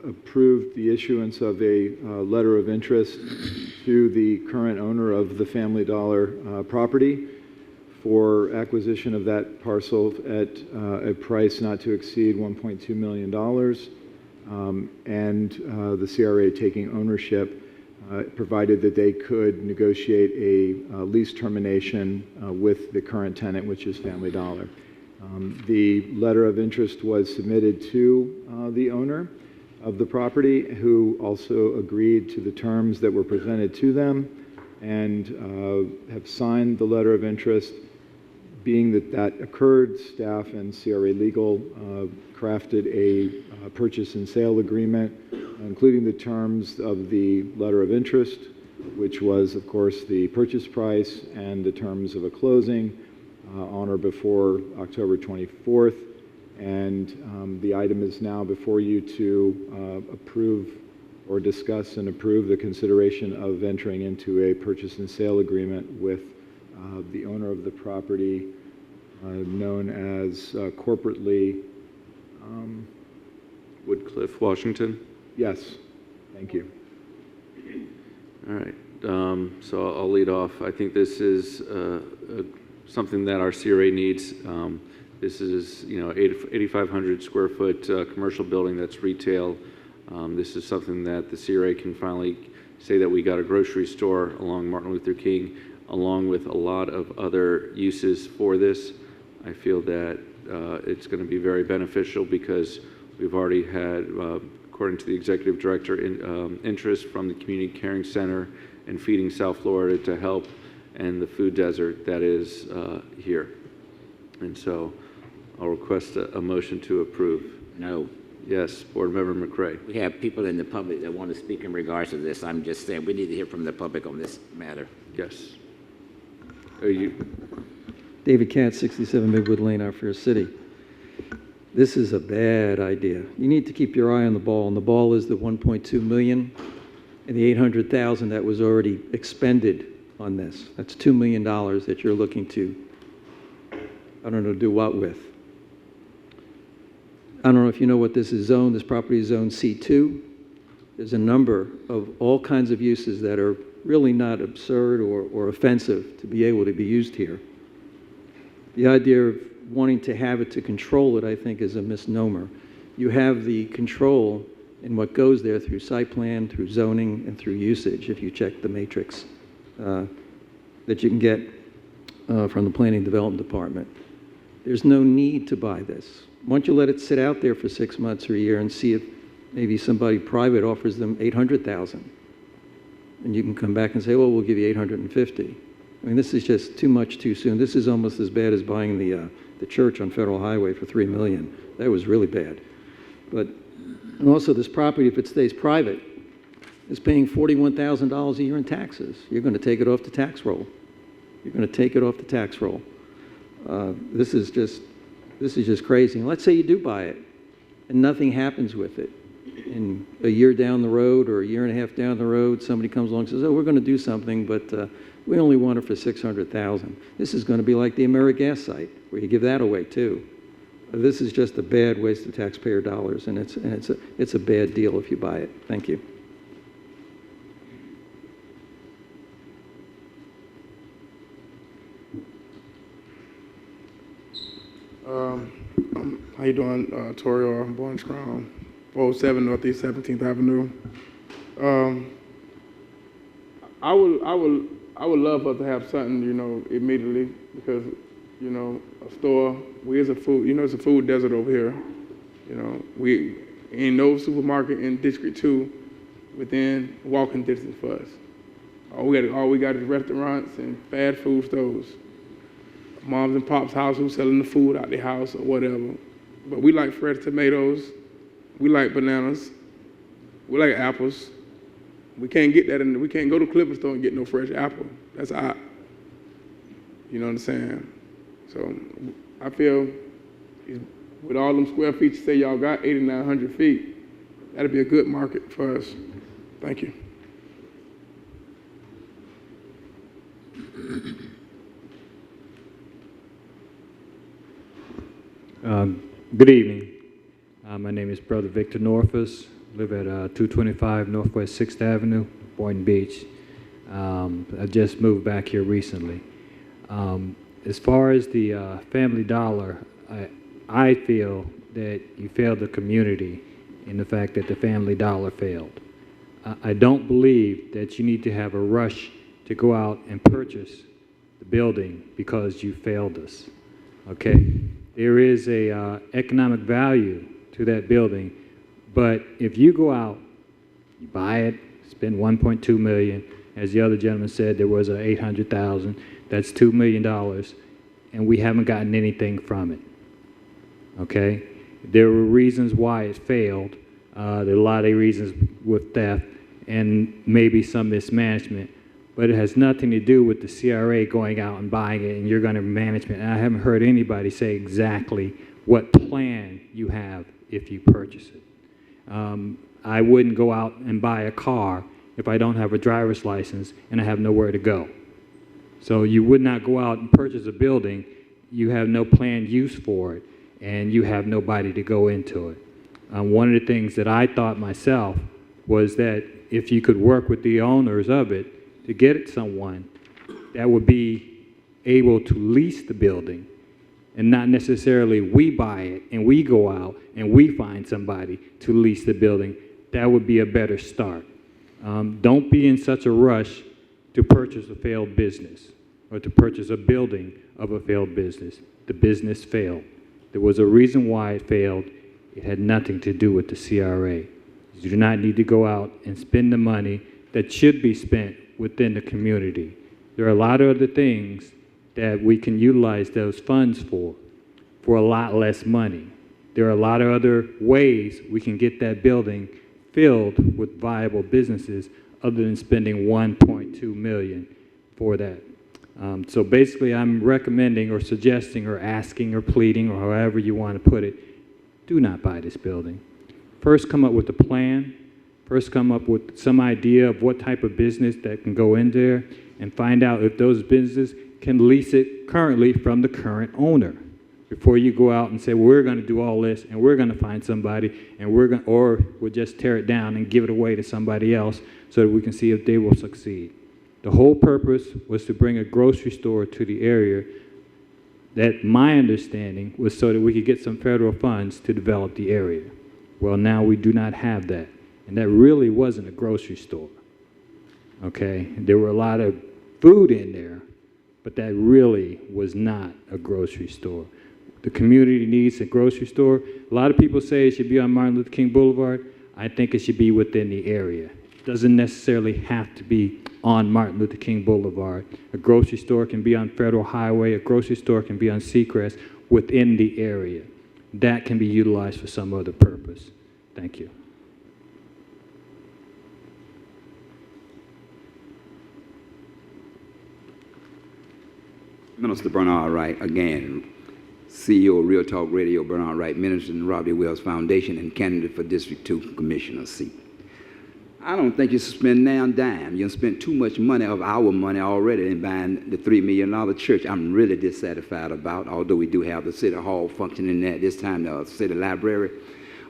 approved the issuance of a letter of interest to the current owner of the Family Dollar property for acquisition of that parcel at a price not to exceed $1.2 million. And the CRA taking ownership, provided that they could negotiate a lease termination with the current tenant, which is Family Dollar. The letter of interest was submitted to the owner of the property, who also agreed to the terms that were presented to them and have signed the letter of interest. Being that occurred, staff and CRA Legal crafted a purchase and sale agreement, including the terms of the letter of interest, which was, of course, the purchase price and the terms of a closing on or before October 24th. And the item is now before you to approve or discuss and approve the consideration of entering into a purchase and sale agreement with the owner of the property, known as corporately Woodcliff, Washington? Yes, thank you. All right, so I'll lead off. I think this is something that our CRA needs. This is, 8,500 square foot commercial building that's retail. This is something that the CRA can finally say that we got a grocery store along Martin Luther King, along with a lot of other uses for this. I feel that it's going to be very beneficial because we've already had, according to the executive director, interest from the Community Caring Center and Feeding South Florida to help and the food desert that is here. And so I'll request a motion to approve. No. Yes, Board Member McRae. We have people in the public that want to speak in regards to this. I'm just saying we need to hear from the public on this matter. Yes. Are you? David Katz, 67 Midwood Lane, our Fair City. This is a bad idea. You need to keep your eye on the ball, and the ball is the 1.2 million and the 800,000 that was already expended on this. That's $2 million that you're looking to, I don't know, do what with. I don't know if you know what this is zoned. This property is zoned C2. There's a number of all kinds of uses that are really not absurd or offensive to be able to be used here. The idea of wanting to have it to control it, I think, is a misnomer. You have the control in what goes there through site plan, through zoning, and through usage, if you check the matrix that you can get from the Planning Development Department. There's no need to buy this. Why don't you let it sit out there for 6 months or a year and see if maybe somebody private offers them $800,000. And you can come back and say, well, we'll give you $850. I mean, this is just too much too soon. This is almost as bad as buying the church on Federal Highway for $3 million. That was really bad. But and also this property, if it stays private, is paying $41,000 a year in taxes. You're going to take it off the tax roll. You're going to take it off the tax roll. This is just crazy. And let's say you do buy it, and nothing happens with it. And a year down the road or a year and a half down the road, somebody comes along and says, "Oh, we're going to do something, but we only want it for $600,000." This is going to be like the AmeriGas site, where you give that away too. This is just a bad waste of taxpayer dollars, and it's a bad deal if you buy it. Thank you. How you doing, Torio? I'm Boynton Crown, 407 Northeast 17th Avenue. I would love us to have something, immediately, because, a store. It's a food desert over here. We ain't no supermarket in District 2 within walking distance for us. All we got is restaurants and fast food stores. Mom's and pop's house who's selling the food out the house or whatever. But we like fresh tomatoes. We like bananas. We like apples. We can't get that we can't go to Clipper store and get no fresh apple. That's odd. You know what I'm saying? So I feel with all them square feet you say y'all got, 8,900 feet, that'd be a good market for us. Thank you. Good evening. My name is Brother Victor Norfus. Live at 225 Northwest 6th Avenue, Boynton Beach. I just moved back here recently. As far as the Family Dollar, I feel that you failed the community in the fact that the Family Dollar failed. I don't believe that you need to have a rush to go out and purchase the building because you failed us. Okay? There is a economic value to that building, but if you go out, you buy it, spend $1.2 million, as the other gentleman said, there was a $800,000, that's $2 million, and we haven't gotten anything from it. Okay? There were reasons why it failed. There are a lot of reasons with theft and maybe some mismanagement, but it has nothing to do with the CRA going out and buying it and you're going to management. And I haven't heard anybody say exactly what plan you have if you purchase it. I wouldn't go out and buy a car if I don't have a driver's license and I have nowhere to go. So you would not go out and purchase a building, you have no planned use for it, and you have nobody to go into it. One of the things that I thought myself was that if you could work with the owners of it to get it someone that would be able to lease the building and not necessarily we buy it and we go out and we find somebody to lease the building, that would be a better start. Don't be in such a rush to purchase a failed business or to purchase a building of a failed business. The business failed. There was a reason why it failed. It had nothing to do with the CRA. You do not need to go out and spend the money that should be spent within the community. There are a lot of other things that we can utilize those funds for a lot less money. There are a lot of other ways we can get that building filled with viable businesses other than spending $1.2 million for that. So basically I'm recommending or suggesting or asking or pleading or however you want to put it, do not buy this building. First come up with a plan. First come up with some idea of what type of business that can go in there and find out if those businesses can lease it currently from the current owner before you go out and say, well, we're going to do all this and we're going to find somebody and or we'll just tear it down and give it away to somebody else so that we can see if they will succeed. The whole purpose was to bring a grocery store to the area. That my understanding was so that we could get some federal funds to develop the area. Well, now we do not have that. And that really wasn't a grocery store, okay? There were a lot of food in there, but that really was not a grocery store. The community needs a grocery store. A lot of people say it should be on Martin Luther King Boulevard. I think it should be within the area. It doesn't necessarily have to be on Martin Luther King Boulevard. A grocery store can be on Federal Highway, a grocery store can be on Seacrest within the area. That can be utilized for some other purpose. Thank you. Minister Bernard Wright, again, CEO of Real Talk Radio, Bernard Wright, minister in the Robert Wells Foundation, and candidate for District 2 Commissioner seat. I don't think you should spend now a dime. You spent too much money of our money already in buying the $3 million church I'm really dissatisfied about, although we do have the city hall functioning there at this time, the city library.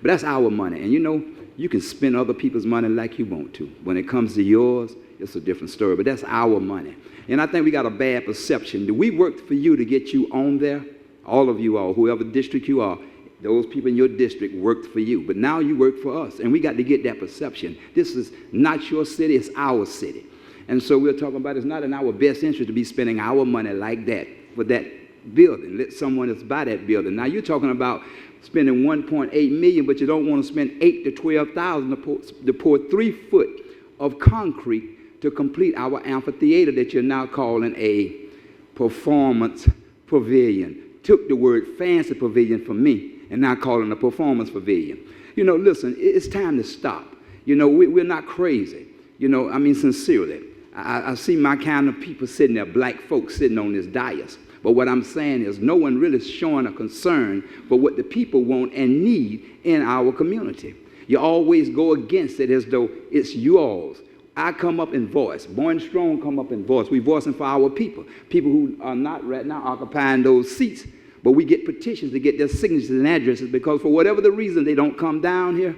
But that's our money. And you know, you can spend other people's money like you want to. When it comes to yours, it's a different story, but that's our money. And I think we got a bad perception. Do we work for you to get you on there? All of you all, whoever district you are, those people in your district worked for you. But now you work for us, and we got to get that perception. This is not your city, it's our city. And so we're talking about it's not in our best interest to be spending our money like that for that building. Let someone else buy that building. Now you're talking about spending $1.8 million, but you don't want to spend $8,000 to $12,000 to pour 3 foot of concrete to complete our amphitheater that you're now calling a performance pavilion. Took the word fancy pavilion from me and now calling a performance pavilion. You know, listen, it's time to stop. You know, we're not crazy. You know, I mean, sincerely. I see my kind of people sitting there, black folks sitting on this dais. But what I'm saying is no one really is showing a concern for what the people want and need in our community. You always go against it as though it's yours. I come up in voice. Boynton Strong come up in voice. We voicing for our people. People who are not right now occupying those seats. But we get petitions to get their signatures and addresses because for whatever the reason they don't come down here.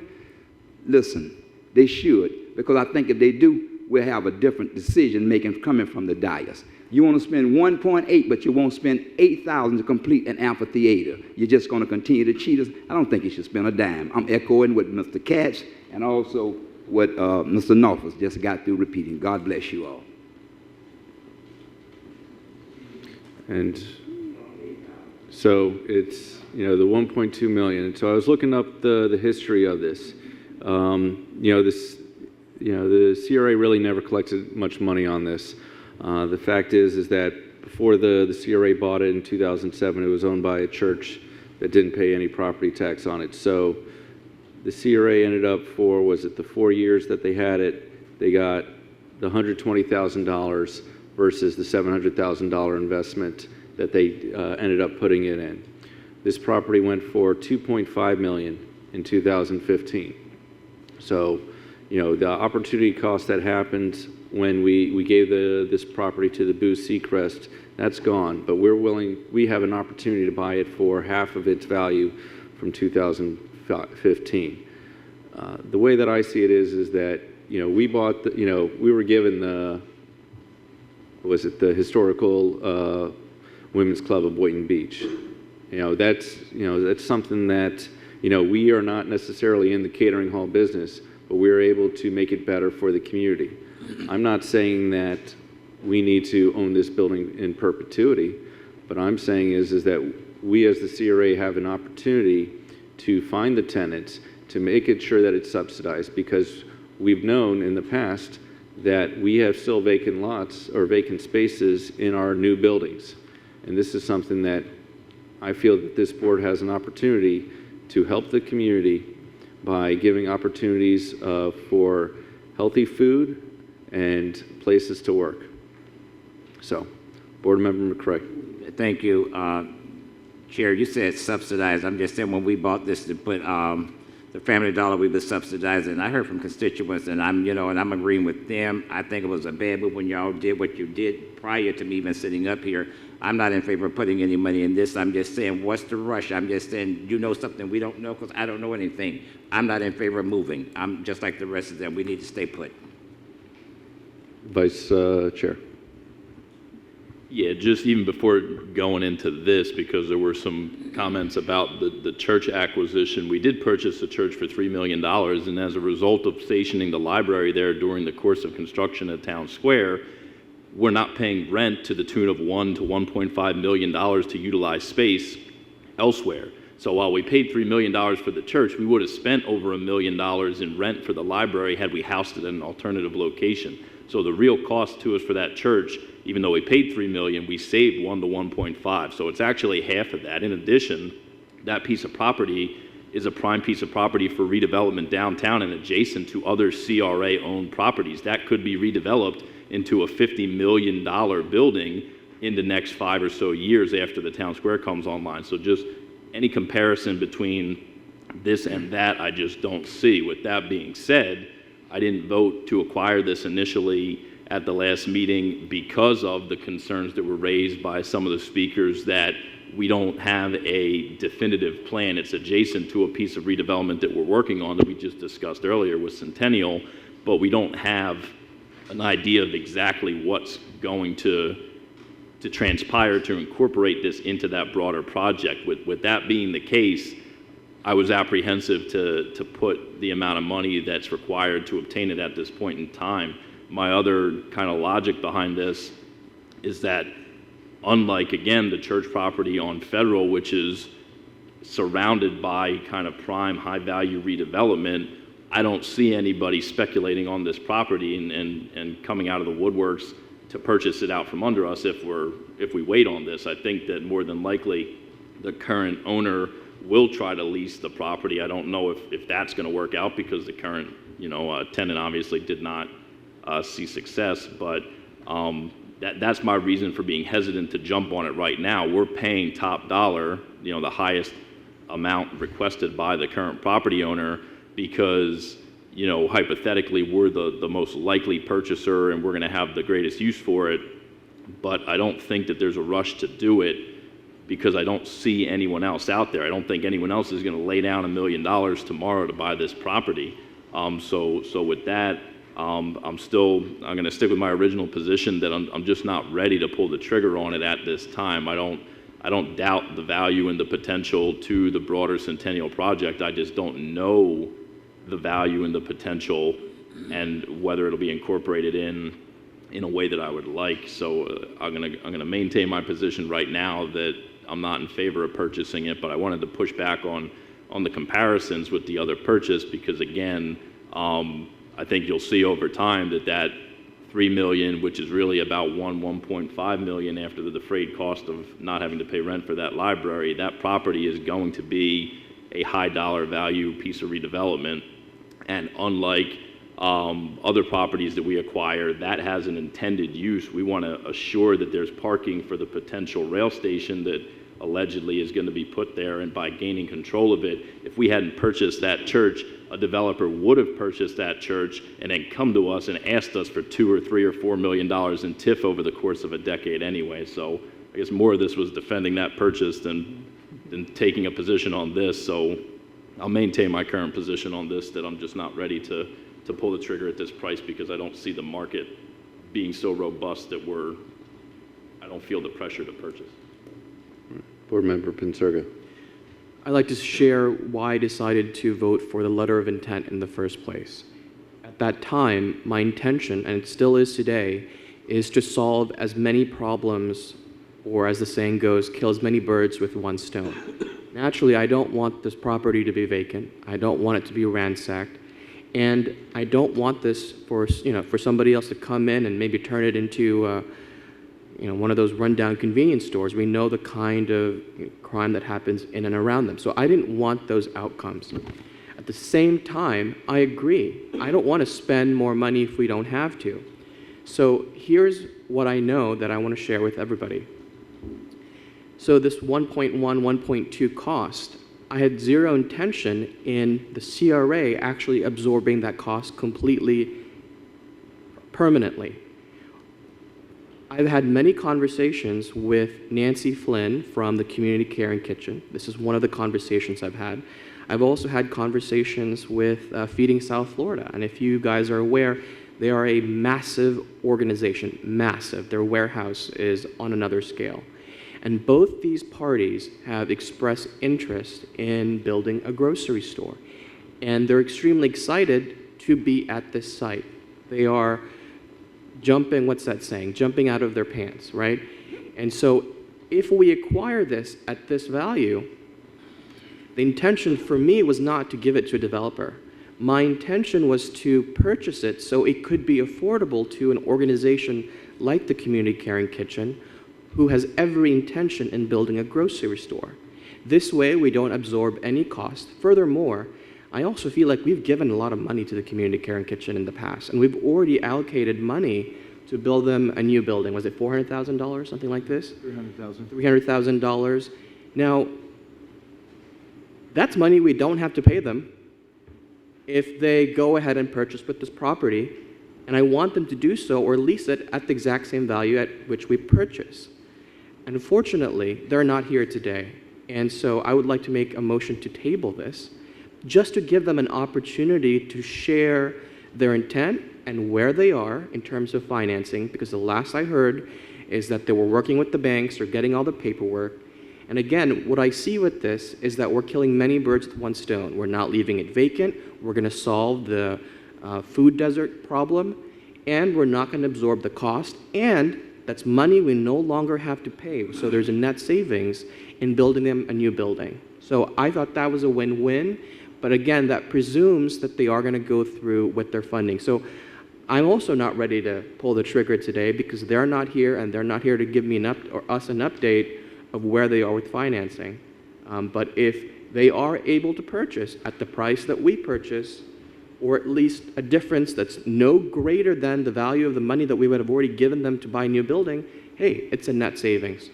Listen, they should. Because I think if they do, we'll have a different decision making coming from the dais. You want to spend 1.8, but you won't spend $8,000 to complete an amphitheater. You're just going to continue to cheat us. I don't think you should spend a dime. I'm echoing what Mr. Katz and also what Mr. Norfolk just got through repeating. God bless you all. And so it's, you know, the 1.2 million. So I was looking up the history of this. The CRA really never collected much money on this. The fact is that before the CRA bought it in 2007, it was owned by a church that didn't pay any property tax on it. So the CRA ended up for, was it the 4 years that they had it, they got the $120,000 versus the $700,000 investment that they ended up putting it in. This property went for $2.5 million in 2015. So, you know, the opportunity cost that happened when we gave this property to the Booth Seacrest, that's gone. But we have an opportunity to buy it for half of its value from 2015. The way that I see it is that, you know, we bought, we were given the historical Women's Club of Boynton Beach. That's something that, we are not necessarily in the catering hall business, but we're able to make it better for the community. I'm not saying that we need to own this building in perpetuity, but I'm saying is that we as the CRA have an opportunity to find the tenants, to make it sure that it's subsidized, because we've known in the past that we have still vacant lots or vacant spaces in our new buildings. And this is something that I feel that this board has an opportunity to help the community by giving opportunities for healthy food and places to work. So, Board Member McCray. Thank you. Chair, you said subsidized. I'm just saying when we bought this to put the Family Dollar, we were subsidizing. I heard from constituents, and I'm agreeing with them. I think it was a bad move when y'all did what you did prior to me even sitting up here. I'm not in favor of putting any money in this. I'm just saying, what's the rush? I'm just saying, you know something we don't know, because I don't know anything. I'm not in favor of moving. I'm just like the rest of them. We need to stay put. Vice Chair. Yeah, just even before going into this, because there were some comments about the church acquisition, we did purchase the church for $3 million, and as a result of stationing the library there during the course of construction at Town Square, we're not paying rent to the tune of $1 to $1.5 million to utilize space elsewhere. So while we paid $3 million for the church, we would have spent over $1 million in rent for the library had we housed it in an alternative location. So the real cost to us for that church, even though we paid $3 million, we saved 1 to 1.5. So it's actually half of that. In addition, that piece of property is a prime piece of property for redevelopment downtown and adjacent to other CRA-owned properties. That could be redeveloped into a $50 million building in the next 5 or so years after the town square comes online. So just any comparison between this and that, I just don't see. With that being said, I didn't vote to acquire this initially at the last meeting because of the concerns that were raised by some of the speakers that we don't have a definitive plan. It's adjacent to a piece of redevelopment that we're working on that we just discussed earlier with Centennial, but we don't have an idea of exactly what's going to transpire to incorporate this into that broader project. With that being the case, I was apprehensive to put the amount of money that's required to obtain it at this point in time. My other kind of logic behind this is that unlike, again, the church property on Federal, which is surrounded by kind of prime high-value redevelopment, I don't see anybody speculating on this property and coming out of the woodworks to purchase it out from under us if we wait on this. I think that more than likely the current owner will try to lease the property. I don't know if that's going to work out because the current tenant obviously did not see success, but that's my reason for being hesitant to jump on it right now. We're paying top dollar, the highest amount requested by the current property owner because hypothetically we're the most likely purchaser and we're going to have the greatest use for it. But I don't think that there's a rush to do it because I don't see anyone else out there. I don't think anyone else is going to lay down $1 million tomorrow to buy this property. So with that, I'm going to stick with my original position that I'm just not ready to pull the trigger on it at this time. I don't doubt the value and the potential to the broader Centennial project. I just don't know the value and the potential and whether it'll be incorporated in a way that I would like. So I'm gonna maintain my position right now that I'm not in favor of purchasing it, but I wanted to push back on the comparisons with the other purchase because again, I think you'll see over time that $3 million, which is really about $1.5 million after the defrayed cost of not having to pay rent for that library, that property is going to be a high dollar value piece of redevelopment. And unlike other properties that we acquire, that has an intended use. We want to assure that there's parking for the potential rail station that allegedly is going to be put there, and by gaining control of it, if we hadn't purchased that church, a developer would have purchased that church and then come to us and asked us for $2 or $3 or $4 million in TIF over the course of a decade anyway. So I guess more of this was defending that purchase than taking a position on this. So I'll maintain my current position on this, that I'm just not ready to pull the trigger at this price because I don't see the market being so robust that I don't feel the pressure to purchase. Board Member Pinsurga. I'd like to share why I decided to vote for the letter of intent in the first place. At that time, my intention, and it still is today, is to solve as many problems, or as the saying goes, kill as many birds with one stone. Naturally, I don't want this property to be vacant. I don't want it to be ransacked. And I don't want this for somebody else to come in and maybe turn it into one of those rundown convenience stores. We know the kind of crime that happens in and around them. So I didn't want those outcomes. At the same time, I agree. I don't want to spend more money if we don't have to. So here's what I know that I want to share with everybody. So this 1.1, 1.2 cost, I had zero intention in the CRA actually absorbing that cost completely, permanently. I've had many conversations with Nancy Flynn from the Community Care and Kitchen. This is one of the conversations I've had. I've also had conversations with Feeding South Florida, and if you guys are aware, they are a massive organization, massive. Their warehouse is on another scale. And both these parties have expressed interest in building a grocery store. And they're extremely excited to be at this site. They are jumping, what's that saying? Jumping out of their pants, right? And so if we acquire this at this value, the intention for me was not to give it to a developer, My intention was to purchase it so it could be affordable to an organization like the Community Caring Kitchen, who has every intention in building a grocery store. This way, we don't absorb any cost. Furthermore, I also feel like we've given a lot of money to the Community Caring Kitchen in the past, and we've already allocated money to build them a new building. Was it $400,000, something like this? $300,000. $300,000. Now, that's money we don't have to pay them if they go ahead and purchase with this property, and I want them to do so or lease it at the exact same value at which we purchase. Unfortunately, they're not here today, and so I would like to make a motion to table this, just to give them an opportunity to share their intent and where they are in terms of financing, because the last I heard is that they were working with the banks or getting all the paperwork. And again, what I see with this is that we're killing many birds with one stone. We're not leaving it vacant. We're going to solve the food desert problem, and we're not going to absorb the cost, and that's money we no longer have to pay. So there's a net savings in building them a new building. So I thought that was a win-win, but again, that presumes that they are going to go through with their funding. So I'm also not ready to pull the trigger today because they're not here, and they're not here to give me us an update of where they are with financing. But if they are able to purchase at the price that we purchase, or at least a difference that's no greater than the value of the money that we would have already given them to buy a new building, hey, it's a net savings.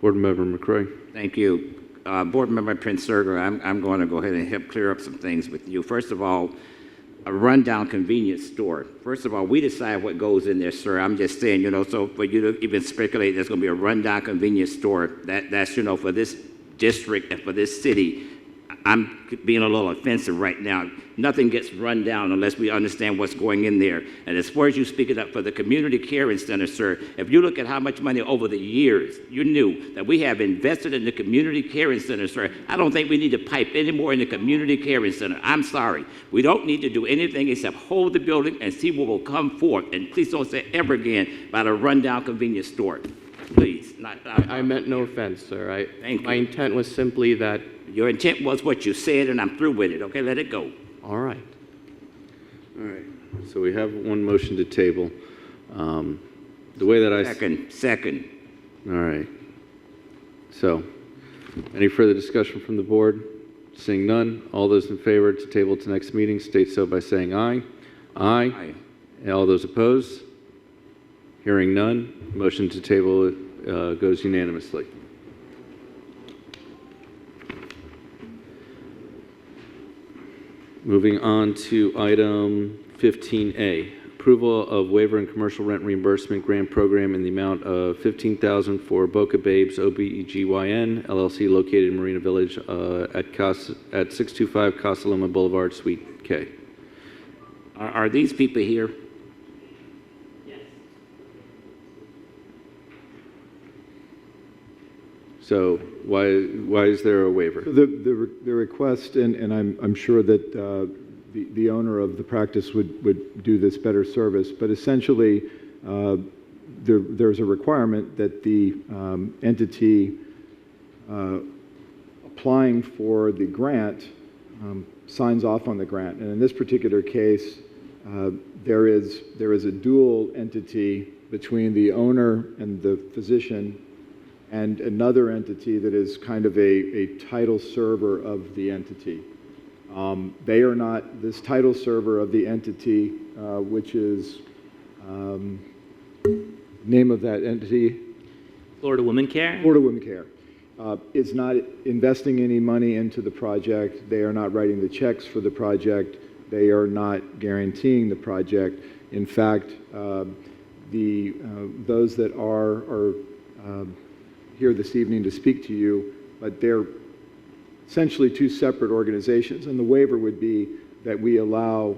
Board Member McCray. Thank you. Board Member Prince Serger, I'm going to go ahead and help clear up some things with you. First of all, a rundown convenience store. First of all, we decide what goes in there, sir. I'm just saying, so for you to even speculate there's going to be a rundown convenience store, that's, for this district and for this city, I'm being a little offensive right now. Nothing gets run down unless we understand what's going in there. And as far as you speak it up for the Community Caring Center, sir, if you look at how much money over the years you knew that we have invested in the Community Caring Center, sir, I don't think we need to pipe any more in the Community Caring Center. I'm sorry. We don't need to do anything except hold the building and see what will come forth. And please don't say ever again about a rundown convenience store. Please. I meant no offense, sir. Thank you. My intent was simply that... Your intent was what you said, and I'm through with it. Okay, let it go. All right. All right. So we have one motion to table. The way that I... Second. All right. So, any further discussion from the board? Seeing none, all those in favor to table to next meeting state so by saying aye. Aye. And all those opposed? Hearing none, motion to table goes unanimously. Moving on to item 15A, approval of waiver and commercial rent reimbursement grant program in the amount of $15,000 for Boca Babes OBGYN LLC located in Marina Village at 625 Casa Loma Boulevard, Suite K. Are these people here? So why is there a waiver? The request, and I'm sure that the owner of the practice would do this better service, but essentially there's a requirement that the entity applying for the grant signs off on the grant. And in this particular case, there is a dual entity between the owner and the physician and another entity that is kind of a title server of the entity. They are not, this title server of the entity, which is, name of that entity? Florida Women Care? Florida Women Care. Is not investing any money into the project. They are not writing the checks for the project. They are not guaranteeing the project. In fact, those that are here this evening to speak to you, but they're essentially two separate organizations. And the waiver would be that we allow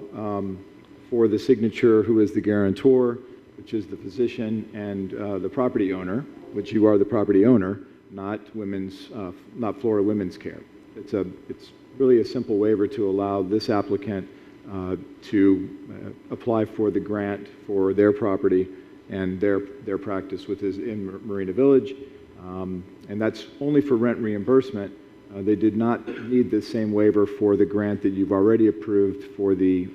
for the signature who is the guarantor, which is the physician, and the property owner, which you are the property owner, not Florida Women's Care. It's really a simple waiver to allow this applicant to apply for the grant for their property and their practice in Marina Village. And that's only for rent reimbursement. They did not need the same waiver for the grant that you've already approved for the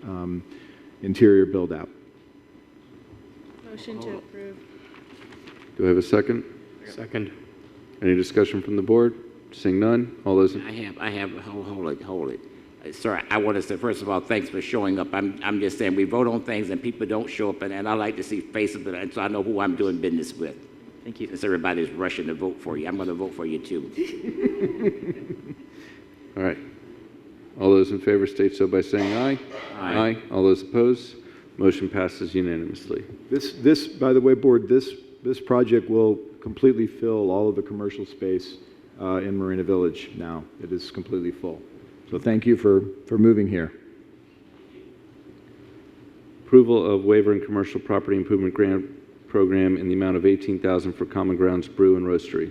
interior build-out. Motion to approve. Do I have a second? Second. Any discussion from the board? Seeing none, all those in... Hold it. Sir, I want to say, first of all, thanks for showing up. I'm just saying, we vote on things and people don't show up, and I like to see faces, and so I know who I'm doing business with. Thank you. Since everybody's rushing to vote for you, I'm going to vote for you too. All right. All those in favor state so by saying aye. Aye. All those opposed? Motion passes unanimously. This, by the way, board, this project will completely fill all of the commercial space in Marina Village now. It is completely full. So thank you for moving here. Approval of waiver and commercial property improvement grant program in the amount of $18,000 for Common Grounds Brew and Roastery,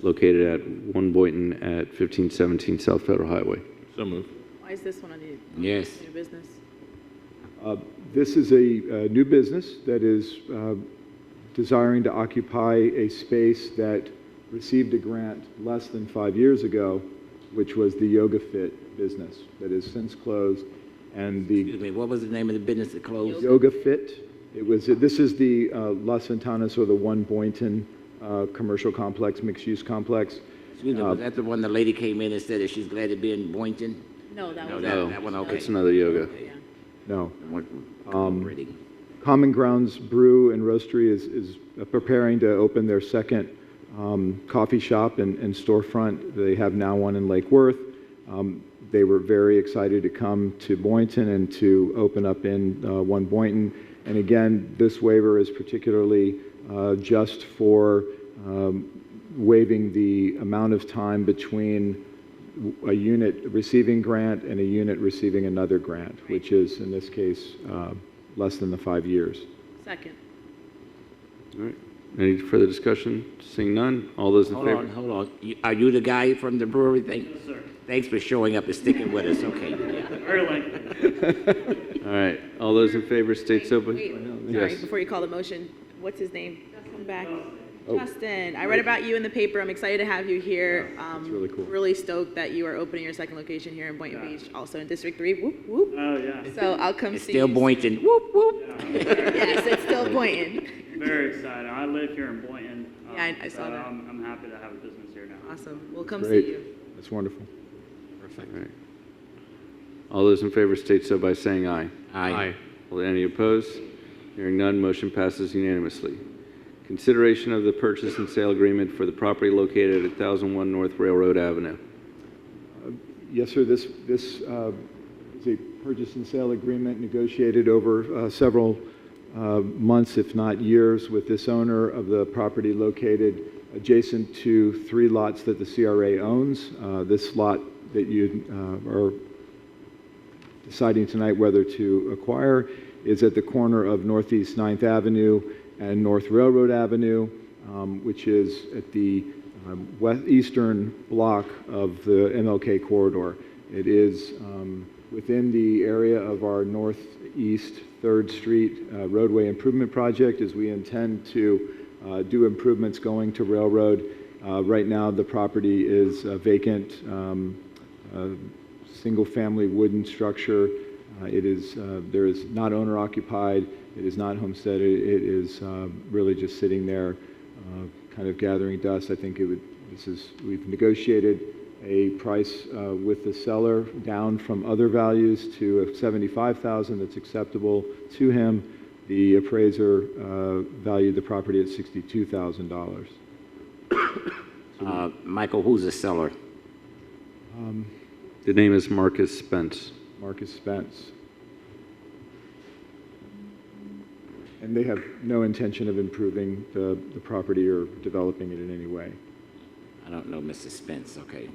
located at 1 Boynton at 1517 South Federal Highway. So moved. Why is this one on the Yes. new business? This is a new business that is desiring to occupy a space that received a grant less than 5 years ago, which was the Yoga Fit business that has since closed. And the Excuse me, what was the name of the business that closed? Yoga Fit. This is the Las Ventanas or the 1 Boynton commercial complex, mixed-use complex. Excuse me, was that the one the lady came in and said that she's glad to be in Boynton? No, that was that one, okay. It's another yoga. No. Already. Common Grounds Brew and Roastery is preparing to open their second coffee shop and storefront. They have now one in Lake Worth. They were very excited to come to Boynton and to open up in 1 Boynton. And again, this waiver is particularly just for waiving the amount of time between a unit receiving grant and a unit receiving another grant, which is, in this case, less than the 5 years. Second. All right. Any further discussion? Seeing none, all those in favor? Hold on. Are you the guy from the brewery thing? Yes, sir. Thanks for showing up and sticking with us. Okay. Yeah. Very late. All right. All those in favor state so by... Wait, sorry, Yes. before you call the motion, what's his name? Come back. Oh. Justin, I read about you in the paper. I'm excited to have you here. That's really cool. Really stoked that you are opening your second location here in Boynton Beach, also in District 3. Whoop, whoop. Oh, yeah. So I'll come It's see still you. Boynton. Whoop, whoop. Yes, it's still Boynton. Very excited. I live here in Boynton. Yeah, I saw that. I'm happy to have a business here now. Awesome. We'll come Great. see you. That's wonderful. All right. All those in favor state so by saying aye. Aye. Any opposed? Hearing none, motion passes unanimously. Consideration of the purchase and sale agreement for the property located at 1001 North Railroad Avenue. Yes, sir. This is a purchase and sale agreement negotiated over several months, if not years, with this owner of the property located adjacent to 3 lots that the CRA owns. This lot that you are deciding tonight whether to acquire is at the corner of Northeast 9th Avenue and North Railroad Avenue, which is at the eastern block of the MLK corridor. It is within the area of our Northeast 3rd Street roadway improvement project, as we intend to do improvements going to Railroad. Right now, the property is vacant, single-family wooden structure. There is not owner-occupied. It is not homesteaded. It is really just sitting there, kind of gathering dust. I think we've negotiated a price with the seller down from other values to $75,000 that's acceptable to him. The appraiser valued the property at $62,000. Michael, who's the seller? The name is Marcus Spence. Marcus Spence. And they have no intention of improving the property or developing it in any way. I don't know Mr. Spence. Okay.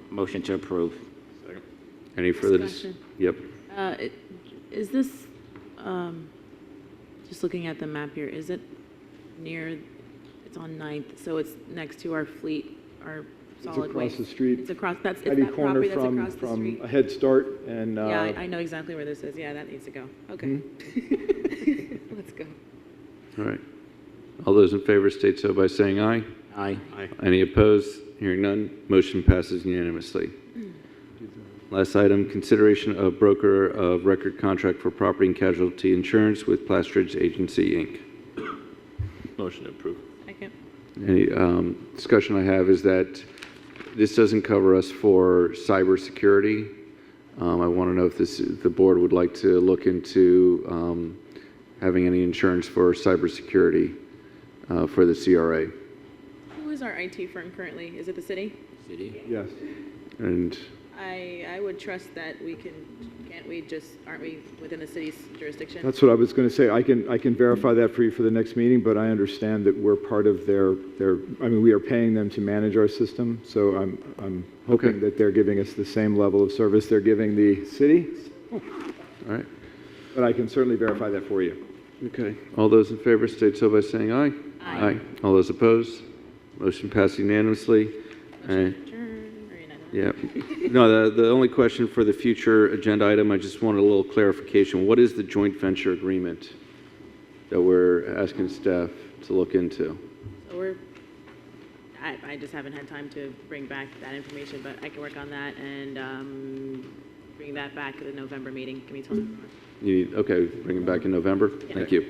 Motion to approve. Second. Any further Discussion. Yep. Is this, just looking at the map here, is it near, it's on 9th, so it's next to our fleet, our solid It's waste? across the street. It's across, it's Heady that corner property that's across the from street? a Head Start and... Yeah, I know exactly where this is. Yeah, that needs to go. Okay. Let's go. All right. All those in favor state so by saying aye. Aye. Any opposed? Hearing none, motion passes unanimously. Last item, consideration of broker of record contract for property and casualty insurance with Plastridge Agency, Inc. Motion to approve. Second. Any discussion I have is that this doesn't cover us for cybersecurity. I want to know if the board would like to look into having any insurance for cybersecurity for the CRA. Who is our IT firm currently? Is it the city? City? Yes. And I would trust that aren't we within the city's jurisdiction? That's what I was going to say. I can verify that for you for the next meeting, but I understand that we're part of we are paying them to manage our system, so I'm hoping that they're giving us the same level of service they're giving the city. All right. But I can certainly verify that for you. Okay. All those in favor state so by saying aye. Aye. All those opposed? Motion passed unanimously. Yeah. No, the only question for the future agenda item, I just wanted a little clarification. What is the joint venture agreement that we're asking staff to look into? So I just haven't had time to bring back that information, but I can work on that and bring that back at the November meeting. Give me time. Okay, bring it back in November? Yeah. Thank you.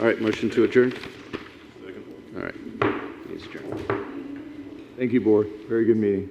All right, motion to adjourn? All right. Please adjourn. Thank you, board. Very good meeting.